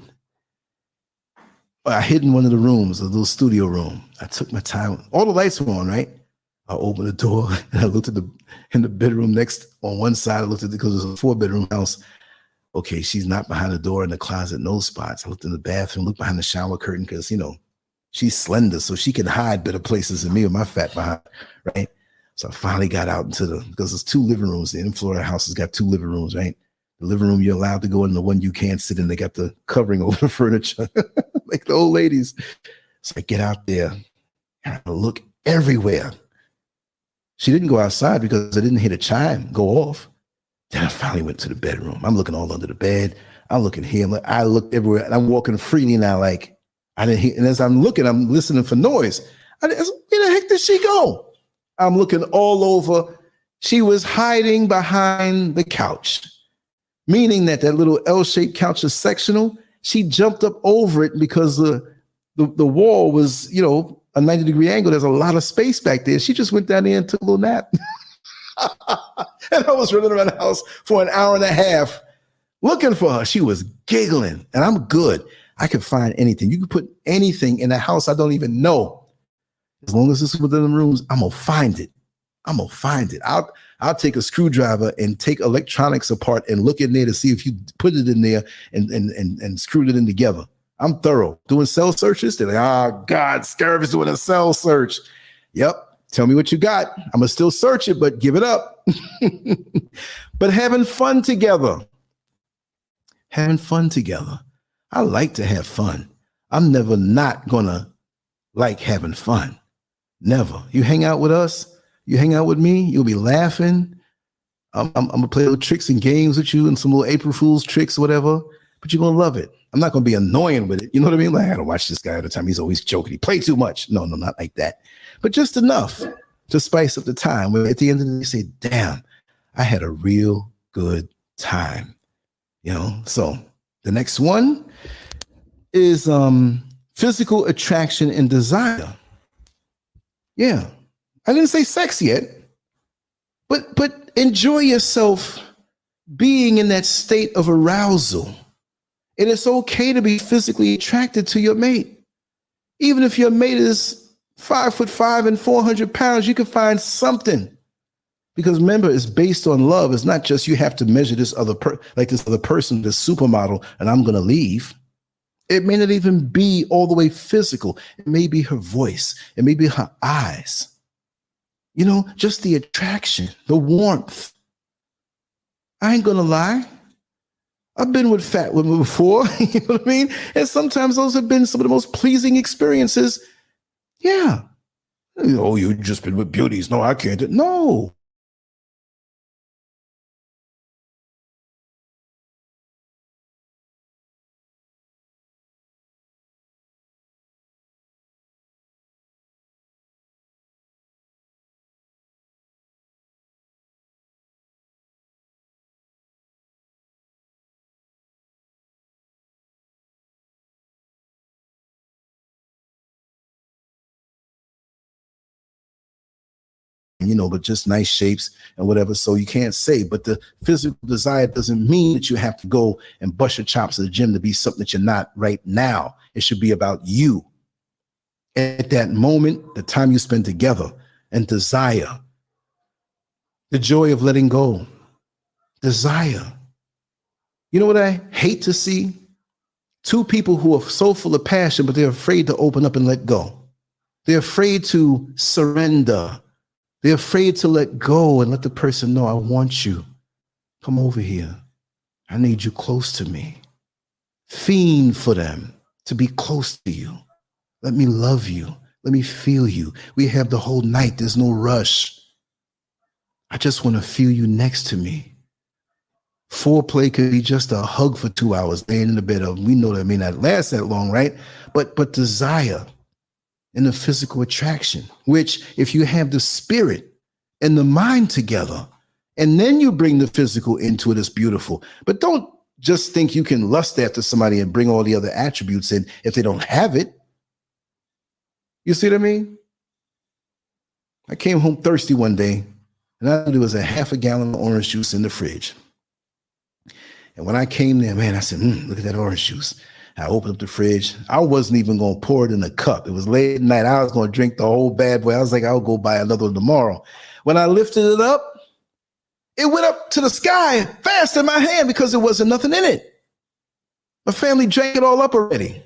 I hid in one of the rooms, a little studio room. I took my time. All the lights were on, right? I opened the door and I looked in the bedroom next on one side. I looked at because it was a 4-bedroom house. Okay, she's not behind the door in the closet, no spots. I looked in the bathroom, looked behind the shower curtain because, she's slender, so she can hide better places than me with my fat behind, right? So I finally got out because there's 2 living rooms. The in-Florida house has got 2 living rooms, right? The living room you're allowed to go in, the one you can't sit in. They got the covering over the furniture, like the old ladies. So I get out there and I look everywhere. She didn't go outside because I didn't hear the chime go off. Then I finally went to the bedroom. I'm looking all under the bed. I'm looking here. I looked everywhere and I'm walking freely now. Like I didn't hear. And as I'm looking, I'm listening for noise. Where the heck did she go? I'm looking all over. She was hiding behind the couch, meaning that little L-shaped couch is sectional. She jumped up over it because the wall was, a 90-degree angle. There's a lot of space back there. She just went down there and took a little nap. And I was running around the house for an hour and a half looking for her. She was giggling, and I'm good. I can find anything. You can put anything in a house I don't even know. As long as it's within the rooms, I'm going to find it. I'll take a screwdriver and take electronics apart and look in there to see if you put it in there and screwed it in together. I'm thorough. Doing cell searches. They're like, oh, God, SCURV is doing a cell search. Yep. Tell me what you got. I'm going to still search it, but give it up. But having fun together. I like to have fun. I'm never not going to like having fun. Never. You hang out with us, you hang out with me, you'll be laughing. I'm going to play little tricks and games with you and some little April Fool's tricks, whatever, but you're going to love it. I'm not going to be annoying with it. You know what I mean? Like, I got to watch this guy all the time. He's always joking. He played too much. No, not like that. But just enough to spice up the time. Where at the end of the day, you say, damn, I had a real good time. So the next one is physical attraction and desire. Yeah. I didn't say sex yet, but enjoy yourself being in that state of arousal. And it's okay to be physically attracted to your mate. Even if your mate is 5'5" and 400 pounds, you can find something. Because remember, it's based on love. It's not just you have to measure this other person, this supermodel, and I'm going to leave. It may not even be all the way physical. It may be her voice. It may be her eyes. Just the attraction, the warmth. I ain't going to lie. I've been with fat women before, you know what I mean? And sometimes those have been some of the most pleasing experiences. Yeah. Oh, you've just been with beauties. No, I can't. No. but just nice shapes and whatever. So you can't say, but the physical desire doesn't mean that you have to go and bust your chops at the gym to be something that you're not right now. It should be about you at that moment, the time you spend together, and desire, the joy of letting go, desire. You know what I hate to see? Two people who are so full of passion, but they're afraid to open up and let go. They're afraid to surrender. They're afraid to let go and let the person know, I want you. Come over here. I need you close to me. Fiend for them to be close to you. Let me love you. Let me feel you. We have the whole night. There's no rush. I just want to feel you next to me. Foreplay could be just a hug for 2 hours, laying in the bed of. We know that may not last that long, right? But desire and the physical attraction, which if you have the spirit and the mind together, and then you bring the physical into it, it's beautiful. But don't just think you can lust after somebody and bring all the other attributes in if they don't have it. You see what I mean? I came home thirsty one day, and I knew there was a half a gallon of orange juice in the fridge. And when I came there, man, I said, look at that orange juice. I opened up the fridge. I wasn't even going to pour it in a cup. It was late at night. I was going to drink the whole bad boy. I was like, I'll go buy another one tomorrow. When I lifted it up, it went up to the sky fast in my hand because there wasn't nothing in it. My family drank it all up already.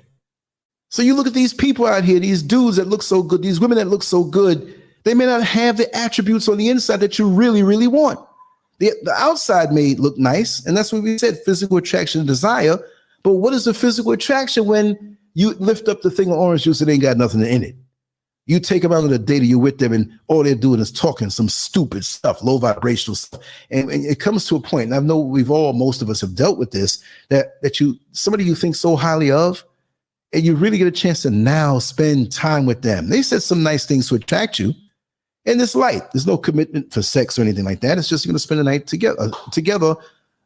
So you look at these people out here, these dudes that look so good, these women that look so good, they may not have the attributes on the inside that you really, really want. The outside may look nice, and that's what we said, physical attraction and desire. But what is the physical attraction when you lift up the thing of orange juice and ain't got nothing in it? You take them out on a date and you're with them and all they're doing is talking some stupid stuff, low vibrational stuff. And it comes to a point, and I know most of us have dealt with this, that somebody you think so highly of, and you really get a chance to now spend time with them. They said some nice things to attract you. And it's light. There's no commitment for sex or anything like that. It's just you're going to spend the night together,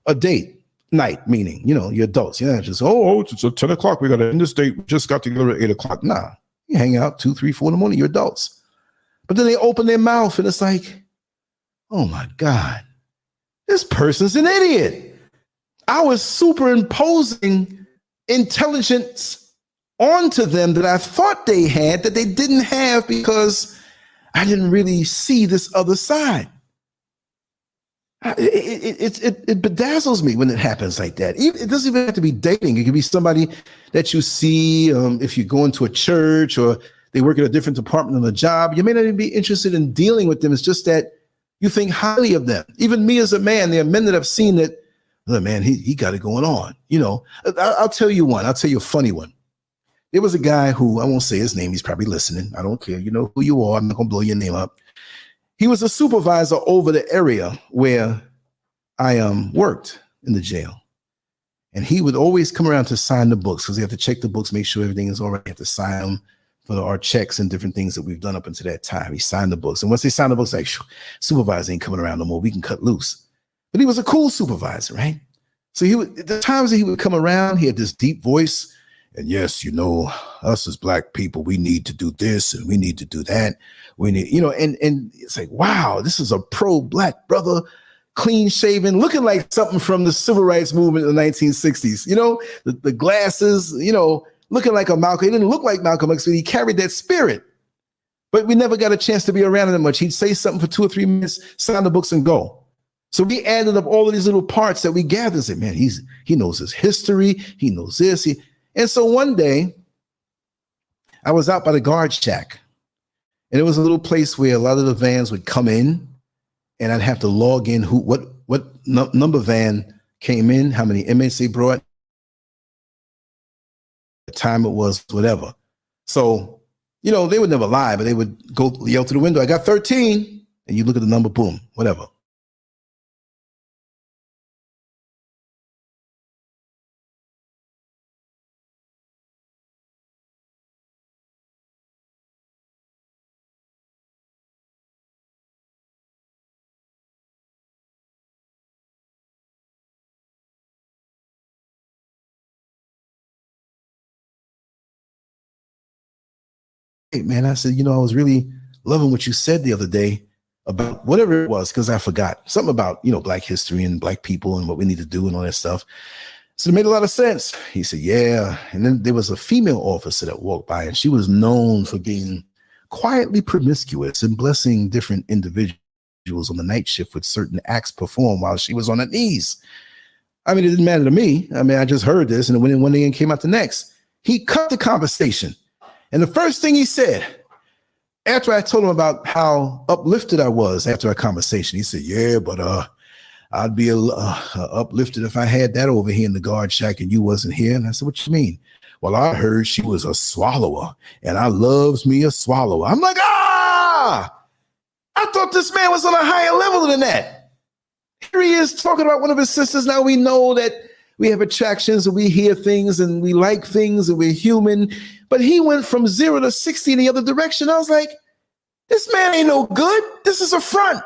a date night, meaning, you're adults. You're not just, it's 10 o'clock. We got to end this date. We just got together at 8 o'clock. Nah, you hang out 2, 3, 4 in the morning. You're adults. But then they open their mouth and it's like, oh my God, this person's an idiot. I was superimposing intelligence onto them that I thought they had that they didn't have because I didn't really see this other side. It bedazzles me when it happens like that. It doesn't even have to be dating. It could be somebody that you see if you go into a church or they work at a different department on a job. You may not even be interested in dealing with them. It's just that you think highly of them. Even me as a man, there are men that I've seen that, oh, man, he got it going on. I'll tell you one. I'll tell you a funny one. There was a guy who, I won't say his name. He's probably listening. I don't care. You know who you are. I'm not going to blow your name up. He was a supervisor over the area where I worked in the jail. And he would always come around to sign the books because you have to check the books, make sure everything is all right. You have to sign them for our checks and different things that we've done up until that time. He signed the books. And once they signed the books, like, supervisor ain't coming around no more. We can cut loose. But he was a cool supervisor, right? So the times that he would come around, he had this deep voice. And yes, us as Black people, we need to do this and we need to do that. We need, and it's like, wow, this is a pro-Black brother, clean shaven, looking like something from the civil rights movement in the 1960s. The glasses, looking like a Malcolm. He didn't look like Malcolm X, but he carried that spirit. But we never got a chance to be around him that much. He'd say something for 2 or 3 minutes, sign the books and go. So we added up all of these little parts that we gathered and said, man, he knows his history. He knows this. And so one day I was out by the guard shack and it was a little place where a lot of the vans would come in and I'd have to log in what number van came in, how many inmates they brought, the time it was, whatever. So, they would never lie, but they would go yell through the window, I got 13. And you look at the number, boom, whatever. Hey, man, I said, I was really loving what you said the other day. about whatever it was, because I forgot something about, Black history and Black people and what we need to do and all that stuff. So it made a lot of sense. He said, yeah. And then there was a female officer that walked by, and she was known for being quietly promiscuous and blessing different individuals on the night shift with certain acts performed while she was on her knees. I mean, it didn't matter to me. I mean, I just heard this, and when one thing came out the next, he cut the conversation. And the first thing he said, after I told him about how uplifted I was after our conversation, he said, yeah, but I'd be uplifted if I had that over here in the guard shack and you wasn't here. And I said, what you mean? Well, I heard she was a swallower, and I loves me a swallower. I'm like, I thought this man was on a higher level than that. Here he is talking about one of his sisters. Now we know that we have attractions and we hear things and we like things and we're human. But he went from 0 to 60 in the other direction. I was like, this man ain't no good. This is a front.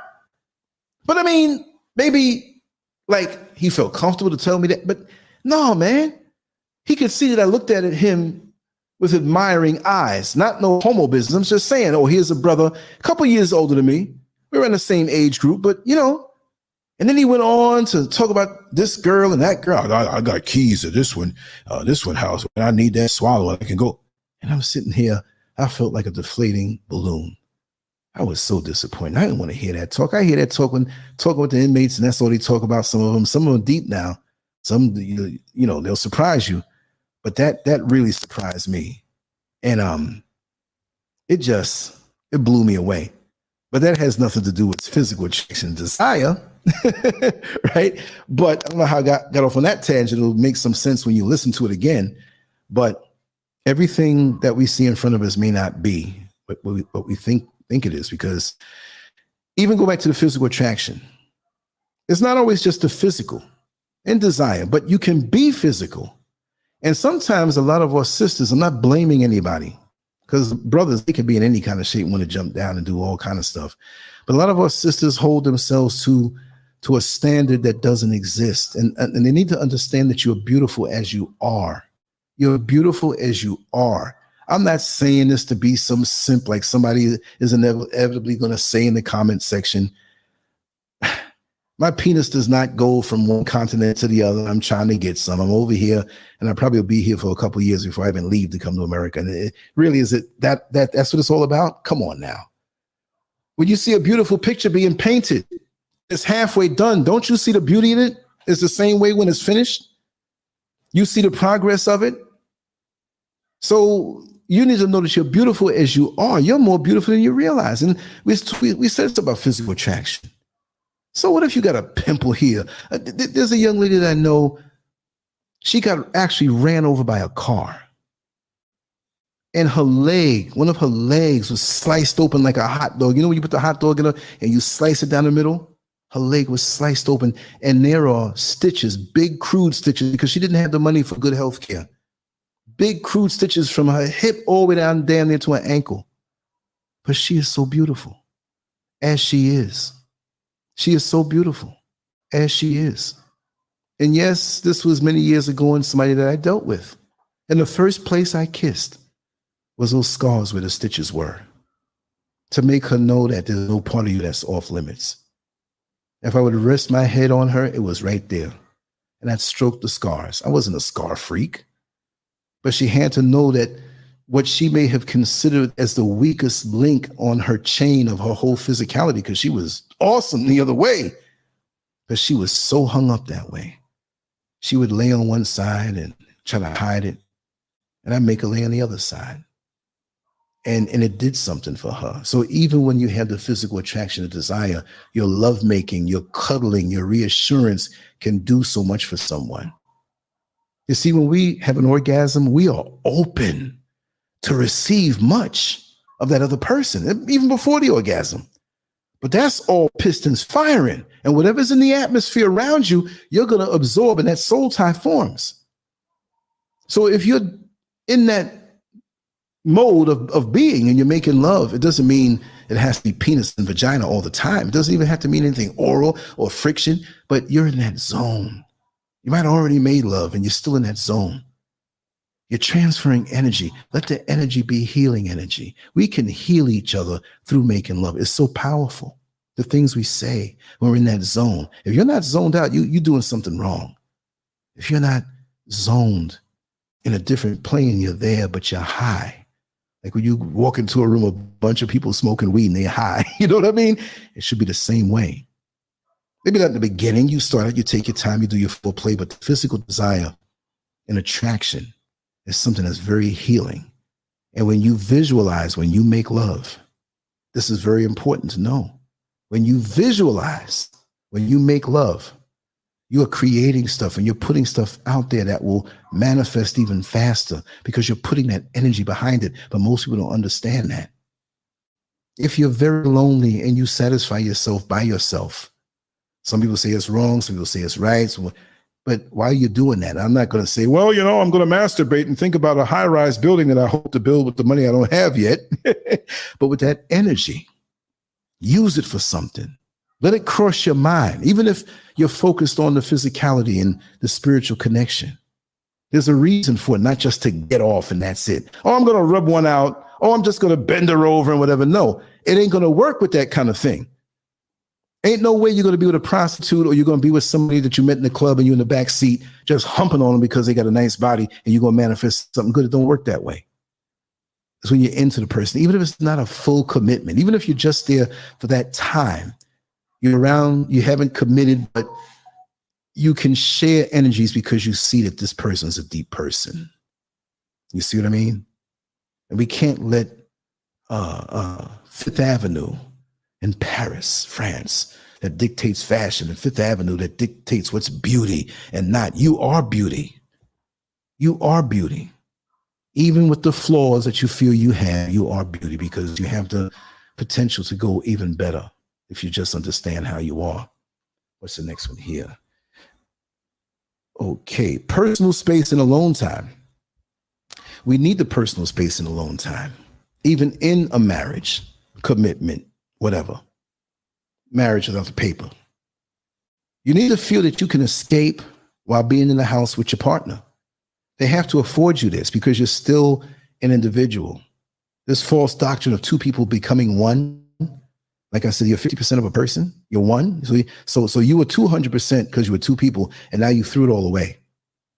But I mean, maybe like he felt comfortable to tell me that. But no, man. He could see that I looked at him with admiring eyes, not no homo business. I'm just saying, oh, here's a brother, a couple years older than me. We were in the same age group, but and then he went on to talk about this girl and that girl. I got keys to this one house. When I need that swallow, I can go. And I'm sitting here. I felt like a deflating balloon. I was so disappointed. I didn't want to hear that talk. I hear that talking with the inmates, and that's all they talk about. Some of them deep now. Some, they'll surprise you. But that really surprised me. And it blew me away. But that has nothing to do with physical attraction and desire, right? But I don't know how I got off on that tangent. It'll make some sense when you listen to it again. But everything that we see in front of us may not be what we think it is, because even go back to the physical attraction. It's not always just the physical and desire, but you can be physical. And sometimes a lot of our sisters, I'm not blaming anybody, because brothers, they can be in any kind of shape and want to jump down and do all kind of stuff. But a lot of our sisters hold themselves to a standard that doesn't exist. And they need to understand that you're beautiful as you are. You're beautiful as you are. I'm not saying this to be some simp like somebody is inevitably going to say in the comment section. My penis does not go from one continent to the other. I'm trying to get some. I'm over here, and I probably will be here for a couple of years before I even leave to come to America. And it really is that's what it's all about? Come on now. When you see a beautiful picture being painted, it's halfway done. Don't you see the beauty in it? It's the same way when it's finished. You see the progress of it. So you need to know that you're beautiful as you are. You're more beautiful than you realize. And we said it's about physical attraction. So what if you got a pimple here? There's a young lady that I know. She got actually ran over by a car. And one of her legs was sliced open like a hot dog. You know when you put the hot dog in and you slice it down the middle? Her leg was sliced open. And there are stitches, big crude stitches, because she didn't have the money for good health care. Big crude stitches from her hip all the way down there to her ankle. But she is so beautiful as she is. She is so beautiful as she is. And yes, this was many years ago and somebody that I dealt with. And the first place I kissed was those scars where the stitches were, to make her know that there's no part of you that's off limits. If I would rest my head on her, it was right there. And I'd stroke the scars. I wasn't a scar freak, but she had to know that what she may have considered as the weakest link on her chain of her whole physicality, because she was awesome the other way, but she was so hung up that way. She would lay on one side and try to hide it, and I'd make her lay on the other side. And it did something for her. So even when you have the physical attraction and desire, your lovemaking, your cuddling, your reassurance can do so much for someone. You see, when we have an orgasm, we are open to receive much of that other person, even before the orgasm. But that's all pistons firing. And whatever's in the atmosphere around you, you're going to absorb, and that soul tie forms. So if you're in that mode of being and you're making love, it doesn't mean it has to be penis and vagina all the time. It doesn't even have to mean anything oral or friction, but you're in that zone. You might have already made love and you're still in that zone. You're transferring energy. Let the energy be healing energy. We can heal each other through making love. It's so powerful. the things we say when we're in that zone. If you're not zoned out, you're doing something wrong. If you're not zoned in a different plane, you're there, but you're high. Like when you walk into a room, a bunch of people smoking weed and they're high. You know what I mean? It should be the same way. Maybe not in the beginning. You start out, you take your time, you do your foreplay, but the physical desire and attraction is something that's very healing. And when you visualize, when you make love, this is very important to know. When you visualize, when you make love, you are creating stuff and you're putting stuff out there that will manifest even faster because you're putting that energy behind it. But most people don't understand that. If you're very lonely and you satisfy yourself by yourself, some people say it's wrong, some people say it's right. But why are you doing that? I'm not going to say, well, I'm going to masturbate and think about a high-rise building that I hope to build with the money I don't have yet. But with that energy, use it for something. Let it cross your mind, even if you're focused on the physicality and the spiritual connection. There's a reason for it, not just to get off and that's it. Oh, I'm going to rub one out. Oh, I'm just going to bend her over and whatever. No, it ain't going to work with that kind of thing. Ain't no way you're going to be with a prostitute or you're going to be with somebody that you met in the club and you're in the back seat just humping on them because they got a nice body and you're going to manifest something good. It don't work that way. It's when you're into the person, even if it's not a full commitment, even if you're just there for that time, you're around, you haven't committed, but you can share energies because you see that this person is a deep person. You see what I mean? And we can't let Fifth Avenue in Paris, France, that dictates fashion, and Fifth Avenue that dictates what's beauty and not. You are beauty. You are beauty. Even with the flaws that you feel you have, you are beauty because you have the potential to go even better if you just understand how you are. What's the next one here? Okay, personal space and alone time. We need the personal space and alone time, even in a marriage, commitment, whatever. Marriage without the paper. You need to feel that you can escape while being in the house with your partner. They have to afford you this because you're still an individual. This false doctrine of two people becoming one. Like I said, you're 50% of a person. You're one. So you were 200% because you were two people, and now you threw it all away.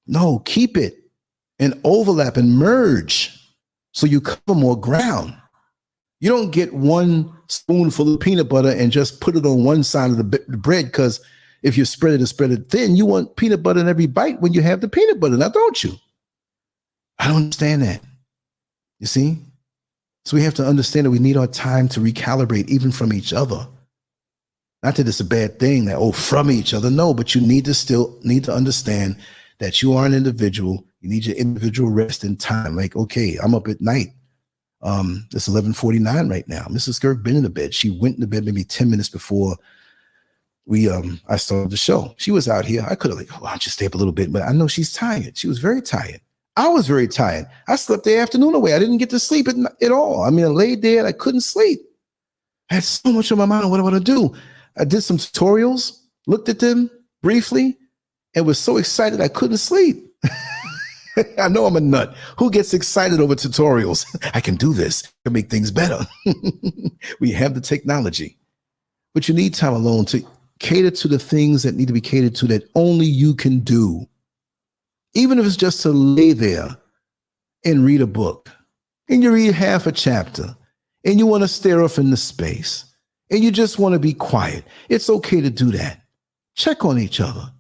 No, keep it and overlap and merge so you cover more ground. You don't get one spoonful of peanut butter and just put it on one side of the bread because if you spread it thin, you want peanut butter in every bite when you have the peanut butter. Now, don't you? I don't understand that. You see? So we have to understand that we need our time to recalibrate even from each other. Not that it's a bad thing that, from each other. No, but you need to understand that you are an individual. You need your individual rest and time. Like, okay, I'm up at night. It's 11:49 right now. Mrs. Scurv been in the bed. She went in the bed maybe 10 minutes before I started the show. She was out here. I could have why don't you stay up a little bit? But I know she's tired. She was very tired. I was very tired. I slept the afternoon away. I didn't get to sleep at all. I mean, I laid there and I couldn't sleep. I had so much on my mind. What I want to do. I did some tutorials, looked at them briefly, and was so excited I couldn't sleep. I know I'm a nut. Who gets excited over tutorials? I can do this. I can make things better. We have the technology. But you need time alone to cater to the things that need to be catered to that only you can do. Even if it's just to lay there and read a book, and you read half a chapter, and you want to stare off into space, and you just want to be quiet, it's okay to do that. Check on each other.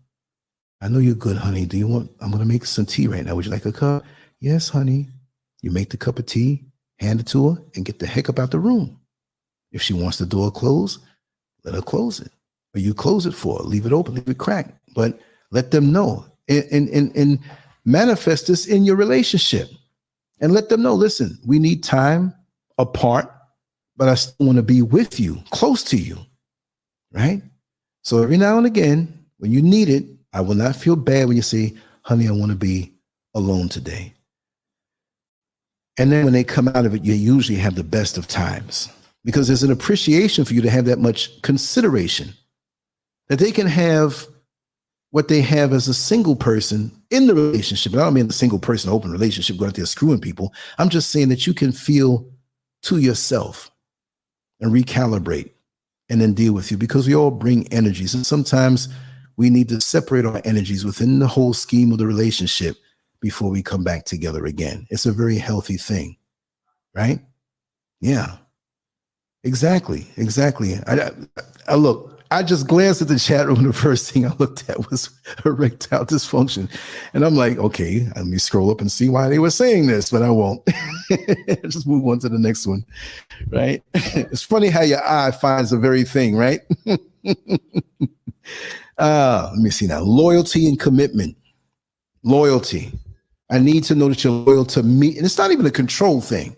I know you're good, honey. I'm going to make some tea right now. Would you like a cup? Yes, honey. You make the cup of tea, hand it to her, and get the heck up out the room. If she wants the door closed, let her close it. Or you close it for her. Leave it open, leave it cracked. But let them know. And manifest this in your relationship and let them know, listen, we need time apart, but I still want to be with you, close to you, right? So every now and again, when you need it, I will not feel bad when you say, honey, I want to be alone today. And then when they come out of it, you usually have the best of times because there's an appreciation for you to have that much consideration that they can have what they have as a single person in the relationship. And I don't mean a single person, open relationship, go out there screwing people. I'm just saying that you can feel to yourself and recalibrate and then deal with you, because we all bring energies. And sometimes we need to separate our energies within the whole scheme of the relationship before we come back together again. It's a very healthy thing, right? Yeah, exactly. I look, I just glanced at the chat room. The first thing I looked at was erectile dysfunction. And I'm like, okay, let me scroll up and see why they were saying this, but I won't. Just move on to the next one, right? It's funny how your eye finds the very thing, right? Let me see now. Loyalty and commitment. Loyalty. I need to know that you're loyal to me. And it's not even a control thing.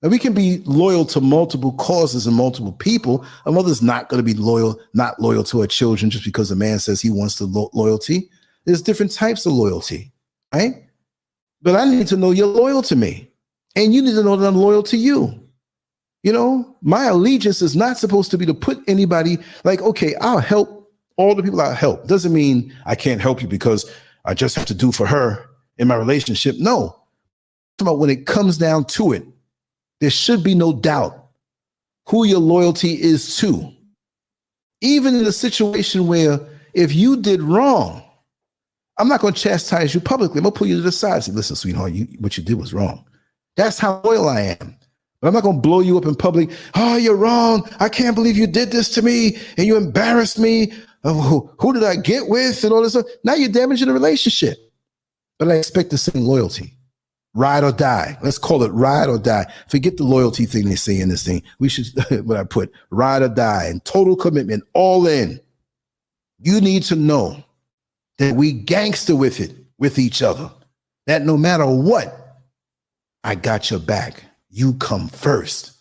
And we can be loyal to multiple causes and multiple people. A mother's not going to be not loyal to her children just because a man says he wants the loyalty. There's different types of loyalty, right? But I need to know you're loyal to me. And you need to know that I'm loyal to you. You know, my allegiance is not supposed to be to put anybody like, okay, I'll help all the people I help. Doesn't mean I can't help you because I just have to do for her in my relationship. No. But when it comes down to it, there should be no doubt who your loyalty is to. Even in a situation where if you did wrong, I'm not going to chastise you publicly. I'm going to pull you to the side and say, listen, sweetheart, what you did was wrong. That's how loyal I am. But I'm not going to blow you up in public. Oh, you're wrong. I can't believe you did this to me and you embarrassed me. Oh, who did I get with and all this stuff? Now you're damaging the relationship. But I expect the same loyalty. Ride or die. Let's call it ride or die. Forget the loyalty thing they say in this thing. We should, what I put, ride or die and total commitment, all in. You need to know that we gangster with it, with each other. That no matter what, I got your back. You come first.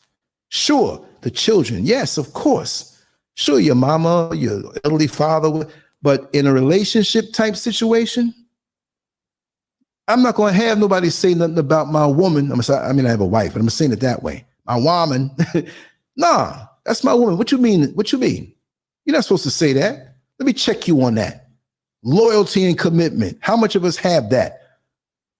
Sure, the children, yes, of course. Sure, your mama, your elderly father, but in a relationship type situation, I'm not going to have nobody say nothing about my woman. I mean, I have a wife, but I'm saying it that way. My woman. Nah, that's my woman. What you mean? What you mean? You're not supposed to say that. Let me check you on that. Loyalty and commitment. How much of us have that?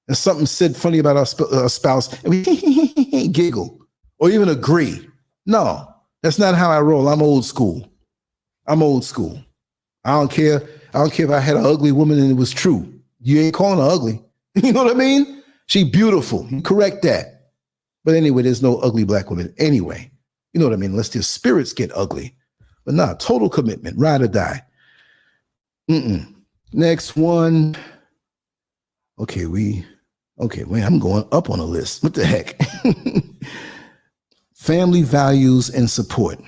And something said funny about our spouse, and we giggle or even agree. No, that's not how I roll. I'm old school. I don't care. I don't care if I had an ugly woman and it was true. You ain't calling her ugly. You know what I mean? She beautiful. You correct that. But anyway, there's no ugly black women. Anyway, you know what I mean? Unless their spirits get ugly. But nah, total commitment, ride or die. Next one. Okay, wait, I'm going up on a list. What the heck? Family values and support.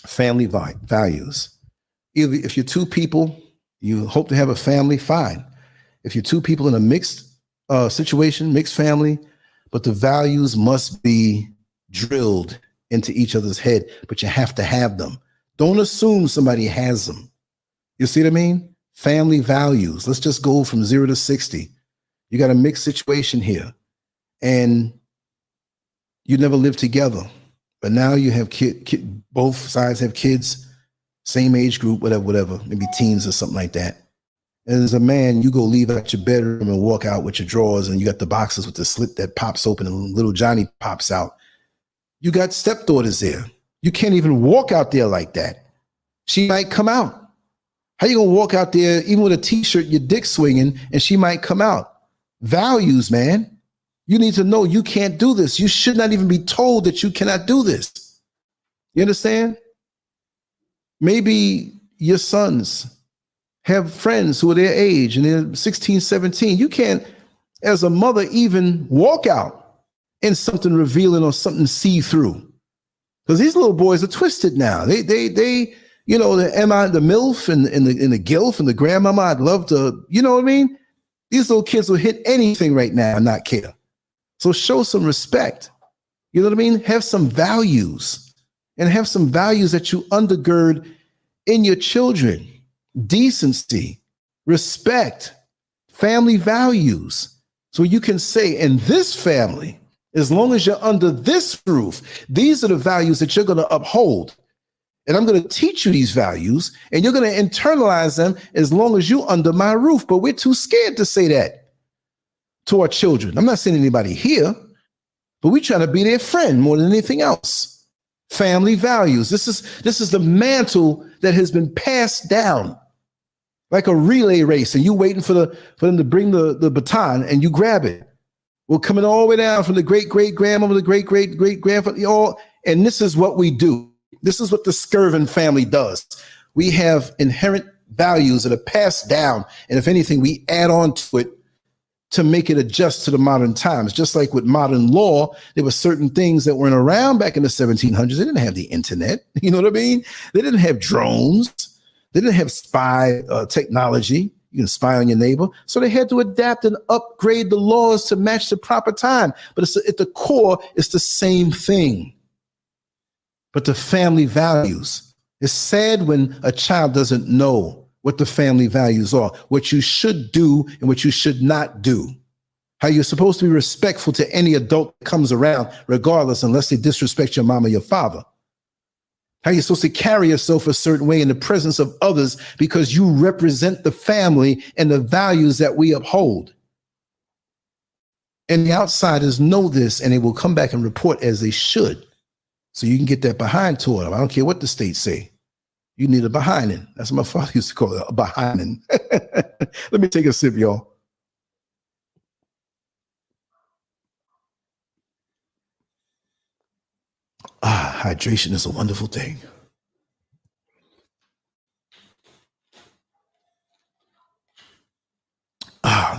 Family values. If you're two people, you hope to have a family, fine. If you're two people in a mixed situation, mixed family, but the values must be drilled into each other's head, but you have to have them. Don't assume somebody has them. You see what I mean? Family values. Let's just go from 0 to 60. You got a mixed situation here, and you never lived together, but now you have both sides have kids, same age group, whatever, maybe teens or something like that. And as a man, you go leave out your bedroom and walk out with your drawers, and you got the boxes with the slit that pops open and little Johnny pops out. You got stepdaughters there. You can't even walk out there like that. She might come out. How you gonna walk out there, even with a t-shirt, your dick swinging, and she might come out? Values, man. You need to know you can't do this. You should not even be told that you cannot do this. You understand? Maybe your sons have friends who are their age and they're 16, 17. You can't, as a mother, even walk out in something revealing or something see-through. Because these little boys are twisted now. They you know, the MILF and the GILF and the grandmama, I'd love to, you know what I mean? These little kids will hit anything right now and not care. So show some respect. You know what I mean? Have some values, and have some values that you undergird in your children. Decency, respect, family values. So you can say, in this family, as long as you're under this roof, these are the values that you're going to uphold. And I'm going to teach you these values, and you're going to internalize them as long as you're under my roof. But we're too scared to say that to our children. I'm not saying anybody here, but we're trying to be their friend more than anything else. Family values. This is the mantle that has been passed down like a relay race, and you waiting for them to bring the baton, and you grab it. We're coming all the way down from the great-great-grandmother, the great-great-great-grandfather, and this is what we do. This is what the Scurvin family does. We have inherent values that are passed down, and if anything, we add on to it to make it adjust to the modern times. Just like with modern law, there were certain things that weren't around back in the 1700s. They didn't have the internet. You know what I mean? They didn't have drones. They didn't have spy technology. You can spy on your neighbor. So they had to adapt and upgrade the laws to match the proper time. But at the core, it's the same thing. But the family values. It's sad when a child doesn't know what the family values are, what you should do and what you should not do. How you're supposed to be respectful to any adult that comes around, regardless, unless they disrespect your mom or your father. How you're supposed to carry yourself a certain way in the presence of others because you represent the family and the values that we uphold. And the outsiders know this, and they will come back and report as they should. So you can get that behind toward them. I don't care what the states say. You need a behinding. That's what my father used to call it, a behinding. Let me take a sip, y'all. Hydration is a wonderful thing.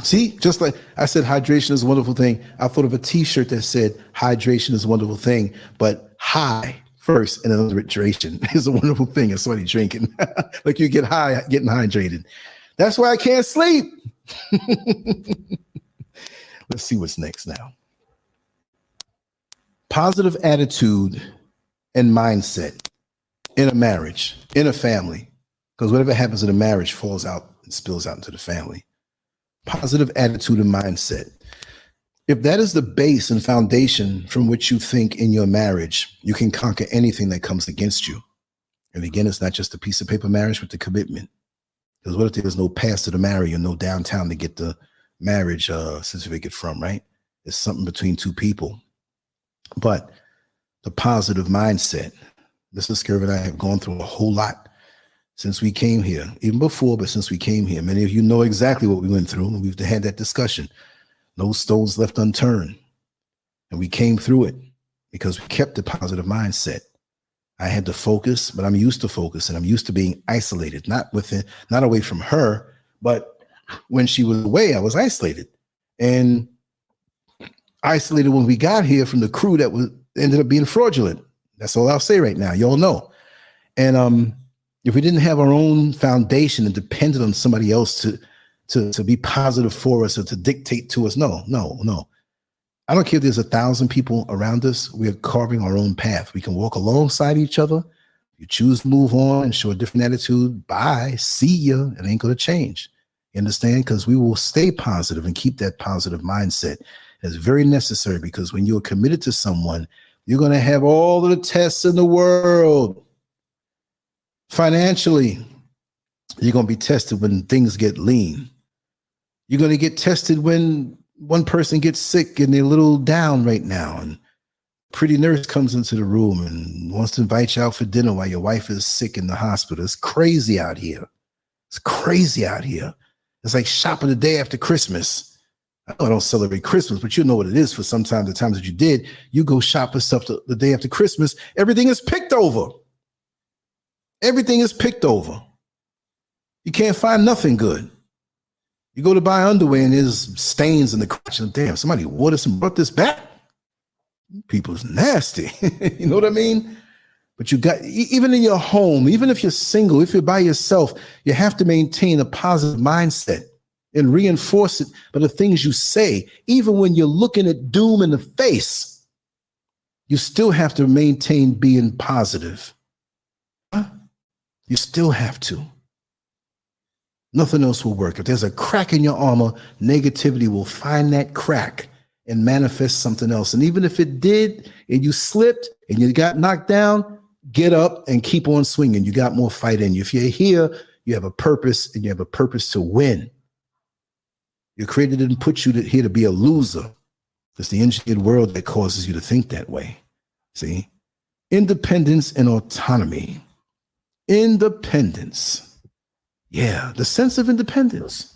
See, just like I said, hydration is a wonderful thing. I thought of a t-shirt that said hydration is a wonderful thing, but high first and then hydration is a wonderful thing. It's somebody drinking. Like you get high, getting hydrated. That's why I can't sleep. Let's see what's next now. Positive attitude and mindset in a marriage, in a family, because whatever happens in a marriage falls out and spills out into the family. Positive attitude and mindset. If that is the base and foundation from which you think in your marriage, you can conquer anything that comes against you. And again, it's not just a piece of paper marriage, but the commitment. Because what if there's no pastor to marry or no downtown to get the marriage certificate from, right? It's something between two people. But the positive mindset, Mrs. SCURV and I have gone through a whole lot since we came here, even before, but since we came here. Many of you know exactly what we went through, and we've had that discussion. No stones left unturned. And we came through it because we kept the positive mindset. I had to focus, but I'm used to focus, and I'm used to being isolated, not away from her, but when she was away, I was isolated. And isolated when we got here from the crew that ended up being fraudulent. That's all I'll say right now. Y'all know. And if we didn't have our own foundation and depended on somebody else to be positive for us or to dictate to us, no. I don't care if there's 1,000 people around us. We are carving our own path. We can walk alongside each other. You choose to move on and show a different attitude. Bye. See ya. It ain't going to change. You understand? Because we will stay positive and keep that positive mindset. It's very necessary because when you're committed to someone, you're going to have all of the tests in the world. Financially, you're going to be tested when things get lean. You're going to get tested when one person gets sick and they're a little down right now, and pretty nurse comes into the room and wants to invite you out for dinner while your wife is sick in the hospital. It's crazy out here. It's crazy out here. It's like shopping the day after Christmas. I don't celebrate Christmas, but you know what it is for sometimes the times that you did. You go shop for stuff the day after Christmas. Everything is picked over. Everything is picked over. You can't find nothing good. You go to buy underwear and there's stains in the crotch. And damn, somebody wore this and brought this back. People is nasty. You know what I mean? But you got, even in your home, even if you're single, if you're by yourself, you have to maintain a positive mindset and reinforce it by the things you say. Even when you're looking at doom in the face, you still have to maintain being positive. You still have to. Nothing else will work. If there's a crack in your armor, negativity will find that crack and manifest something else. And even if it did, and you slipped and you got knocked down, get up and keep on swinging. You got more fight in you. If you're here, you have a purpose, and you have a purpose to win. Your creator didn't put you here to be a loser. It's the engineered world that causes you to think that way. See? Independence and autonomy. Independence. Yeah, the sense of independence.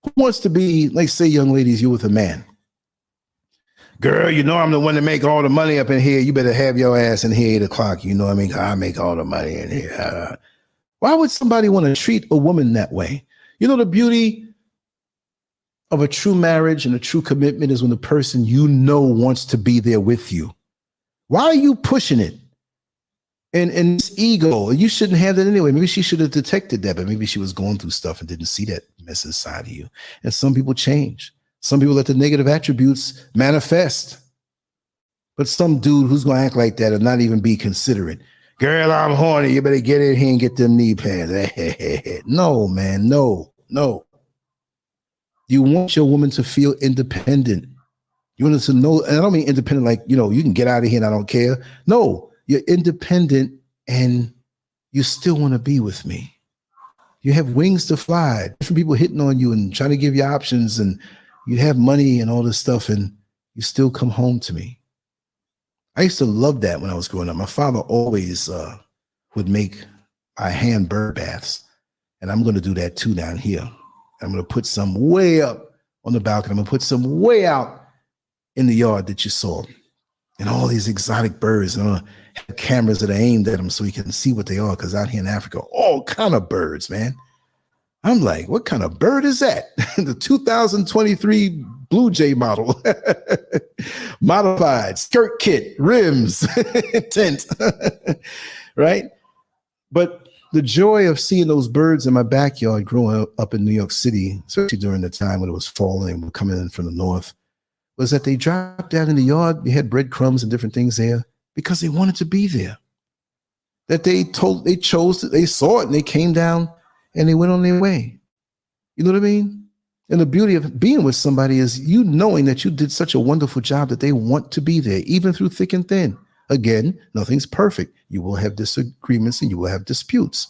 Who wants to be, like, say, young ladies, you with a man? Girl, you know I'm the one to make all the money up in here. You better have your ass in here 8 o'clock. You know what I mean? I make all the money in here. Why would somebody want to treat a woman that way? You know, the beauty of a true marriage and a true commitment is when the person you know wants to be there with you. Why are you pushing it? And this ego, you shouldn't have that anyway. Maybe she should have detected that, but maybe she was going through stuff and didn't see that mess inside of you. And some people change. Some people let the negative attributes manifest. But some dude who's going to act like that and not even be considerate. Girl, I'm horny. You better get in here and get them knee pads. No, man, no. You want your woman to feel independent. You want her to know, and I don't mean independent like, you know, you can get out of here and I don't care. No, you're independent and you still want to be with me. You have wings to fly. Different people hitting on you and trying to give you options, and you have money and all this stuff, and you still come home to me. I used to love that when I was growing up. My father always would make my hand bird baths, and I'm going to do that too down here. I'm going to put some way up on the balcony. I'm going to put some way out in the yard that you saw, and all these exotic birds. And I'm going to have cameras that are aimed at them so you can see what they are, because out here in Africa, all kind of birds, man. I'm like, what kind of bird is that? The 2023 Blue Jay model. Modified, skirt kit, rims, tent, right? But the joy of seeing those birds in my backyard growing up in New York City, especially during the time when it was fall and we were coming in from the north, was that they dropped down in the yard. We had breadcrumbs and different things there because they wanted to be there. That they chose, they saw it and they came down and they went on their way. You know what I mean? And the beauty of being with somebody is you knowing that you did such a wonderful job that they want to be there, even through thick and thin. Again, nothing's perfect. You will have disagreements and you will have disputes.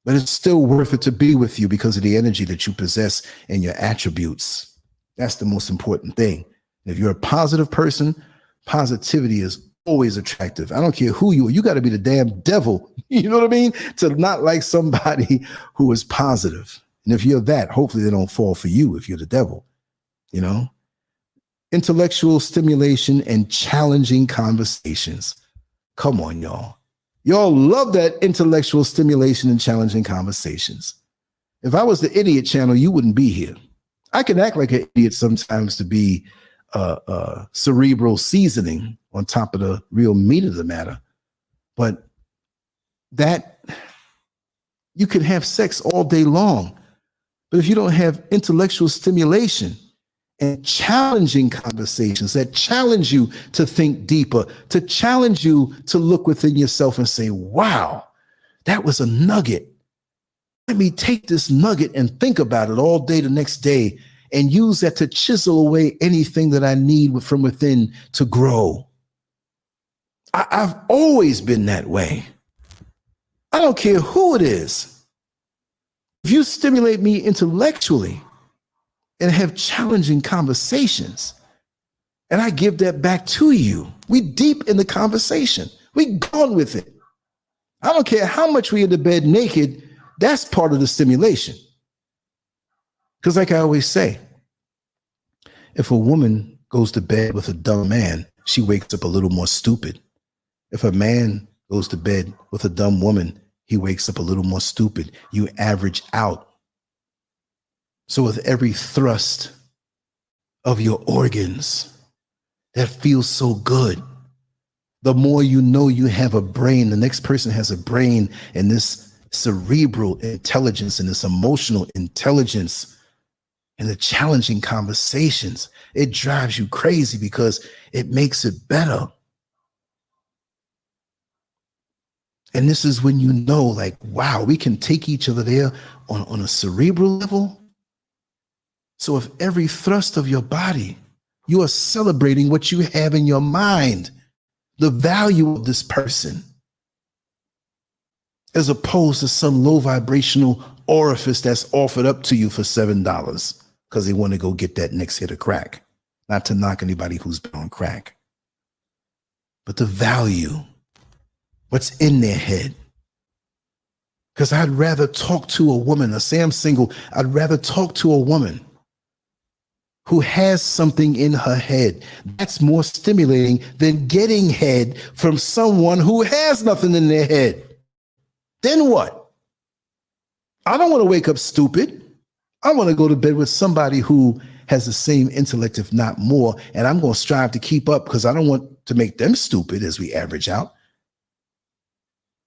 But it's still worth it to be with you because of the energy that you possess and your attributes. That's the most important thing. If you're a positive person, positivity is always attractive. I don't care who you are. You got to be the damn devil. You know what I mean? To not like somebody who is positive. And if you're that, hopefully they don't fall for you if you're the devil, you know? Intellectual stimulation and challenging conversations. Come on, y'all. Y'all love that intellectual stimulation and challenging conversations. If I was the idiot channel, you wouldn't be here. I can act like an idiot sometimes to be cerebral seasoning on top of the real meat of the matter. But that, you can have sex all day long. But if you don't have intellectual stimulation and challenging conversations that challenge you to think deeper, to challenge you to look within yourself and say, wow, that was a nugget. Let me take this nugget and think about it all day the next day and use that to chisel away anything that I need from within to grow. I've always been that way. I don't care who it is. If you stimulate me intellectually and have challenging conversations, and I give that back to you, we deep in the conversation. We gone with it. I don't care how much we in the bed naked, that's part of the stimulation. Because like I always say, if a woman goes to bed with a dumb man, she wakes up a little more stupid. If a man goes to bed with a dumb woman, he wakes up a little more stupid. You average out. So with every thrust of your organs, that feels so good. The more you know you have a brain, the next person has a brain, and this cerebral intelligence and this emotional intelligence and the challenging conversations, it drives you crazy because it makes it better. And this is when you know, like, wow, we can take each other there on a cerebral level. So if every thrust of your body, you are celebrating what you have in your mind, the value of this person, as opposed to some low vibrational orifice that's offered up to you for $7 because they want to go get that next hit of crack. Not to knock anybody who's been on crack. But the value what's in their head. Because I'd rather talk to a woman, I say I'm single, I'd rather talk to a woman who has something in her head. That's more stimulating than getting head from someone who has nothing in their head. Then what? I don't want to wake up stupid. I want to go to bed with somebody who has the same intellect, if not more, and I'm going to strive to keep up because I don't want to make them stupid as we average out.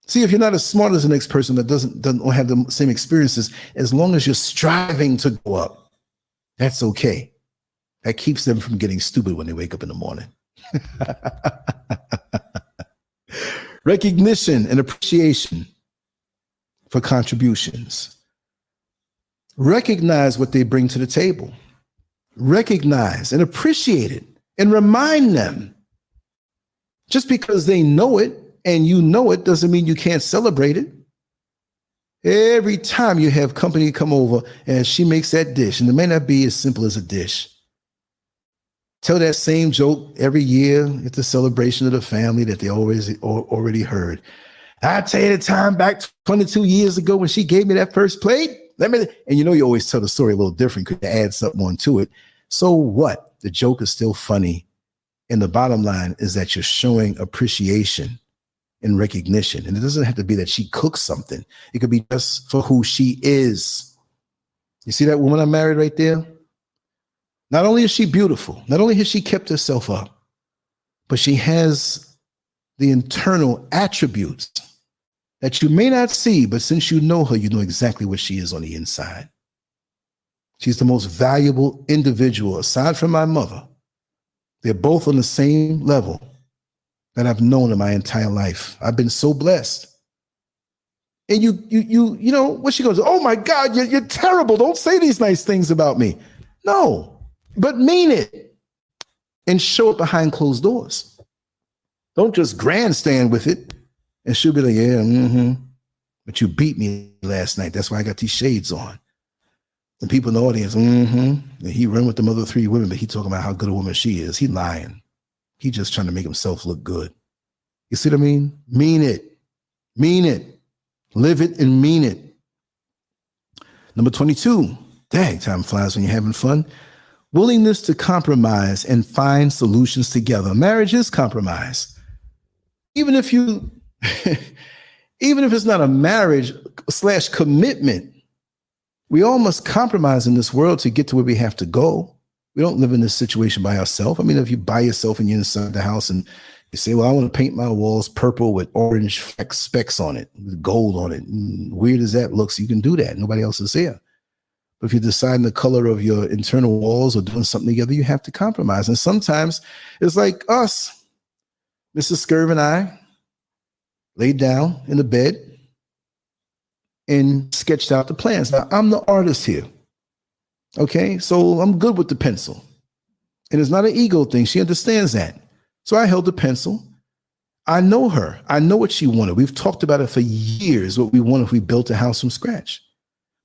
See, if you're not as smart as the next person that doesn't have the same experiences, as long as you're striving to go up, that's okay. That keeps them from getting stupid when they wake up in the morning. Recognition and appreciation for contributions. Recognize what they bring to the table. Recognize and appreciate it and remind them. Just because they know it and you know it doesn't mean you can't celebrate it. Every time you have company come over and she makes that dish, and it may not be as simple as a dish, tell that same joke every year at the celebration of the family that they already heard. I tell you the time back 22 years ago when she gave me that first plate. And you always tell the story a little different because you add something onto it. So what? The joke is still funny. And the bottom line is that you're showing appreciation and recognition. And it doesn't have to be that she cooks something. It could be just for who she is. You see that woman I married right there? Not only is she beautiful, not only has she kept herself up, but she has the internal attributes that you may not see, but since you know her, you know exactly what she is on the inside. She's the most valuable individual, aside from my mother. They're both on the same level that I've known in my entire life. I've been so blessed. And you know, what she goes, oh my God, you're terrible. Don't say these nice things about me. No, but mean it and show it behind closed doors. Don't just grandstand with it. And she'll be like, yeah, but you beat me last night. That's why I got these shades on. And people in the audience, And he run with them other 3 women, but he talking about how good a woman she is. He lying. He just trying to make himself look good. You see what I mean? Mean it. Mean it. Live it and mean it. Number 22, dang, time flies when you're having fun. Willingness to compromise and find solutions together. Marriage is compromise. Even if it's not a marriage / commitment, we all must compromise in this world to get to where we have to go. We don't live in this situation by ourselves. I mean, if you by yourself and you're inside the house and you say, well, I want to paint my walls purple with orange specks on it, with gold on it. Weird as that looks, you can do that. Nobody else is there. But if you're deciding the color of your internal walls or doing something together, you have to compromise. And sometimes it's like us, Mrs. Scurv and I, laid down in the bed and sketched out the plans. Now, I'm the artist here. Okay, so I'm good with the pencil. And it's not an ego thing. She understands that. So I held the pencil. I know her. I know what she wanted. We've talked about it for years, what we want if we built a house from scratch.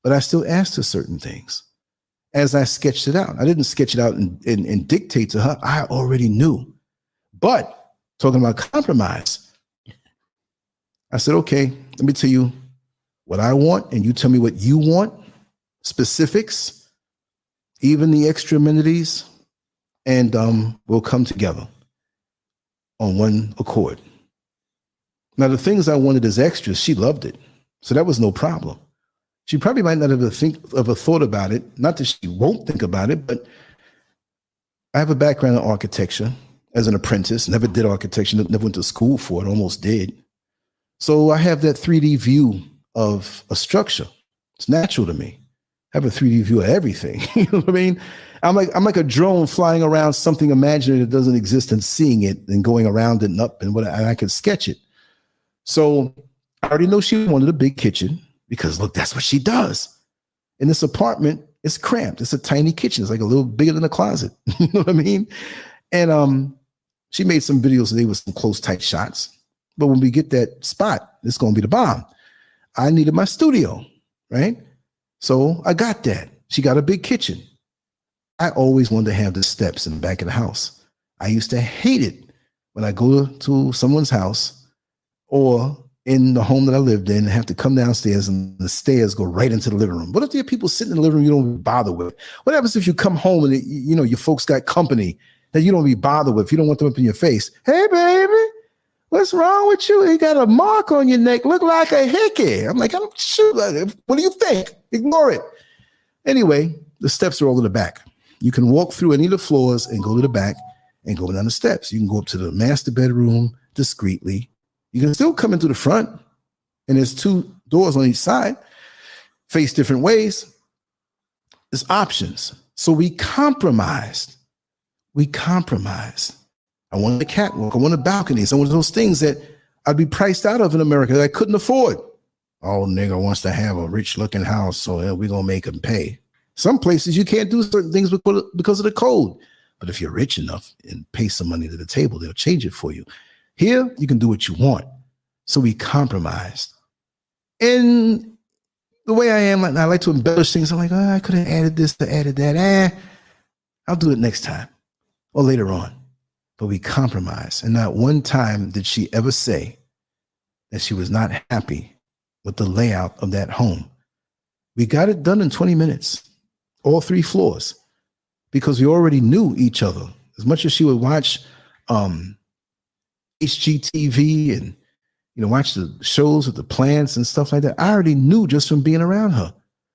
But I still asked her certain things as I sketched it out. I didn't sketch it out and dictate to her. I already knew. But talking about compromise, I said, okay, let me tell you what I want, and you tell me what you want, specifics, even the extra amenities, and we'll come together on one accord. Now, the things I wanted as extras, she loved it. So that was no problem. She probably might not have thought about it. Not that she won't think about it, but I have a background in architecture as an apprentice. Never did architecture, never went to school for it, almost did. So I have that 3D view of a structure. It's natural to me. I have a 3D view of everything. You know what I mean? I'm like a drone flying around something imaginary that doesn't exist and seeing it and going around it and up and and I could sketch it. So I already know she wanted a big kitchen because look, that's what she does. In this apartment, it's cramped. It's a tiny kitchen. It's like a little bigger than a closet. You know what I mean? And she made some videos today with some close, tight shots. But when we get that spot, it's going to be the bomb. I needed my studio, right? So I got that. She got a big kitchen. I always wanted to have the steps in the back of the house. I used to hate it when I go to someone's house or in the home that I lived in, have to come downstairs and the stairs go right into the living room. What if there are people sitting in the living room you don't bother with? What happens if you come home and your folks got company that you don't be bothered with? You don't want them up in your face. Hey, baby, what's wrong with you? You got a mark on your neck, look like a hickey. I'm like, shoot, what do you think? Ignore it. Anyway, the steps are all in the back. You can walk through any of the floors and go to the back and go down the steps. You can go up to the master bedroom discreetly. You can still come into the front, and there's 2 doors on each side, face different ways. There's options. So we compromised. I wanted a catwalk. I wanted balconies. I wanted those things that I'd be priced out of in America that I couldn't afford. Oh, nigga wants to have a rich looking house, so we're going to make him pay. Some places you can't do certain things because of the code. But if you're rich enough and pay some money to the table, they'll change it for you. Here, you can do what you want. So we compromised. And the way I am, I like to embellish things. I'm like, I could have added this, or added that. I'll do it next time or later on. But we compromised. And not one time did she ever say that she was not happy with the layout of that home. We got it done in 20 minutes, all 3 floors, because we already knew each other. As much as she would watch HGTV and watch the shows with the plants and stuff like that, I already knew just from being around her.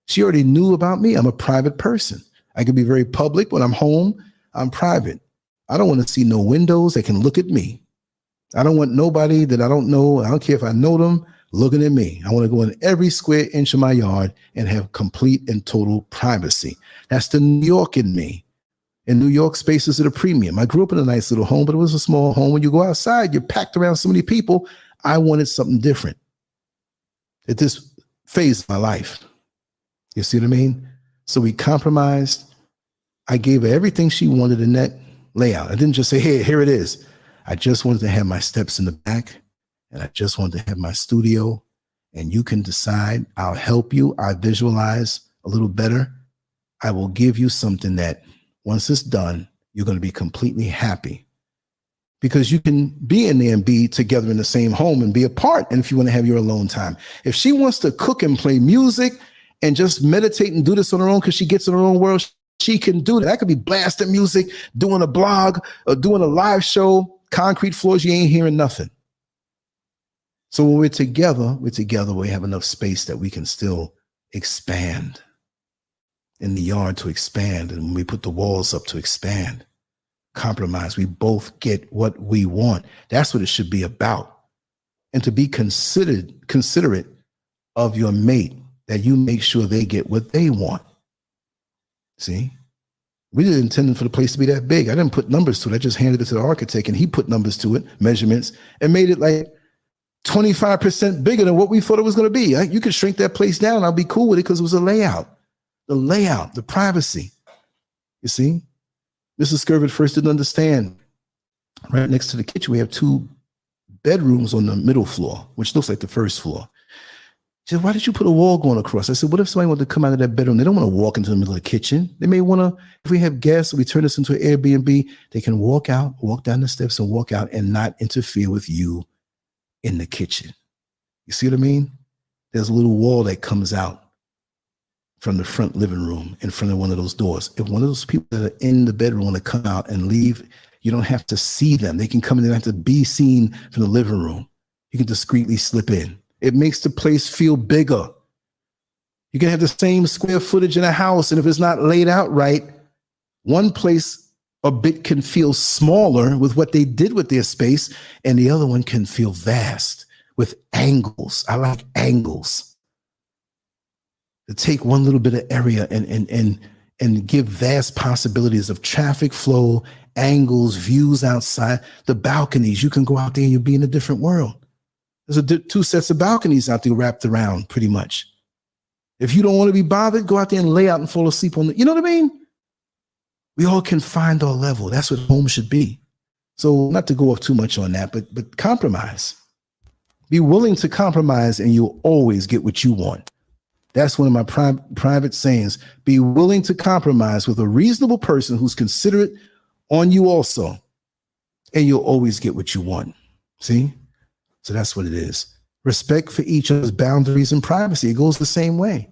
She already knew about me. I'm a private person. I can be very public. When I'm home, I'm private. I don't want to see no windows that can look at me. I don't want nobody that I don't know. I don't care if I know them looking at me. I want to go in every square inch of my yard and have complete and total privacy. That's the New York in me. In New York, spaces at a premium. I grew up in a nice little home, but it was a small home. When you go outside, you're packed around so many people. I wanted something different at this phase of my life. You see what I mean? So we compromised. I gave her everything she wanted in that layout. I didn't just say, hey, here it is. I just wanted to have my steps in the back, and I just wanted to have my studio, and you can decide. I'll help you. I visualize a little better. I will give you something that once it's done, you're going to be completely happy, because you can be in there and be together in the same home and be apart. And if you want to have your alone time, if she wants to cook and play music and just meditate and do this on her own because she gets in her own world, she can do that. I could be blasting music, doing a blog or doing a live show, concrete floors, you ain't hearing nothing. So when we're together, we have enough space that we can still expand in the yard, to expand. And when we put the walls up, to expand, compromise, we both get what we want. That's what it should be about. And to be considerate of your mate, that you make sure they get what they want. See, we didn't intend for the place to be that big. I didn't put numbers to it. I just handed it to the architect and he put numbers to it, measurements, and made it like 25% bigger than what we thought it was going to be. You could shrink that place down. I'll be cool with it because it was a layout. The layout, the privacy. You see, Mrs. SCURV at first didn't understand. Right next to the kitchen, we have 2 bedrooms on the middle floor, which looks like the first floor. She said, why did you put a wall going across? I said, what if somebody wanted to come out of that bedroom? They don't want to walk into the middle of the kitchen. They may want to, if we have guests, we turn this into an Airbnb, they can walk out, walk down the steps and walk out and not interfere with you in the kitchen. You see what I mean? There's a little wall that comes out from the front living room in front of one of those doors. If one of those people that are in the bedroom want to come out and leave, you don't have to see them. They can come in. They don't have to be seen from the living room. You can discreetly slip in. It makes the place feel bigger. You can have the same square footage in a house, and if it's not laid out right, one place a bit can feel smaller with what they did with their space, and the other one can feel vast with angles. I like angles. To take one little bit of area and give vast possibilities of traffic flow, angles, views outside. The balconies, you can go out there and you'll be in a different world. There's 2 sets of balconies out there wrapped around pretty much. If you don't want to be bothered, go out there and lay out and fall asleep on the, you know what I mean? We all can find our level. That's what home should be. So not to go off too much on that, but compromise. Be willing to compromise and you'll always get what you want. That's one of my private sayings. Be willing to compromise with a reasonable person who's considerate on you also, and you'll always get what you want. See? So that's what it is. Respect for each other's boundaries and privacy. It goes the same way.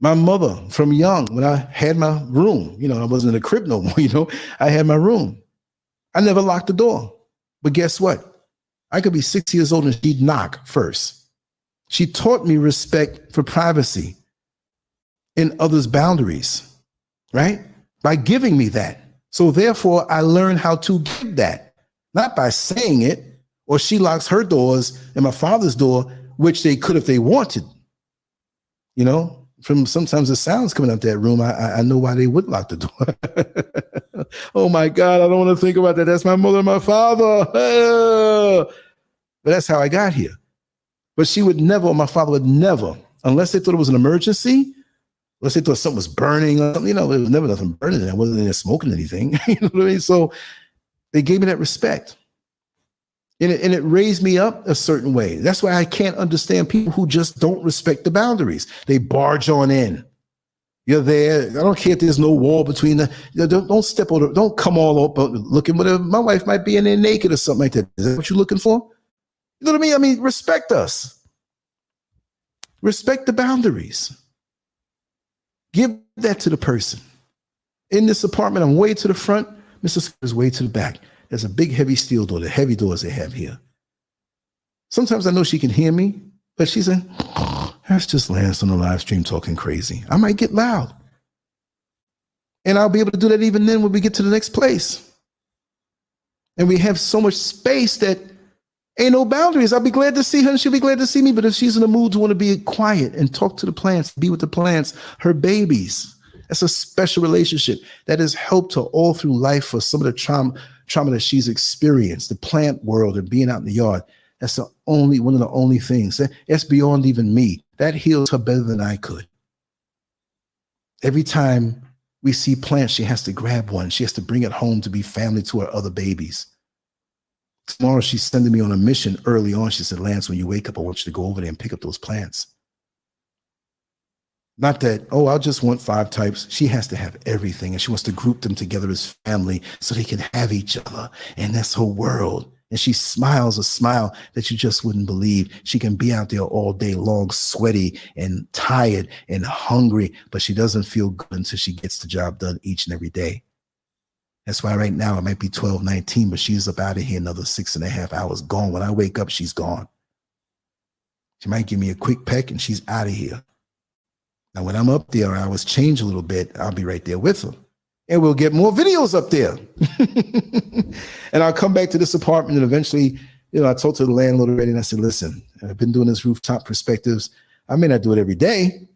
My mother, from young, when I had my room, I wasn't in a crib no more, I had my room. I never locked the door. But guess what? I could be 6 years old and she'd knock first. She taught me respect for privacy and others' boundaries, right? By giving me that. So therefore, I learned how to give that, not by saying it, or she locks her doors and my father's door, which they could if they wanted. From sometimes the sounds coming out that room, I know why they would lock the door. Oh my God, I don't want to think about that. That's my mother and my father. But that's how I got here. But she would never, or my father would never, unless they thought it was an emergency, unless they thought something was burning, there was never nothing burning. I wasn't in there smoking anything. You know what I mean? So they gave me that respect. And it raised me up a certain way. That's why I can't understand people who just don't respect the boundaries. They barge on in. You're there. I don't care if there's no wall between don't step over, don't come all up looking, whatever. My wife might be in there naked or something like that. Is that what you're looking for? You know what I mean? I mean, respect us. Respect the boundaries. Give that to the person. In this apartment, I'm way to the front. Mr. is way to the back. There's a big, heavy steel door, the heavy doors they have here. Sometimes I know she can hear me, but she's like, that's just Lance on the live stream talking crazy. I might get loud. And I'll be able to do that even then when we get to the next place. And we have so much space that ain't no boundaries. I'll be glad to see her and she'll be glad to see me. But if she's in the mood to want to be quiet and talk to the plants, be with the plants, her babies, that's a special relationship that has helped her all through life for some of the trauma that she's experienced, the plant world and being out in the yard. That's one of the only things. That's beyond even me. That heals her better than I could. Every time we see plants, she has to grab one. She has to bring it home to be family to her other babies. Tomorrow, she's sending me on a mission early on. She said, Lance, when you wake up, I want you to go over there and pick up those plants. Not that, I'll just want 5 types. She has to have everything, and she wants to group them together as family so they can have each other, and that's her world. And she smiles a smile that you just wouldn't believe. She can be out there all day long, sweaty and tired and hungry, but she doesn't feel good until she gets the job done each and every day. That's why right now it might be 12:19, but she's up out of here another 6.5 hours gone. When I wake up, she's gone. She might give me a quick peck and she's out of here. Now, when I'm up there, hours change a little bit, I'll be right there with her. And we'll get more videos up there. And I'll come back to this apartment and eventually, I talked to the landlord already and I said, listen, I've been doing this rooftop perspectives. I may not do it every day,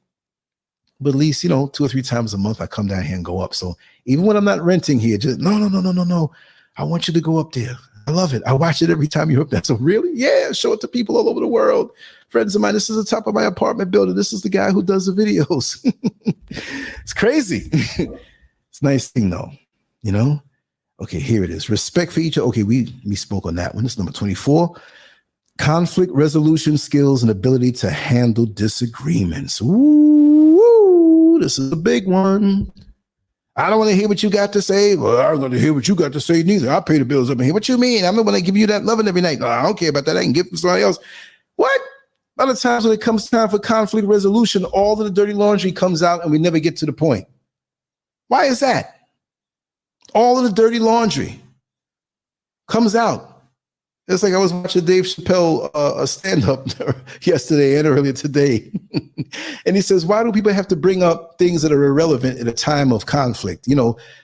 but at least, 2 or 3 times a month, I come down here and go up. So even when I'm not renting here, just no. I want you to go up there. I love it. I watch it every time you're up there. So really? Yeah, show it to people all over the world. Friends of mine, this is the top of my apartment building. This is the guy who does the videos. It's crazy. It's a nice thing though, Okay, here it is. Respect for each other. Okay, we spoke on that one. This is number 24. Conflict resolution skills and ability to handle disagreements. Ooh, this is a big one. I don't want to hear what you got to say. Well, I'm going to hear what you got to say neither. I'll pay the bills up in here. What you mean? I'm the one that give you that loving every night. No, I don't care about that. I can give from somebody else. What? A lot of times when it comes time for conflict resolution, all of the dirty laundry comes out and we never get to the point. Why is that? All of the dirty laundry comes out. It's like I was watching Dave Chappelle a stand-up yesterday and earlier today. And he says, why do people have to bring up things that are irrelevant at a time of conflict?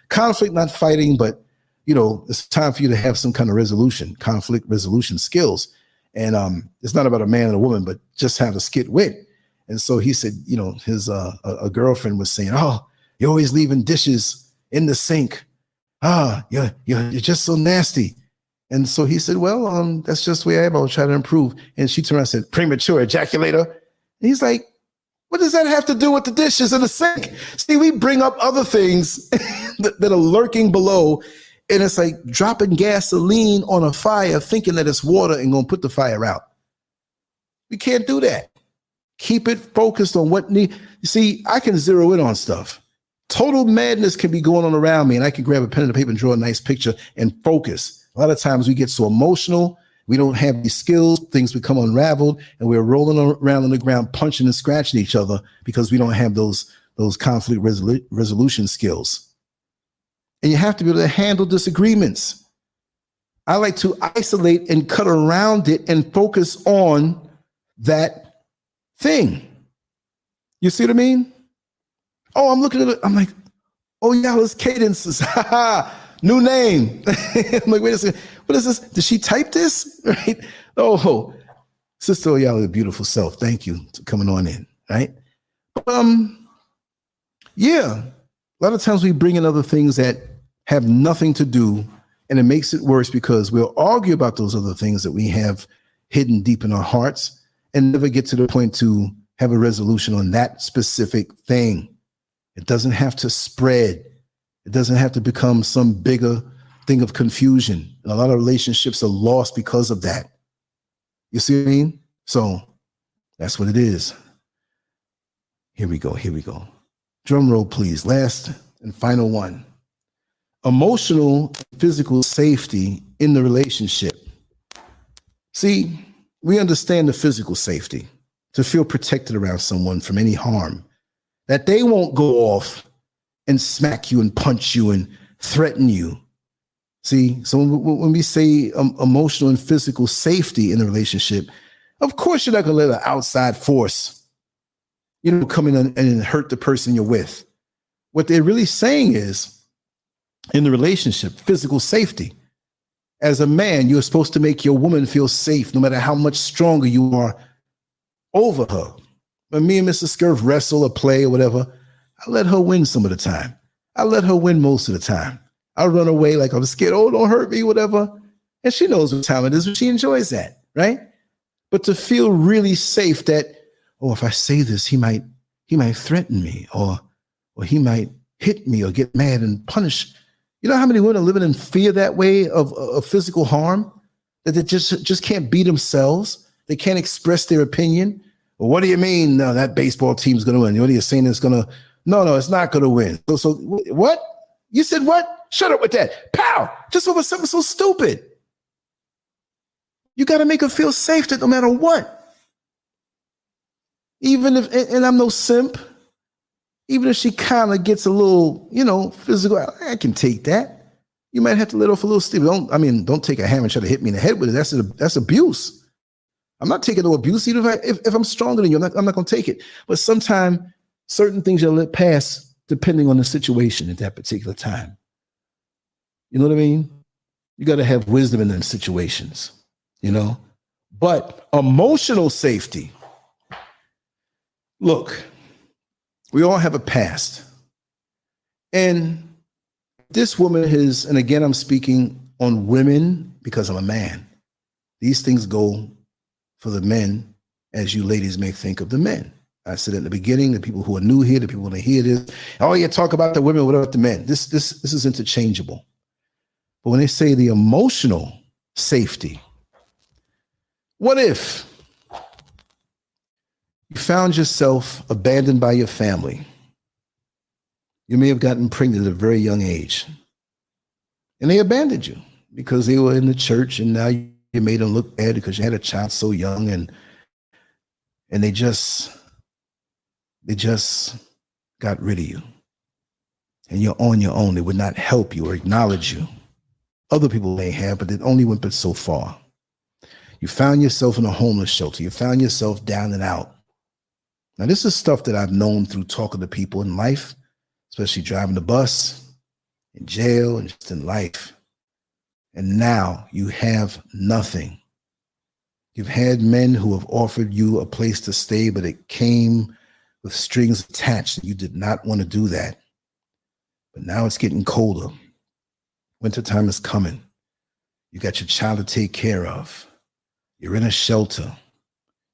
Conflict, not fighting, but, it's time for you to have some kind of resolution, conflict resolution skills. And it's not about a man and a woman, but just how to skit wit. And so he said, his a girlfriend was saying, oh, you're always leaving dishes in the sink. You're just so nasty. And so he said, well, that's just the way I am. I'll try to improve. And she turned around and said, premature ejaculator. And he's like, what does that have to do with the dishes in the sink? See, we bring up other things that are lurking below. And it's like dropping gasoline on a fire, thinking that it's water and going to put the fire out. We can't do that. Keep it focused on what need. See, I can zero in on stuff. Total madness can be going on around me, and I can grab a pen and paper and draw a nice picture and focus. A lot of times we get so emotional, We don't have these skills. Things become unraveled, and we're rolling around on the ground, punching and scratching each other because we don't have those conflict resolution skills. And you have to be able to handle disagreements. I like to isolate and cut around it and focus on that thing. You see what I mean? Oh, I'm looking at it. I'm like, oh, Yala's cadences. New name. I'm like, wait a second. What is this? Did she type this? Right? Oh, Sister Oyala, beautiful self. Thank you for coming on in. Right? Yeah. A lot of times we bring in other things that have nothing to do, and it makes it worse because we'll argue about those other things that we have hidden deep in our hearts and never get to the point to have a resolution on that specific thing. It doesn't have to spread. It doesn't have to become some bigger thing of confusion. And a lot of relationships are lost because of that. You see what I mean? So that's what it is. Here we go. Here we go. Drum roll, please. Last and final one. Emotional and physical safety in the relationship. See, we understand the physical safety, to feel protected around someone from any harm, that they won't go off and smack you and punch you and threaten you. See, so when we say emotional and physical safety in the relationship, of course you're not going to let an outside force, come in and hurt the person you're with. What they're really saying is, in the relationship, physical safety. As a man, you're supposed to make your woman feel safe, no matter how much stronger you are over her. When me and Mr. Scurv wrestle or play or whatever, I let her win some of the time. I let her win most of the time. I run away like I'm scared. Oh, don't hurt me, whatever. And she knows what time it is, but she enjoys that, right? But to feel really safe that, oh, if I say this, he might threaten me, or he might hit me or get mad and punish. You know how many women are living in fear that way of physical harm, that they just can't be themselves? They can't express their opinion. Well, what do you mean? No, that baseball team's going to win. What are you saying? It's going to? No, it's not going to win. So what? You said what? Shut up with that. Pow! Just over something so stupid. You got to make her feel safe that no matter what, even if, and I'm no simp, even if she kind of gets a little, physical, I can take that. You might have to let off a little steam. Don't take a hammer and try to hit me in the head with it. That's abuse. I'm not taking no abuse. Even if I'm stronger than you, I'm not going to take it. But sometimes certain things you'll let pass depending on the situation at that particular time. You know what I mean? You got to have wisdom in them situations, But emotional safety. Look, we all have a past. And this woman has, and again, I'm speaking on women because I'm a man. These things go for the men as you ladies may think of the men. I said at the beginning, the people who are new here, the people who want to hear this, oh, yeah, talk about the women, what about the men? This is interchangeable. But when they say the emotional safety, what if you found yourself abandoned by your family? You may have gotten pregnant at a very young age, and they abandoned you because they were in the church, and now you made them look bad because you had a child so young, and they just got rid of you, and you're on your own. They would not help you or acknowledge you. Other people may have, but it only went but so far. You found yourself in a homeless shelter. You found yourself down and out. Now, this is stuff that I've known through talking to people in life, especially driving the bus, in jail, and just in life. And now you have nothing. You've had men who have offered you a place to stay, but it came with strings attached. You did not want to do that. But now it's getting colder. Wintertime is coming. You got your child to take care of. You're in a shelter.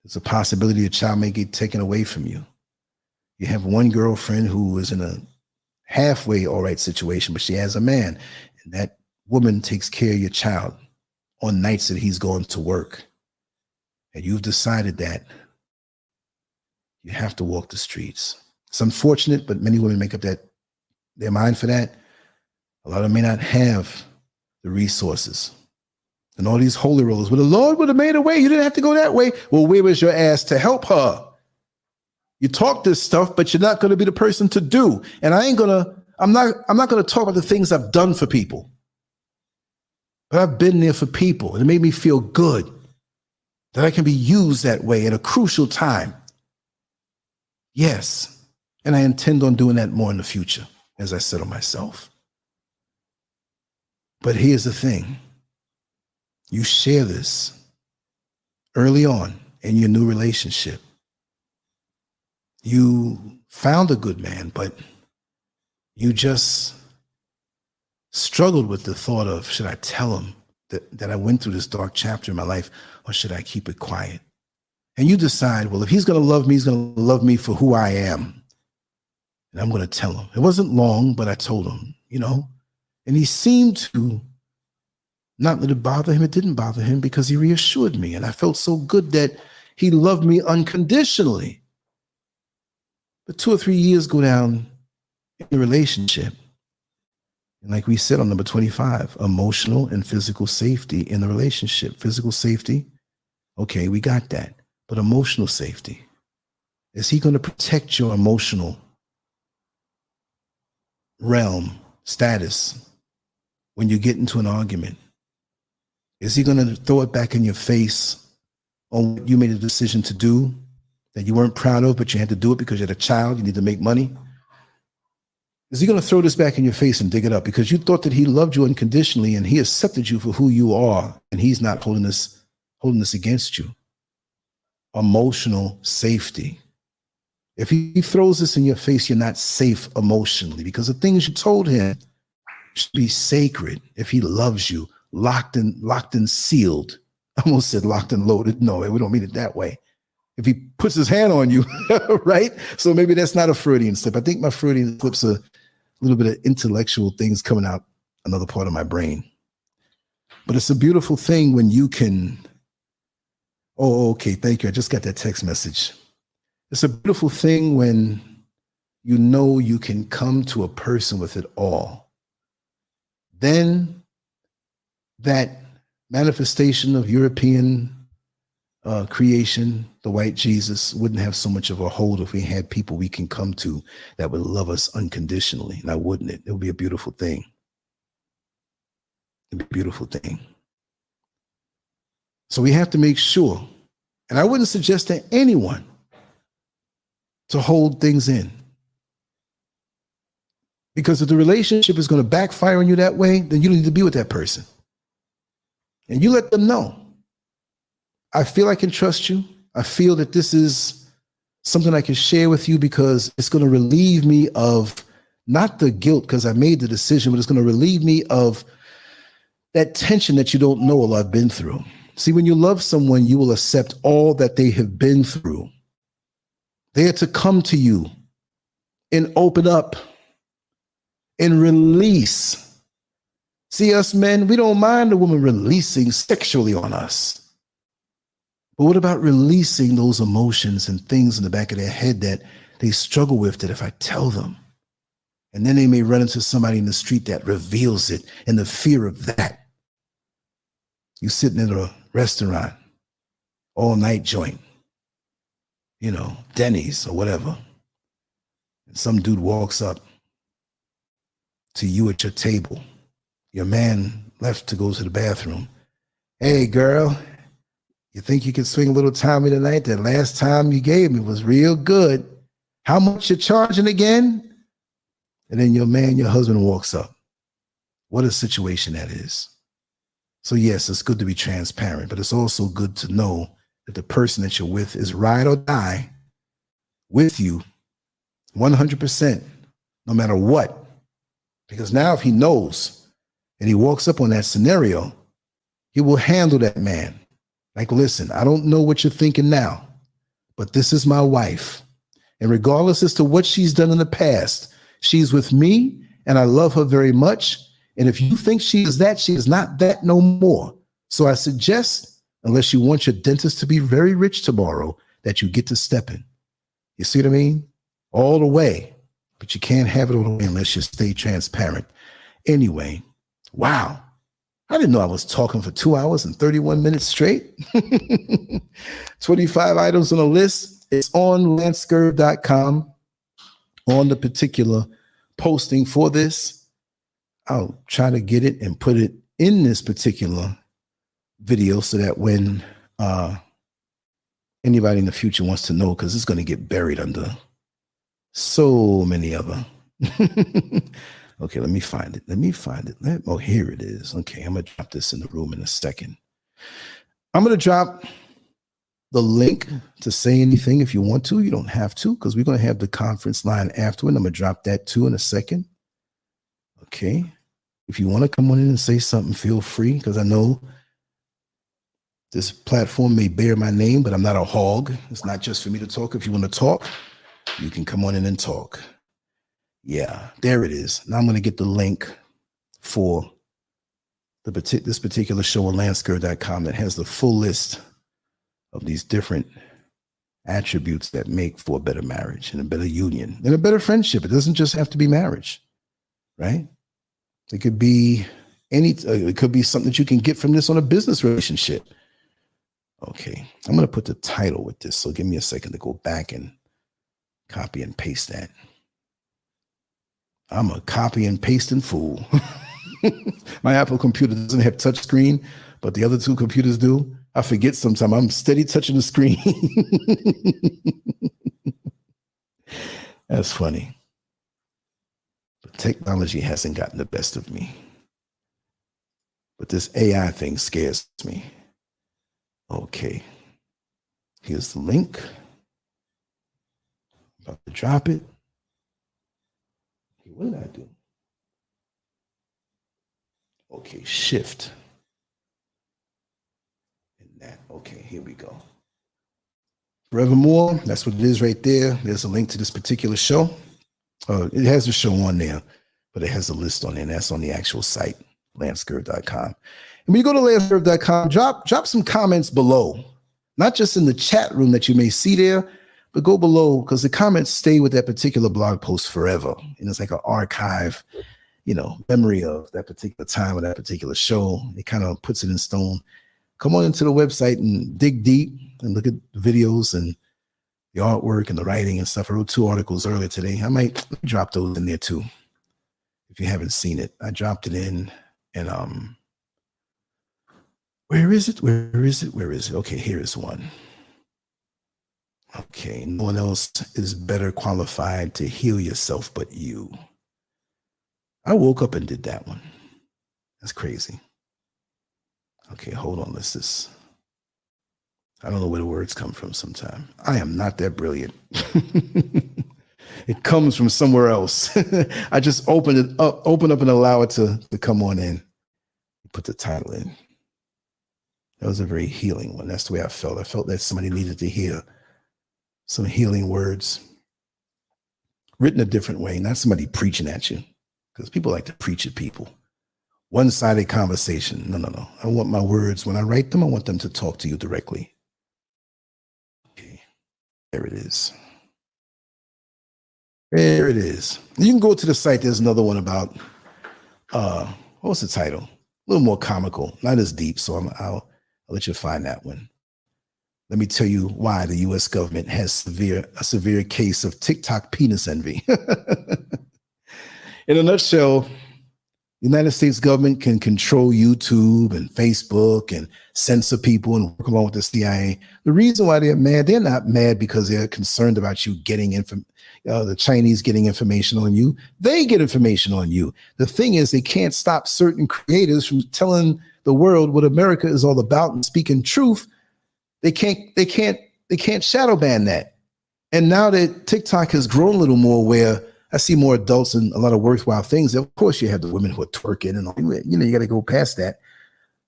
There's a possibility your child may get taken away from you. You have one girlfriend who is in a halfway all right situation, but she has a man, and that woman takes care of your child on nights that he's going to work. And you've decided that you have to walk the streets. It's unfortunate, but many women make up their mind for that. A lot of them may not have the resources. And all these holy rollers, well, the Lord would have made a way. You didn't have to go that way. Well, where was your ass to help her? You talk this stuff, but you're not going to be the person to do. And I'm not going to talk about the things I've done for people. But I've been there for people, and it made me feel good that I can be used that way at a crucial time. Yes. And I intend on doing that more in the future, as I said on myself. But here's the thing. You share this early on in your new relationship. You found a good man, but you just struggled with the thought of, should I tell him that I went through this dark chapter in my life, or should I keep it quiet? And you decide, well, if he's going to love me, he's going to love me for who I am. And I'm going to tell him. It wasn't long, but I told him, and he seemed to not let it bother him. It didn't bother him because he reassured me. And I felt so good that he loved me unconditionally. But 2 or 3 years go down in the relationship. And like we said on number 25, emotional and physical safety in the relationship. Physical safety, okay, we got that. But emotional safety, is he going to protect your emotional realm, status, when you get into an argument? Is he going to throw it back in your face on what you made a decision to do that you weren't proud of, but you had to do it because you're a child, you need to make money? Is he going to throw this back in your face and dig it up because you thought that he loved you unconditionally and he accepted you for who you are, and he's not holding this against you? Emotional safety. If he throws this in your face, you're not safe emotionally, because the things you told him should be sacred. If he loves you, locked and sealed. I almost said locked and loaded. No, we don't mean it that way. If he puts his hand on you, right? So maybe that's not a Freudian slip. I think my Freudian slips are a little bit of intellectual things coming out another part of my brain. But it's a beautiful thing when you can, oh, okay, thank you. I just got that text message. It's a beautiful thing when you can come to a person with it all. Then that manifestation of European creation, the white Jesus, wouldn't have so much of a hold if we had people we can come to that would love us unconditionally. Now, wouldn't it? It would be a beautiful thing. It'd be a beautiful thing. So we have to make sure, and I wouldn't suggest to anyone to hold things in. Because if the relationship is going to backfire on you that way, then you don't need to be with that person. And you let them know, I feel I can trust you. I feel that this is something I can share with you because it's going to relieve me of not the guilt because I made the decision, but it's going to relieve me of that tension that you don't know all I've been through. See, when you love someone, you will accept all that they have been through. They are to come to you and open up and release. See, us men, we don't mind a woman releasing sexually on us. But what about releasing those emotions and things in the back of their head that they struggle with, that if I tell them, and then they may run into somebody in the street that reveals it, and the fear of that. You sitting in a restaurant, all night joint, Denny's or whatever, and some dude walks up to you at your table. Your man left to go to the bathroom. Hey, girl, you think you can swing a little Tommy tonight? That last time you gave me was real good. How much you charging again? And then your husband walks up. What a situation that is. So yes, it's good to be transparent, but it's also good to know that the person that you're with is ride or die with you 100%, no matter what. Because now if he knows and he walks up on that scenario, he will handle that man. Like, listen, I don't know what you're thinking now, but this is my wife. And regardless as to what she's done in the past, she's with me and I love her very much. And if you think she is that, she is not that no more. So I suggest, unless you want your dentist to be very rich tomorrow, that you get to step in. You see what I mean? All the way. But you can't have it all the way unless you stay transparent. Anyway, wow. I didn't know I was talking for 2 hours and 31 minutes straight. 25 items on the list. It's on LanceScurv.com on the particular posting for this. I'll try to get it and put it in this particular video so that when anybody in the future wants to know, because it's going to get buried under so many other. Okay, let me find it. Oh, here it is. Okay, I'm going to drop this in the room in a second. I'm going to drop the link to say anything if you want to. You don't have to, because we're going to have the conference line afterward. I'm going to drop that too in a second. Okay. If you want to come on in and say something, feel free, because I know this platform may bear my name, but I'm not a hog. It's not just for me to talk. If you want to talk, you can come on in and talk. Yeah, there it is. Now I'm going to get the link for this particular show on LanceScurv.com that has the full list of these different attributes that make for a better marriage and a better union and a better friendship. It doesn't just have to be marriage, right? It could be it could be something that you can get from this on a business relationship. Okay, I'm going to put the title with this. So give me a second to go back and copy and paste that. I'm a copy and pasting fool. My Apple computer doesn't have touch screen, but the other two computers do. I forget sometimes. I'm steady touching the screen. That's funny. But technology hasn't gotten the best of me. But this AI thing scares me. Okay. Here's the link. About to drop it. What did I do? Okay, shift. And that. Okay, here we go. Forevermore, that's what it is right there. There's a link to this particular show. It has the show on there, but it has a list on there, and that's on the actual site, LanceScurv.com. And when you go to LanceScurv.com, drop some comments below, not just in the chat room that you may see there, but go below, because the comments stay with that particular blog post forever. And it's like an archive, memory of that particular time or that particular show. It kind of puts it in stone. Come on into the website and dig deep and look at the videos and the artwork and the writing and stuff. I wrote 2 articles earlier today. I might drop those in there too, if you haven't seen it. I dropped it in, and where is it? Okay, here is one. Okay, no one else is better qualified to heal yourself but you. I woke up and did that one. That's crazy. Okay, hold on. I don't know where the words come from sometimes. I am not that brilliant. It comes from somewhere else. I just open up and allow it to come on in. Put the title in. That was a very healing one. That's the way I felt. I felt that somebody needed to hear some healing words written a different way, not somebody preaching at you, because people like to preach at people. One-sided conversation. No. I want my words, when I write them, I want them to talk to you directly. Okay, there it is. There it is. You can go to the site. There's another one about, what was the title? A little more comical, not as deep, so I'll let you find that one. Let me tell you why the U.S. government has a severe case of TikTok penis envy. In a nutshell, the United States government can control YouTube and Facebook and censor people and work along with the CIA. The reason why they're mad, they're not mad because they're concerned about you getting the Chinese getting information on you. They get information on you. The thing is, they can't stop certain creators from telling the world what America is all about and speaking truth. They can't shadow ban that. And now that TikTok has grown a little more, where I see more adults and a lot of worthwhile things. Of course, you have the women who are twerking and all, you got to go past that.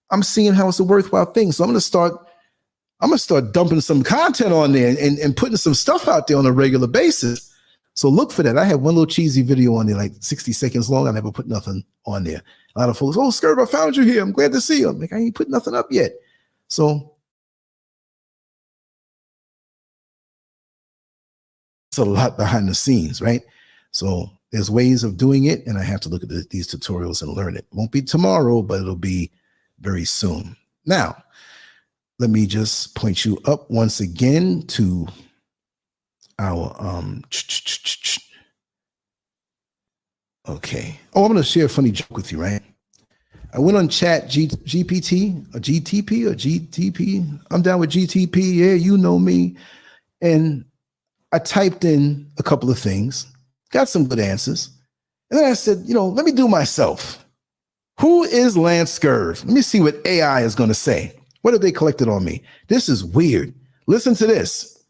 I'm seeing how it's a worthwhile thing. So I'm going to start dumping some content on there and putting some stuff out there on a regular basis. So look for that. I have one little cheesy video on there, like 60 seconds long. I never put nothing on there. A lot of folks, oh, Scurv, I found you here. I'm glad to see you. I'm like, I ain't put nothing up yet. So it's a lot behind the scenes, right? So there's ways of doing it, and I have to look at these tutorials and learn it. Won't be tomorrow, but it'll be very soon. Now, let me just point you up once again to our okay. Oh, I'm going to share a funny joke with you, right? I went on GPT or GTP or GTP. I'm down with GTP. Yeah, you know me. And I typed in a couple of things, got some good answers. And then I said, let me do myself. Who is LanceScurv? Let me see what AI is going to say. What have they collected on me? This is weird. Listen to this.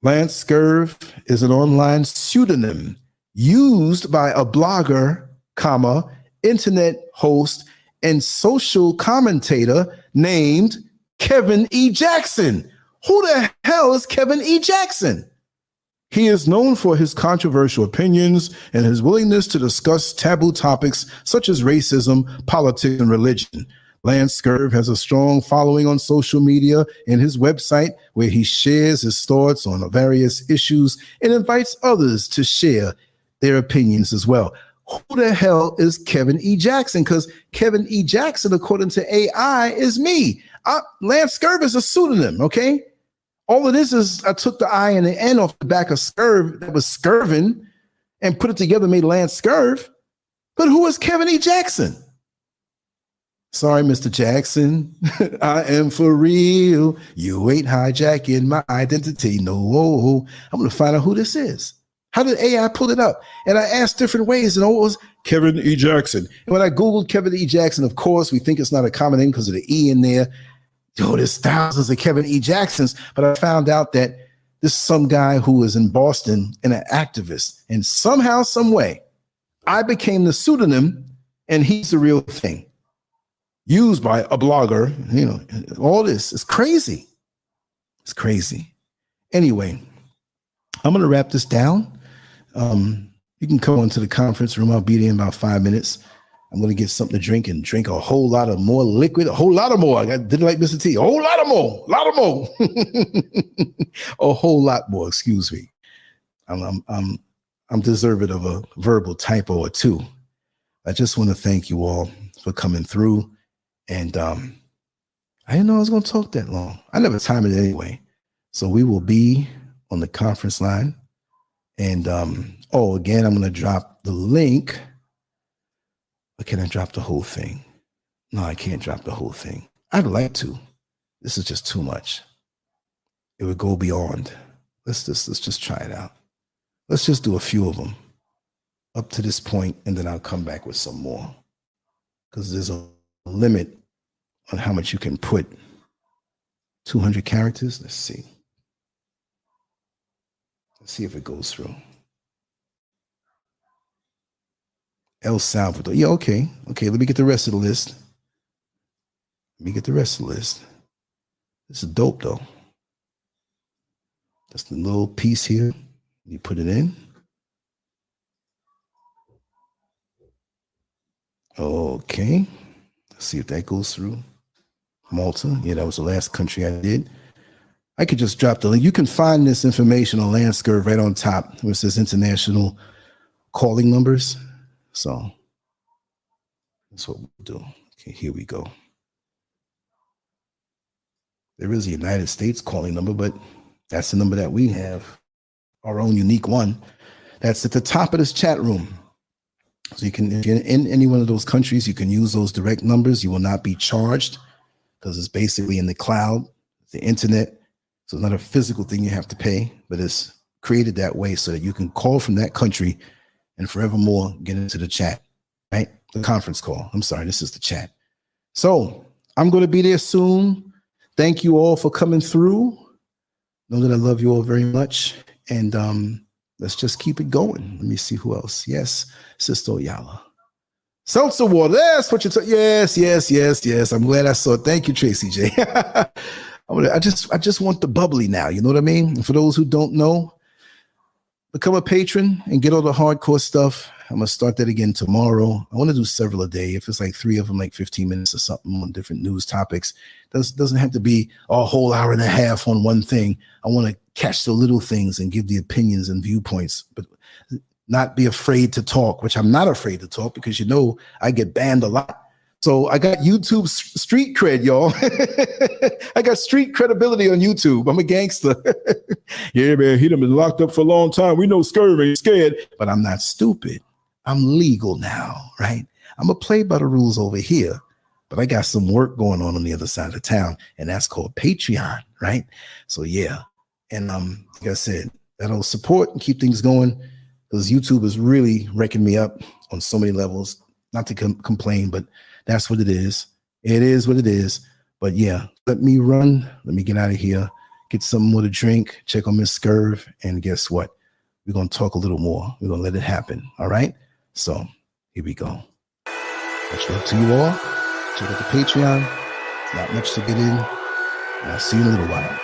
LanceScurv is an online pseudonym used by a blogger, internet host, and social commentator named Kevin E. Jackson. Who the hell is Kevin E. Jackson? He is known for his controversial opinions and his willingness to discuss taboo topics such as racism, politics, and religion. LanceScurv has a strong following on social media and his website, where he shares his thoughts on various issues and invites others to share their opinions as well. Who the hell is Kevin E. Jackson? Because Kevin E. Jackson, according to AI, is me. LanceScurv is a pseudonym, okay? All it is I took the I and the N off the back of Scurv that was Scurvin and put it together, made LanceScurv. But who is Kevin E. Jackson? Sorry, Mr. Jackson. I am for real. You ain't hijacking my identity. No. I'm going to find out who this is. How did AI pull it up? And I asked different ways, and it was Kevin E. Jackson. And when I Googled Kevin E. Jackson, of course, we think it's not a common name because of the E in there. There's thousands of Kevin E. Jacksons. But I found out that this is some guy who is in Boston and an activist. And somehow, some way, I became the pseudonym, and he's the real thing. Used by a blogger, all this is crazy. It's crazy. Anyway, I'm going to wrap this down. You can come onto the conference room. I'll be there in about 5 minutes. I'm going to get something to drink and drink a whole lot of more liquid, a whole lot of more. I did it like Mr. T, a whole lot of more, a whole lot more, excuse me. I'm deserving of a verbal typo or two. I just want to thank you all for coming through. And I didn't know I was going to talk that long. I never timed it anyway. So we will be on the conference line. And again, I'm going to drop the link. Or can I drop the whole thing? No, I can't drop the whole thing. I'd like to. This is just too much. It would go beyond. Let's just try it out. Let's just do a few of them up to this point, and then I'll come back with some more. Because there's a limit on how much you can put. 200 characters. Let's see. Let's see if it goes through. El Salvador. Yeah, okay. Okay, let me get the rest of the list. This is dope, though. That's the little piece here. You put it in. Okay. Let's see if that goes through. Malta. Yeah, that was the last country I did. I could just drop the link. You can find this information on LanceScurv right on top where it says international calling numbers. So that's what we'll do. Okay, here we go. There is a United States calling number, but that's the number that we have, our own unique one. That's at the top of this chat room. So you can, if you're in any one of those countries, you can use those direct numbers. You will not be charged because it's basically in the cloud, the internet. So it's not a physical thing you have to pay, but it's created that way so that you can call from that country and forevermore get into the chat, right? The conference call. I'm sorry, this is the chat. So I'm going to be there soon. Thank you all for coming through. Know that I love you all very much. And let's just keep it going. Let me see who else. Yes, Sister Oyala. Seltzer water. That's what you're talking. Yes. I'm glad I saw it. Thank you, Tracy J. I just want the bubbly now. You know what I mean? And for those who don't know, become a patron and get all the hardcore stuff. I'm going to start that again tomorrow. I want to do several a day. If it's like 3 of them, like 15 minutes or something on different news topics. Doesn't have to be a whole hour and a half on one thing. I want to catch the little things and give the opinions and viewpoints, but not be afraid to talk, which I'm not afraid to talk because, I get banned a lot So I got YouTube street cred, y'all. I got street credibility on YouTube. I'm a gangster. Yeah, man, he done been locked up for a long time. We know Scurv ain't scared, but I'm not stupid. I'm legal now, right? I'm gonna play by the rules over here, but I got some work going on the other side of town, and that's called Patreon, right? So yeah, and like I said, that'll support and keep things going, because YouTube is really wrecking me up on so many levels. Not to complain, but that's what it is. It is what it is. But yeah, let me run. Let me get out of here, get something more to drink, check on Miss Scurv, and guess what? We're going to talk a little more. We're going to let it happen. All right? So here we go. Much love to you all. Check out the Patreon. It's not much to get in. And I'll see you in a little while.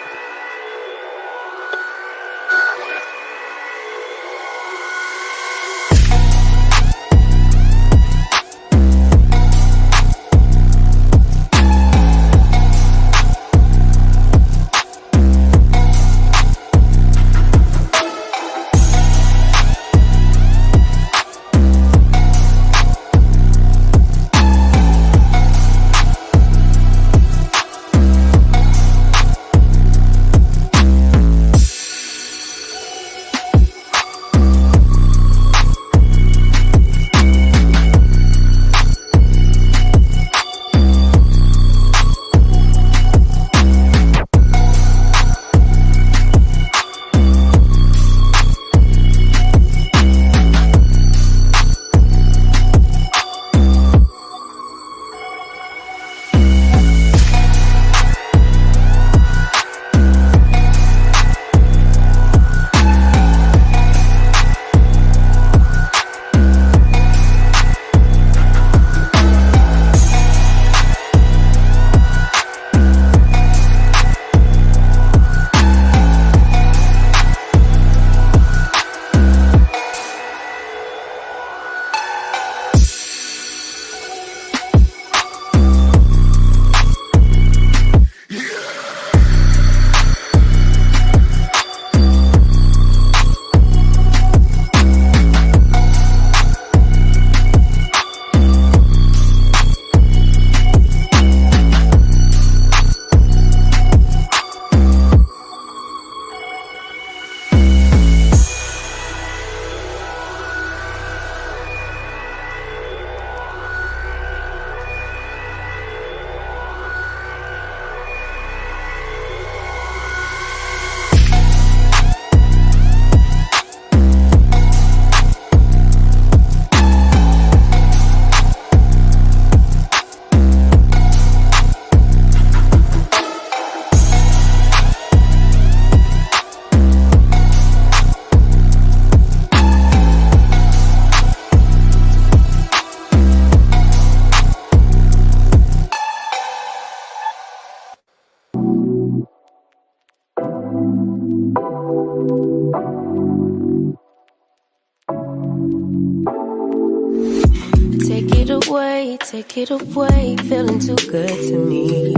Take it away, feeling too good to me.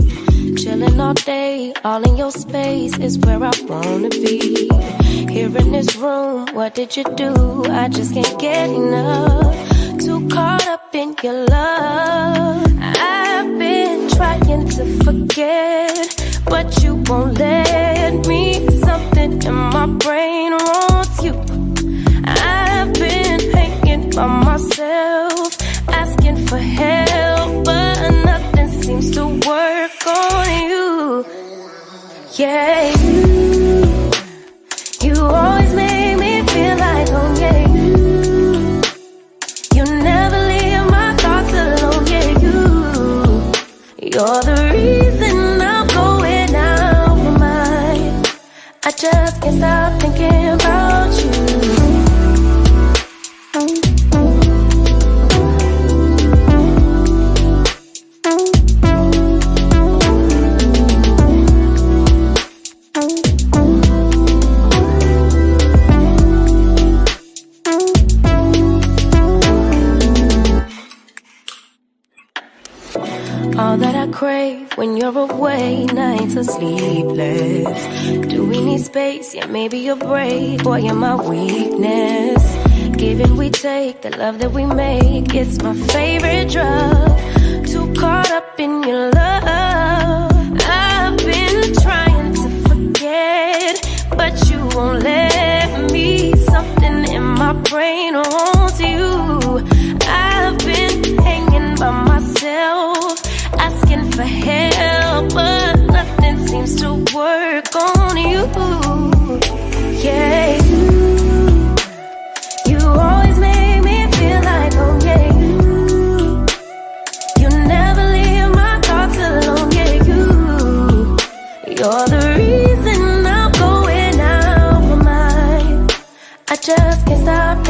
Chilling all day, all in your space is where I wanna be. Here in this room, what did you do? I just can't get enough. Too caught up in your love. I've been trying to forget, but you won't let me. Something in my brain wants you. I've been hanging by myself, asking for help, but nothing seems to work on you. Yeah, you always make me feel like home. Yeah, you never leave my thoughts alone. Yeah, you're the reason I'm going out my mind. I just can't stop thinking about you. All that I crave when you're away, nights are sleepless. Do we need space? Yeah, maybe a break. Boy, you're my weakness. Give and we take, the love that we make, it's my favorite drug. Too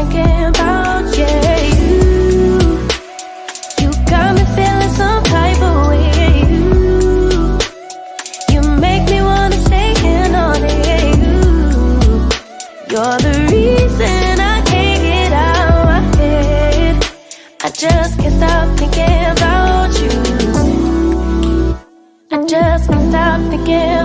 thinking about, yeah, you got me feeling some type of way. You make me wanna stay in all day. You're the reason I can't get out my head. I just can't stop thinking about you. I just can't stop thinking